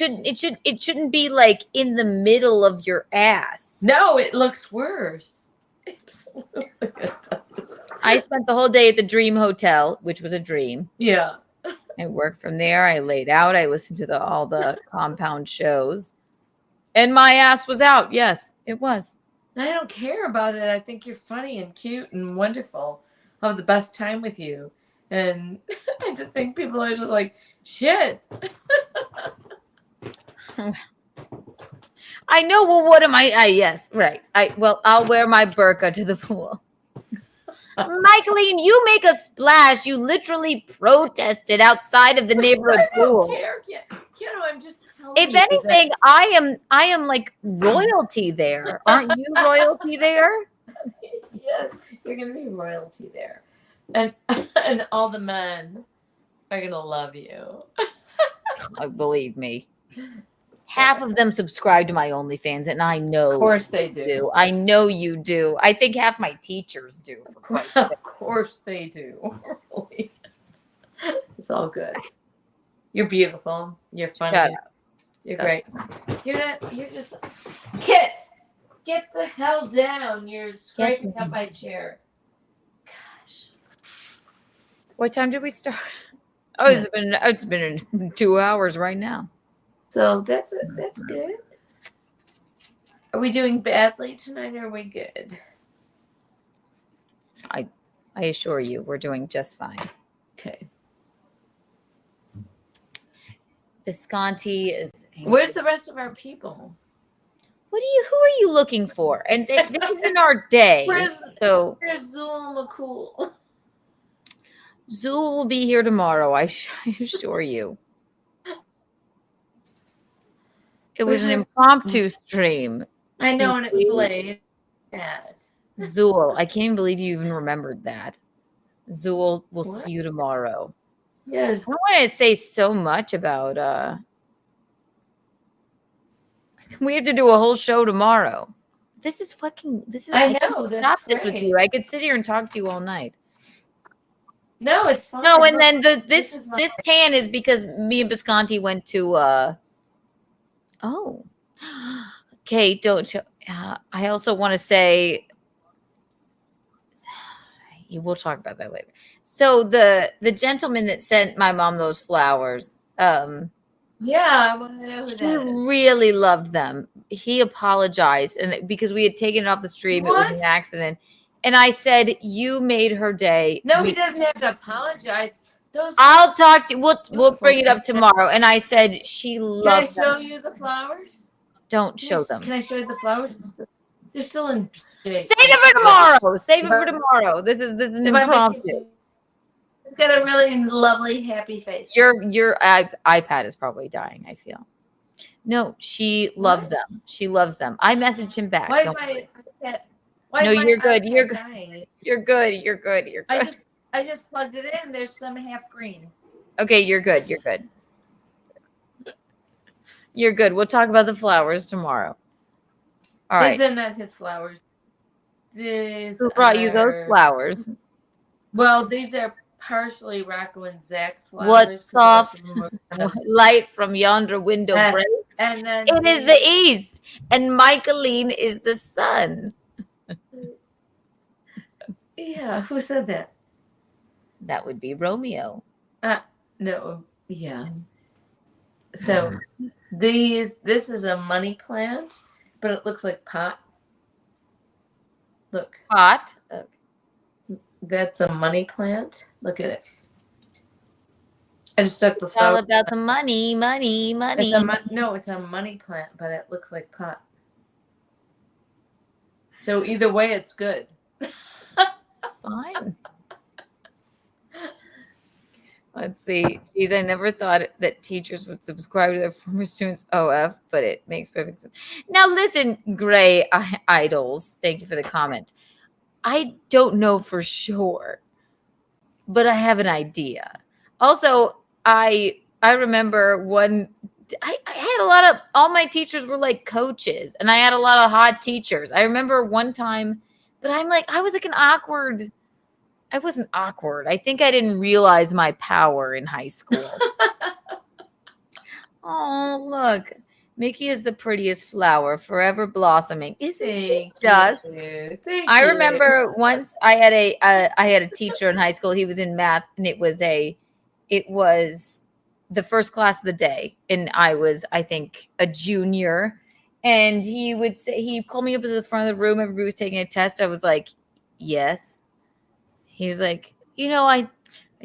shouldn't be like in the middle of your ass. No, it looks worse. Absolutely, it does. I spent the whole day at the Dream Hotel, which was a dream. Yeah. I worked from there. I laid out. I listened to all the compound shows, and my ass was out. Yes, it was. I don't care about it. I think you're funny and cute and wonderful. I'll have the best time with you. And I just think people are just like, shit. I know. Well, what am I? Yes, right. I'll wear my burqa to the pool. Michaeline, you make a splash. You literally protested outside of the neighborhood I don't pool. care. I'm just telling If you that- anything, I am like royalty there. Aren't you royalty there? Yes, you're gonna be royalty there. And and all the men are gonna love you. Believe me. Half of them subscribe to my OnlyFans, and I know Of course they you do. I know you do. I think half my teachers do. For Christ's sake. Of course they do. Really. It's all good. You're beautiful. You're funny. Shut up. You're great. You're just Kit. Get the hell down. You're scraping up my chair. Gosh. What time did we start? Oh, it's been 2 hours right now. So that's good. Are we doing badly tonight or are we good? I I assure you, we're doing just fine. Okay. Visconti is. Where's the rest of our people? Who are you looking for? And this isn't our day. Where's Zool McCool? Zool will be here tomorrow. I assure you. It was an impromptu stream. I know, and it's late. Yes. Zool, I can't believe you even remembered that. Zool, we'll see you tomorrow. Yes. I want to say so much about we have to do a whole show tomorrow. This is I know, that's this with you. I could sit here and talk to you all night. No, it's fine. No, and then this tan is because me and Visconti went to oh. Okay, don't show. I also want to say we'll talk about that later. So the gentleman that sent my mom those flowers, yeah, I want to know who that is. Really loved them. He apologized, and because we had taken it off the stream, it was an accident. And I said, "You made her day." No, he doesn't have to apologize. I'll talk to you. We'll bring it up tomorrow. And I said she loved them. Can I show you the flowers? Don't show them. Can I show you the flowers? They're still in shape. Save it for tomorrow. Save it for tomorrow. This is an impromptu. It's got a really lovely, happy face. Your iPad is probably dying, I feel. No, she loves them. She loves them. I messaged him back. Why is my iPad? No, you're good. You're good. You're good. You're good. You're good. I just plugged it in. There's some half green. Okay, you're good. You're good. You're good. We'll talk about the flowers tomorrow. All right. These are not his flowers. Who brought you those flowers? Well, these are partially Rocco and Zach's flowers. What soft light from yonder window breaks? And then it is the east, and Michaeline is the sun. Yeah, who said that? That would be Romeo. No, yeah. So this is a money plant, but it looks like pot. Look. Pot? Okay. That's a money plant. Look at it. I just stuck the flower. It's all about the money. No, it's a money plant, but it looks like pot. So either way, it's good. It's fine. Let's see. Geez, I never thought that teachers would subscribe to their former students' OF, but it makes perfect sense. Now, listen, Gray Idols, thank you for the comment. I don't know for sure, but I have an idea. Also, I remember I had a lot of, all my teachers were like coaches, and I had a lot of hot teachers. I remember one time, but I wasn't awkward. I think I didn't realize my power in high school. Oh, look. Mickey is the prettiest flower, forever blossoming. Isn't she just? Thank I you. remember once I had a teacher in high school. He was in math, and it was the first class of the day, and I was, I think, a junior. And he called me up to the front of the room. Everybody was taking a test. I was like, yes. He was like, I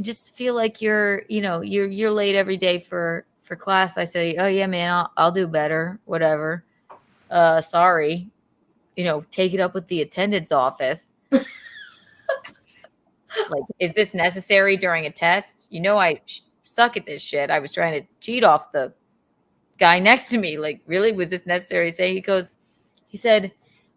just feel like you're late every day for class. I said, oh yeah, man, I'll do better. Whatever. Sorry. Take it up with the attendance office. Like, is this necessary during a test? I suck at this shit. I was trying to cheat off the guy next to me. Like, really? Was this necessary to say? He said,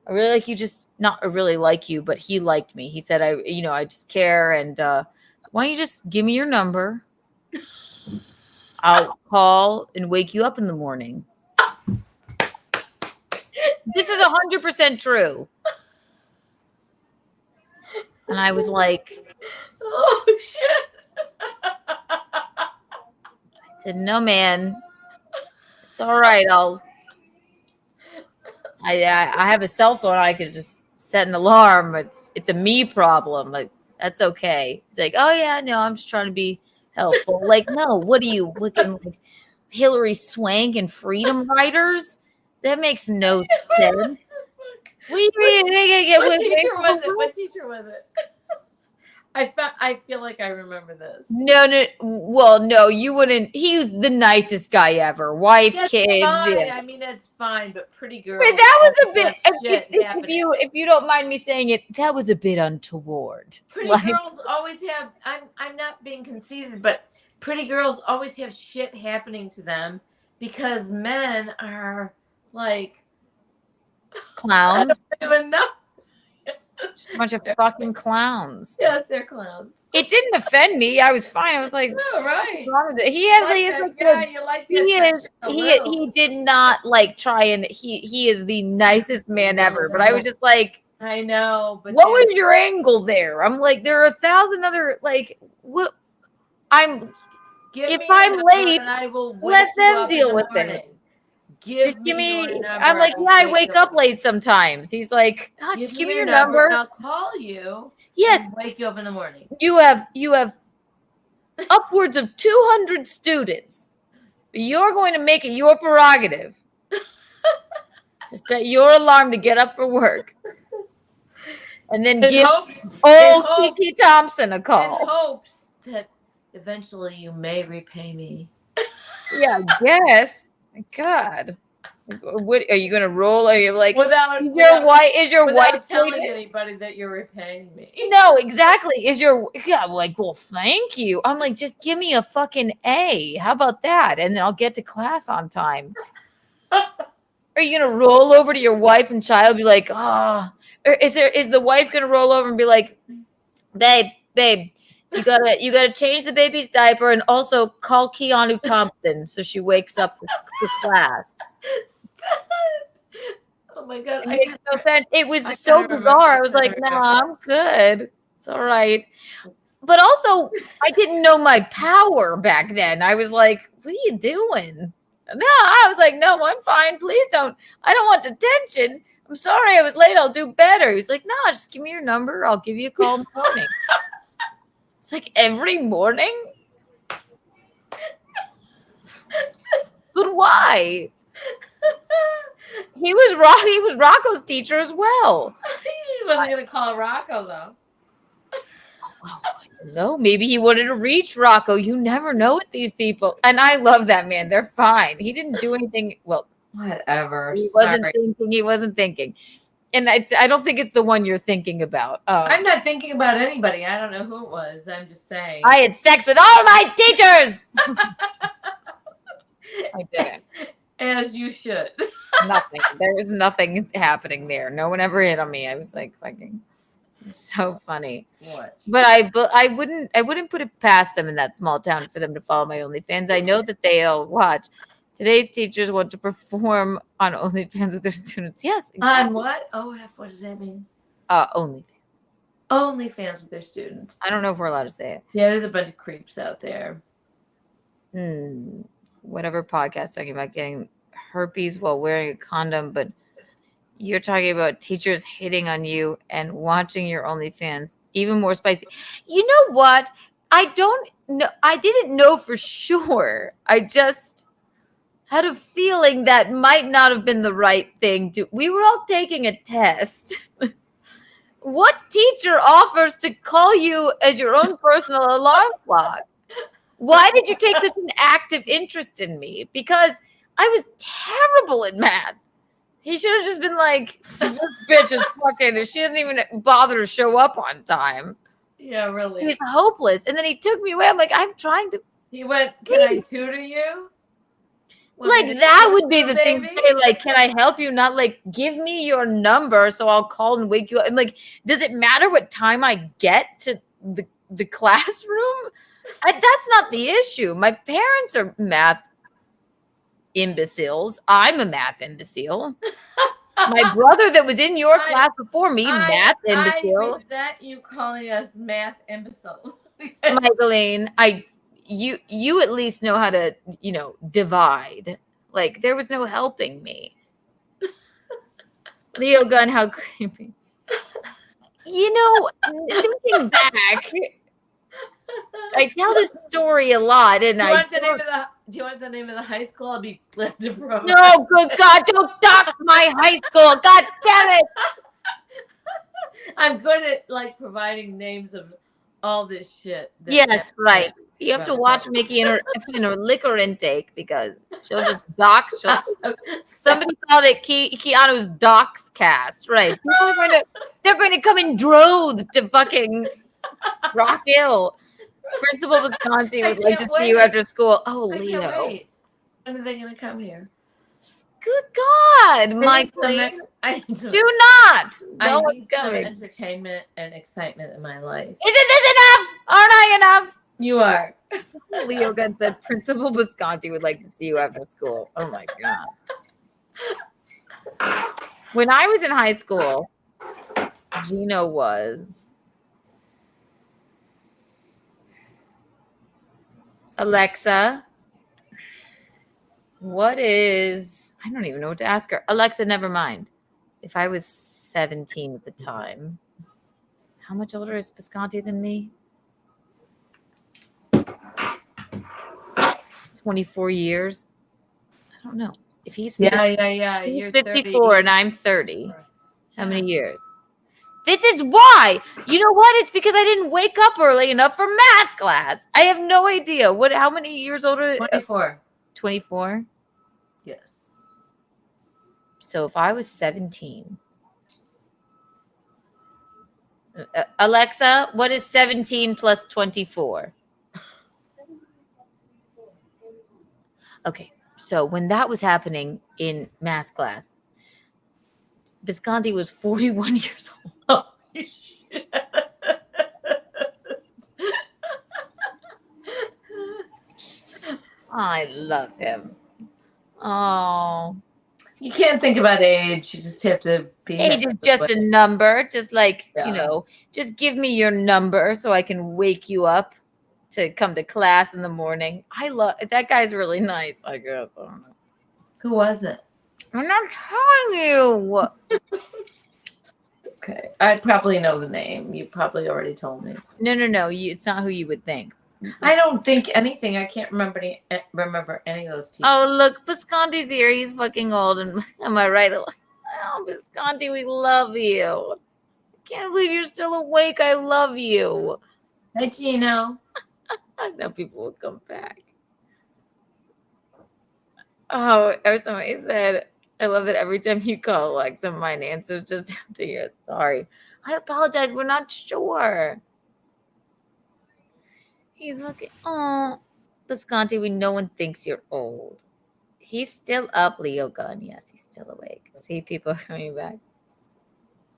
I really like you, just not I really like you, but he liked me. He said, I just care. And why don't you just give me your number? I'll call and wake you up in the morning. This is 100% true. And I was like, oh, shit. I said, no, man, it's all right. I have a cell phone. I could just set an alarm. It's a me problem. Like, that's okay. He's like, oh yeah, no, I'm just trying to be helpful. Like, no, what are you looking like Hillary Swank and Freedom Riders? That makes no sense. What teacher was it? I feel like I remember this. No, well, no, you wouldn't. He was the nicest guy ever. Wife, That's kids. fine. Yeah. I mean, it's fine, but pretty girls. But that was a bit. have shit happening. If you don't mind me saying it, that was a bit untoward. Pretty Like, girls always have. I'm not being conceited, but pretty girls always have shit happening to them because men are like clowns. I don't even know. Just a bunch of fucking clowns. Yes, they're clowns. It didn't offend me. I was fine. I was like, No, right. what's wrong with it? He has Like he is that like guy, the- you like the he is attention a little. he did not like try and he is the nicest man ever. But I was just like, I know, but what was your angle there? I'm like, there are 1,000 other like what I'm Give if me I'm your number late, and I will wake let you them up in deal the with morning. it. Just give me your number, I'm like, I will yeah, I wake you up late sometimes. He's like, oh, just give me your number. and I'll call you. Yes. And wake you up in the morning. You have upwards of 200 students. You're going to make it your prerogative to set your alarm to get up for work. And then give old T.T. Thompson a In call. hopes that eventually you may repay me. Yeah, I guess. God. What are you gonna roll? Are you like Without your wife telling treated- anybody that you're repaying me? No, exactly. Like, well, thank you. I'm like, just give me a fucking A. How about that? And then I'll get to class on time. Are you gonna roll over to your wife and child and be like, oh, or is the wife gonna roll over and be like, babe, you gotta change the baby's diaper and also call Keanu Thompson so she wakes up for class. Stop. Oh my god! It makes no sense. It was I so kinda remember bizarre. I was that. like, no, I'm good. It's all right. But also, I didn't know my power back then. I was like, what are you doing? No, I was like, no, I'm fine. Please don't. I don't want detention. I'm sorry I was late. I'll do better. He's like, no, just give me your number. I'll give you a call in the morning. It's like every morning. But why? He was Rocco's teacher as well. He wasn't gonna call Rocco though. No, maybe he wanted to reach Rocco. You never know with these people. And I love that man. They're fine. He didn't do anything. Well, whatever. He Sorry. wasn't thinking. And I don't think it's the one you're thinking about. I'm not thinking about anybody. I don't know who it was. I'm just saying. I had sex with all my teachers. I didn't. As you should. Nothing. There was nothing happening there. No one ever hit on me. I was like, fucking so funny. What? But I wouldn't put it past them in that small town for them to follow my OnlyFans. I know that they'll watch. Today's teachers want to perform on OnlyFans with their students. Yes. Exactly. On what? OF, what does that mean? OnlyFans. OnlyFans with their students. I don't know if we're allowed to say it. Yeah, there's a bunch of creeps out there. Whatever podcast talking about getting herpes while wearing a condom, but you're talking about teachers hitting on you and watching your OnlyFans. Even more spicy. You know what? I don't know. I didn't know for sure. I just had a feeling that might not have been the right thing to. We were all taking a test. What teacher offers to call you as your own personal alarm clock? Why did you take such an active interest in me? Because I was terrible at math. He should have just been like, this bitch is fucking, she doesn't even bother to show up on time. Yeah, really. He's hopeless. And then he took me away. I'm like, I'm trying to. He went, can I tutor you? Like, that would be the thing to say, like, can I help you? Not like, give me your number so I'll call and wake you up. And like, does it matter what time I get to the classroom? That's not the issue. My parents are math imbeciles. I'm a math imbecile. My brother that was in your class before me, math imbecile. I resent you calling us math imbeciles. Michaeline, you at least know how to, divide. Like, there was no helping me. Leo Gunn, how creepy. Thinking back, I tell this story a lot, and do you want the name of the high school? I'll be glad to provide. No, good God, don't dox my high school. God damn it. I'm good at like providing names of all this shit. that's Yes, happening right. You have to around watch the Mickey and her liquor intake because she'll just dox. country. Somebody called it Keanu's dox cast. Right. People are they're going to come in droves to fucking Rock Hill. Principal Visconti I would like to can't see you wait. after school. Oh, I Leo. can't wait. When are they going to come here? Good God, I Mike. need some ex- I need some- Do not. I No one's need some coming. entertainment and excitement in my life. Isn't this enough? Aren't I enough? You are. Leo got said Principal Visconti would like to see you after school. Oh my God. When I was in high school, Gino was Alexa. What is, I don't even know what to ask her. Alexa, never mind. If I was 17 at the time, how much older is Visconti than me? 24 years. I don't know. If he's Yeah. he's You're 54 30. and I'm 30. How many years? This is why. You know what? It's because I didn't wake up early enough for math class. I have no idea. How many years older? 24. 24. Yes. So if I was 17. Alexa, what is 17 plus 24? Okay. So when that was happening in math class, Visconti was 41 years old. Oh, shit. I love him. Oh. You can't think about age. You just have to be. Age is just a number. Just like, Yeah. just give me your number so I can wake you up to come to class in the morning. I love that guy's really nice, I guess. I don't know. Who was it? I'm not telling you. Okay. I probably know the name. You probably already told me. No. It's not who you would think. I don't think anything. I can't remember any of those teachers. Oh, look, Visconti's here. He's fucking old. And am I right? Oh, Visconti, we love you. I can't believe you're still awake. I love you. Hey, Gino. I know people will come back. Oh, or somebody said, I love it every time you call Alexa. Mine answers just after you're sorry. I apologize. We're not sure. He's looking. Oh, Visconti, no one thinks you're old. He's still up, Leo Gunn. Yes, he's still awake. See, people are coming back.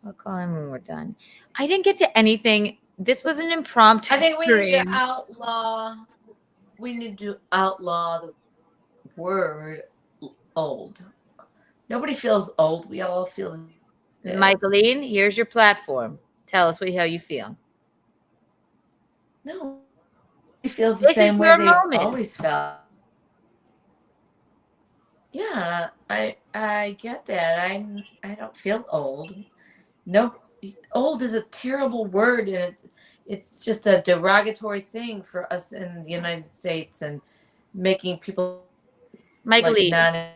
I'll call him when we're done. I didn't get to anything. This was an impromptu. I think we need to stream. outlaw. We need to outlaw the word old. Nobody feels old. We all feel. Michaeline, here's your platform. Tell us how you feel. No, he feels the This same is way your they moment. always felt. Yeah, I get that. I don't feel old. No, old is a terrible word, and it's just a derogatory thing for us in the United States and making people. Michaeline. Like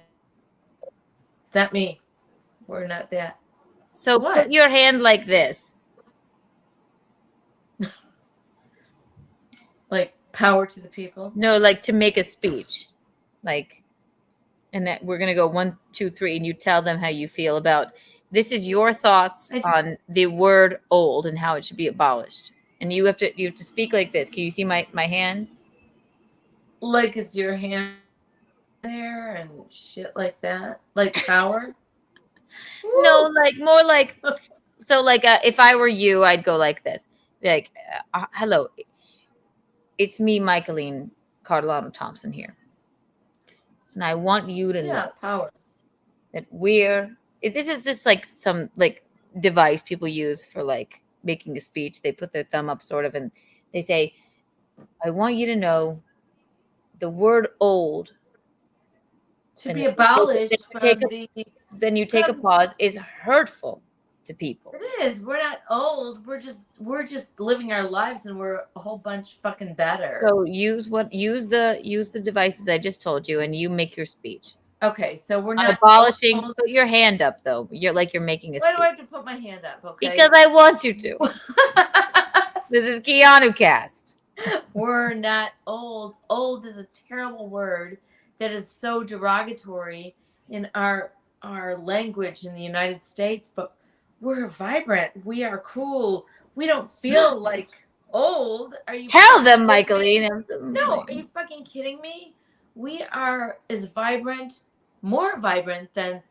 not me. We're not that. So What? put your hand like this. Like power to the people. No, like to make a speech. Like, and that we're gonna go 1, 2, 3, and you tell them how you feel about this is your thoughts on the word old and how it should be abolished. And you have to speak like this. Can you see my hand? Like is your hand there and shit like that? Like power? No, like more like so like if I were you, I'd go like this. Like hello. It's me, Michaeline Cardellano Thompson here. And I want you to know power. That this is just like some like device people use for like making a speech. They put their thumb up sort of and they say, I want you to know the word old should be abolished then you take a pause is hurtful to people. It is. We're not old. We're just living our lives and we're a whole bunch fucking better. So use the devices I just told you and you make your speech. Okay, so we're not abolishing. Put your hand up though. You're making a speech. Why do I have to put my hand up? Okay. Because I want you to. This is Keanu Cast. We're not old. Old is a terrible word that is so derogatory in our language in the United States, but we're vibrant. We are cool. We don't feel like old. Are you Tell them, kidding me? Michaeline. No, are you fucking kidding me? We are as vibrant, more vibrant than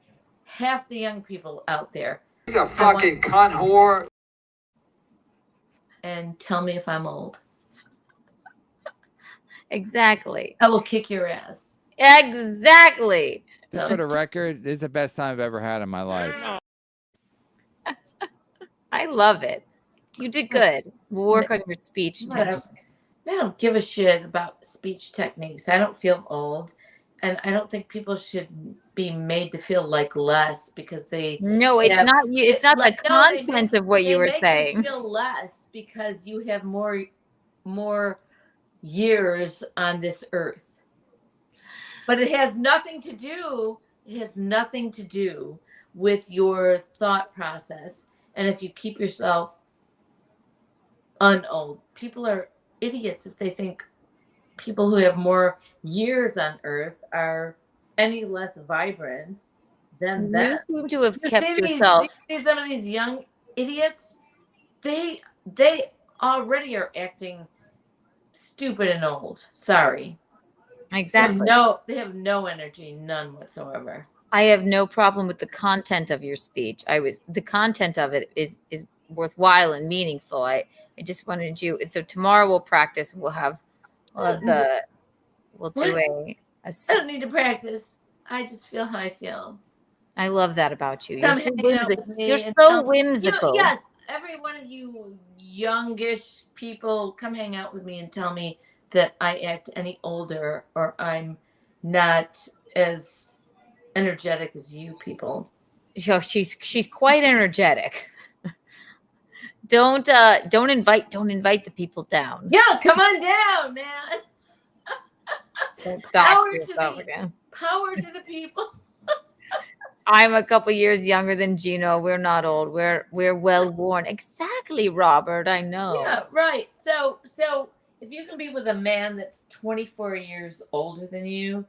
half the young people out there. He's a fucking cunt whore. And tell me if I'm old. Exactly. I will kick your ass. Exactly. Just for the record, this is the best time I've ever had in my life. I love it. You did good. We'll work on your speech. Whatever. I don't give a shit about speech techniques. I don't feel old. And I don't think people should be made to feel like less because they. No, it's not you. It's not the content of what you were They saying. make you feel less because you have more years on this earth. But it has nothing to do. It has nothing to do with your thought process. And if you keep yourself unold, people are idiots if they think people who have more years on earth are any less vibrant than them. You seem to have kept See yourself. some of these young idiots, they already are acting stupid and old. Sorry. Exactly. They have no energy, none whatsoever. I have no problem with the content of your speech. The content of it is worthwhile and meaningful. I just wanted you. So tomorrow we'll practice. We'll do I don't need to practice. I just feel how I feel. I love that about you. Come hang out with me. You're and so tell- whimsical. Yes, every one of you youngish people, come hang out with me and tell me that I act any older or I'm not as energetic as you people. She's quite energetic. Don't invite the people down. Yeah, come on down, man. Don't Power dox yourself again. Power to the people. I'm a couple years younger than Gino. We're not old. We're well worn. Exactly, Robert. I know. Yeah, right. So if you can be with a man that's 24 years older than you,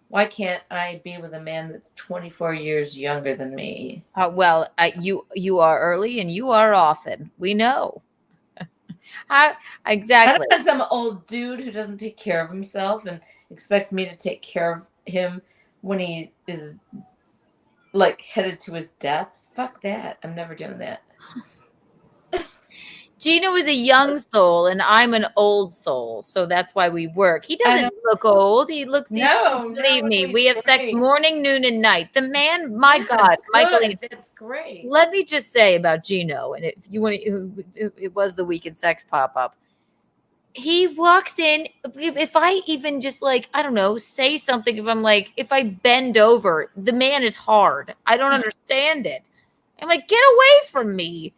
why can't I be with a man that's 24 years younger than me? Well, you are early and you are often. We know. Exactly. I don't want some old dude who doesn't take care of himself and expects me to take care of him when he is like headed to his death. Fuck that. I'm never doing that. Gino is a young soul and I'm an old soul, so that's why we work. He doesn't look old. He looks. Believe me, we have sex morning, noon, and night. The man, my God, Michael. That's great. Let me just say about Gino, and if you want to, it was the Weekend Sex pop up. He walks in. If I even just I don't know, say something. If I bend over, the man is hard. I don't understand it. I'm like, get away from me.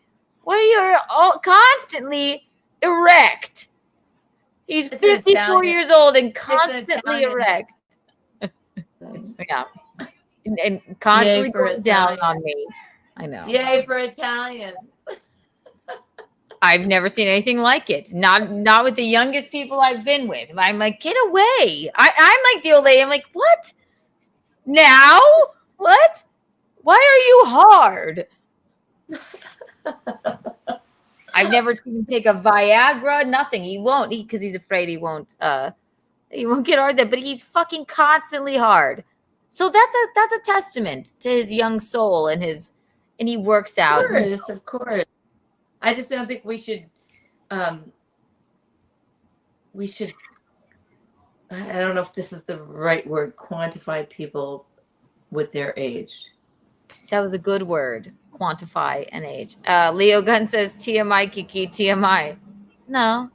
Well, you're all constantly erect. He's 54 years old and constantly erect. Yeah. And constantly going down on me. I know. Yay for Italians. I've never seen anything like it. Not with the youngest people I've been with. I'm like, get away. I'm like the old lady. I'm like, what? Now? What? Why are you hard? I've never seen him take a Viagra, nothing. He won't, because he's afraid he won't get hard there, but he's fucking constantly hard. So that's a testament to his young soul and he works out. Of course. I just don't think we should I don't know if this is the right word, quantify people with their age. That was a good word. Quantify an age. Leo Gunn says TMI, Kiki, TMI. No.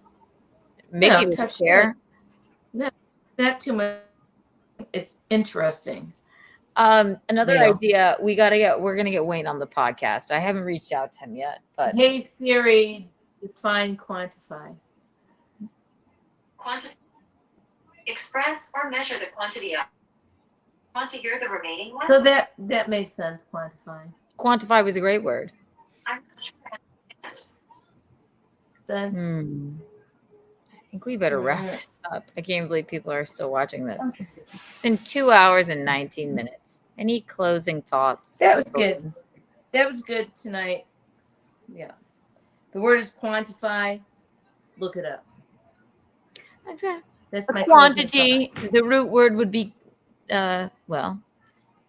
Mickey would care. No, not too much. It's interesting. Another idea, we're gonna get Wayne on the podcast. I haven't reached out to him yet, but hey Siri, define quantify. Express or measure the quantity of. Want to hear the remaining one? So that made sense. Quantify. Quantify was a great word. I'm not sure. Done. I think we better wrap this up. I can't believe people are still watching this. It's been 2 hours and 19 minutes. Any closing thoughts? That was good. That was good tonight. Yeah. The word is quantify. Look it up. Okay. That's A my quantity. The root word would be,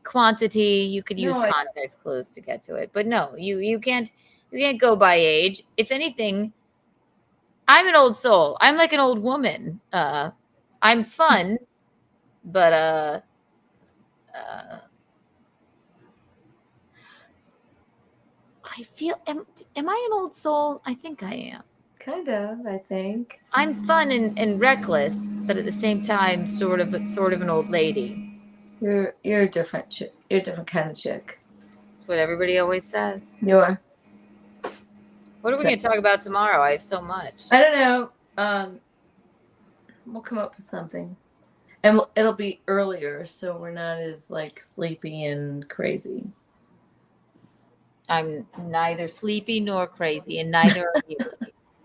quantity. You could use No, context clues to get to it, but no, you can't go by age. If anything, I'm an old soul. I'm like an old woman. I'm fun, but I feel am I an old soul? I think I am. Kind of, I think. I'm fun and reckless, but at the same time, sort of an old lady. You're a different chick. You're a different kind of chick. That's what everybody always says. You are. What are we going to talk about tomorrow? I have so much. I don't know. We'll come up with something, and it'll be earlier, so we're not as like sleepy and crazy. I'm neither sleepy nor crazy, and neither are you.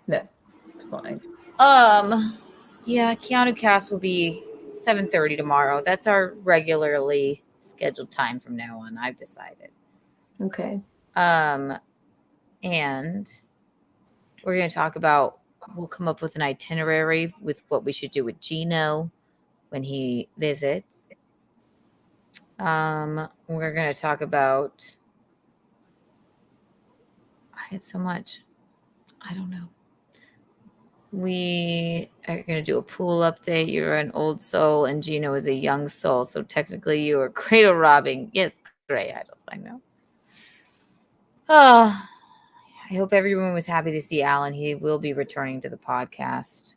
No, it's fine. Yeah, Keanu Cast will be 7:30 tomorrow. That's our regularly scheduled time from now on. I've decided. Okay. And we're going to talk about. We'll come up with an itinerary with what we should do with Gino when he visits. We're going to talk about. I had so much. I don't know. We are going to do a pool update. You're an old soul, and Gino is a young soul. So technically, you are cradle robbing. Yes, Gray Idols. I know. Oh, I hope everyone was happy to see Alan. He will be returning to the podcast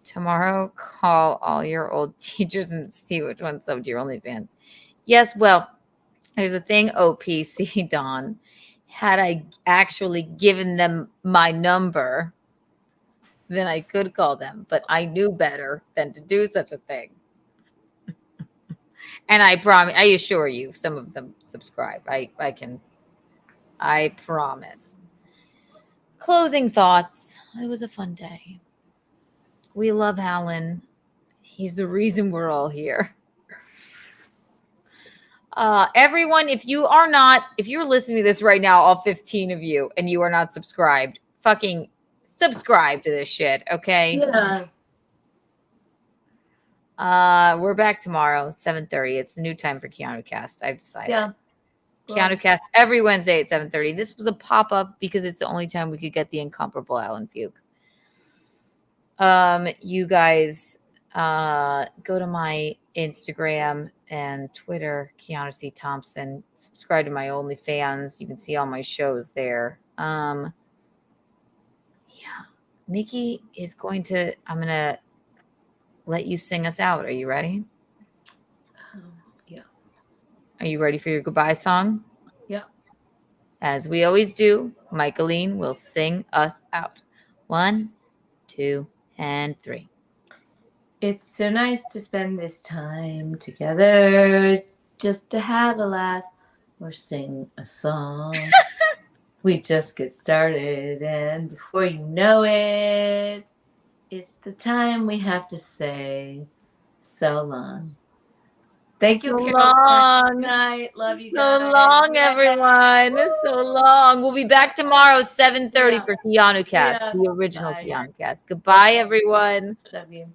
tomorrow. Call all your old teachers and see which one subbed to your OnlyFans. Yes, well, there's a thing, OPC, Dawn. Had I actually given them my number, then I could call them. But I knew better than to do such a thing. And I assure you, some of them subscribe. I promise. Closing thoughts. It was a fun day. We love Alan. He's the reason we're all here. Everyone, if you're listening to this right now, all 15 of you, and you are not subscribed, fucking subscribe to this shit, okay? Yeah. We're back tomorrow, 7:30. It's the new time for Keanu Cast. I've decided. Yeah. Keanu Cast every Wednesday at 7:30. This was a pop-up because it's the only time we could get the incomparable Alan Fuchs. You guys go to my Instagram and Twitter, Keanu C. Thompson. Subscribe to my OnlyFans. You can see all my shows there. Yeah. Mickey is I'm going to let you sing us out. Are you ready? Yeah. Are you ready for your goodbye song? Yeah. As we always do, Michaeline will sing us out. 1, 2, and 3. It's so nice to spend this time together, just to have a laugh or sing a song. We just get started, and before you know it, it's the time we have to say so long. Thank you, So Carol. long. Good night. Love you So guys. long, Yeah. everyone. Woo. So long. We'll be back tomorrow, 7:30 Yeah. for Keanu Cast, Yeah. the original Bye. Keanu Cast. Goodbye, everyone. Love you.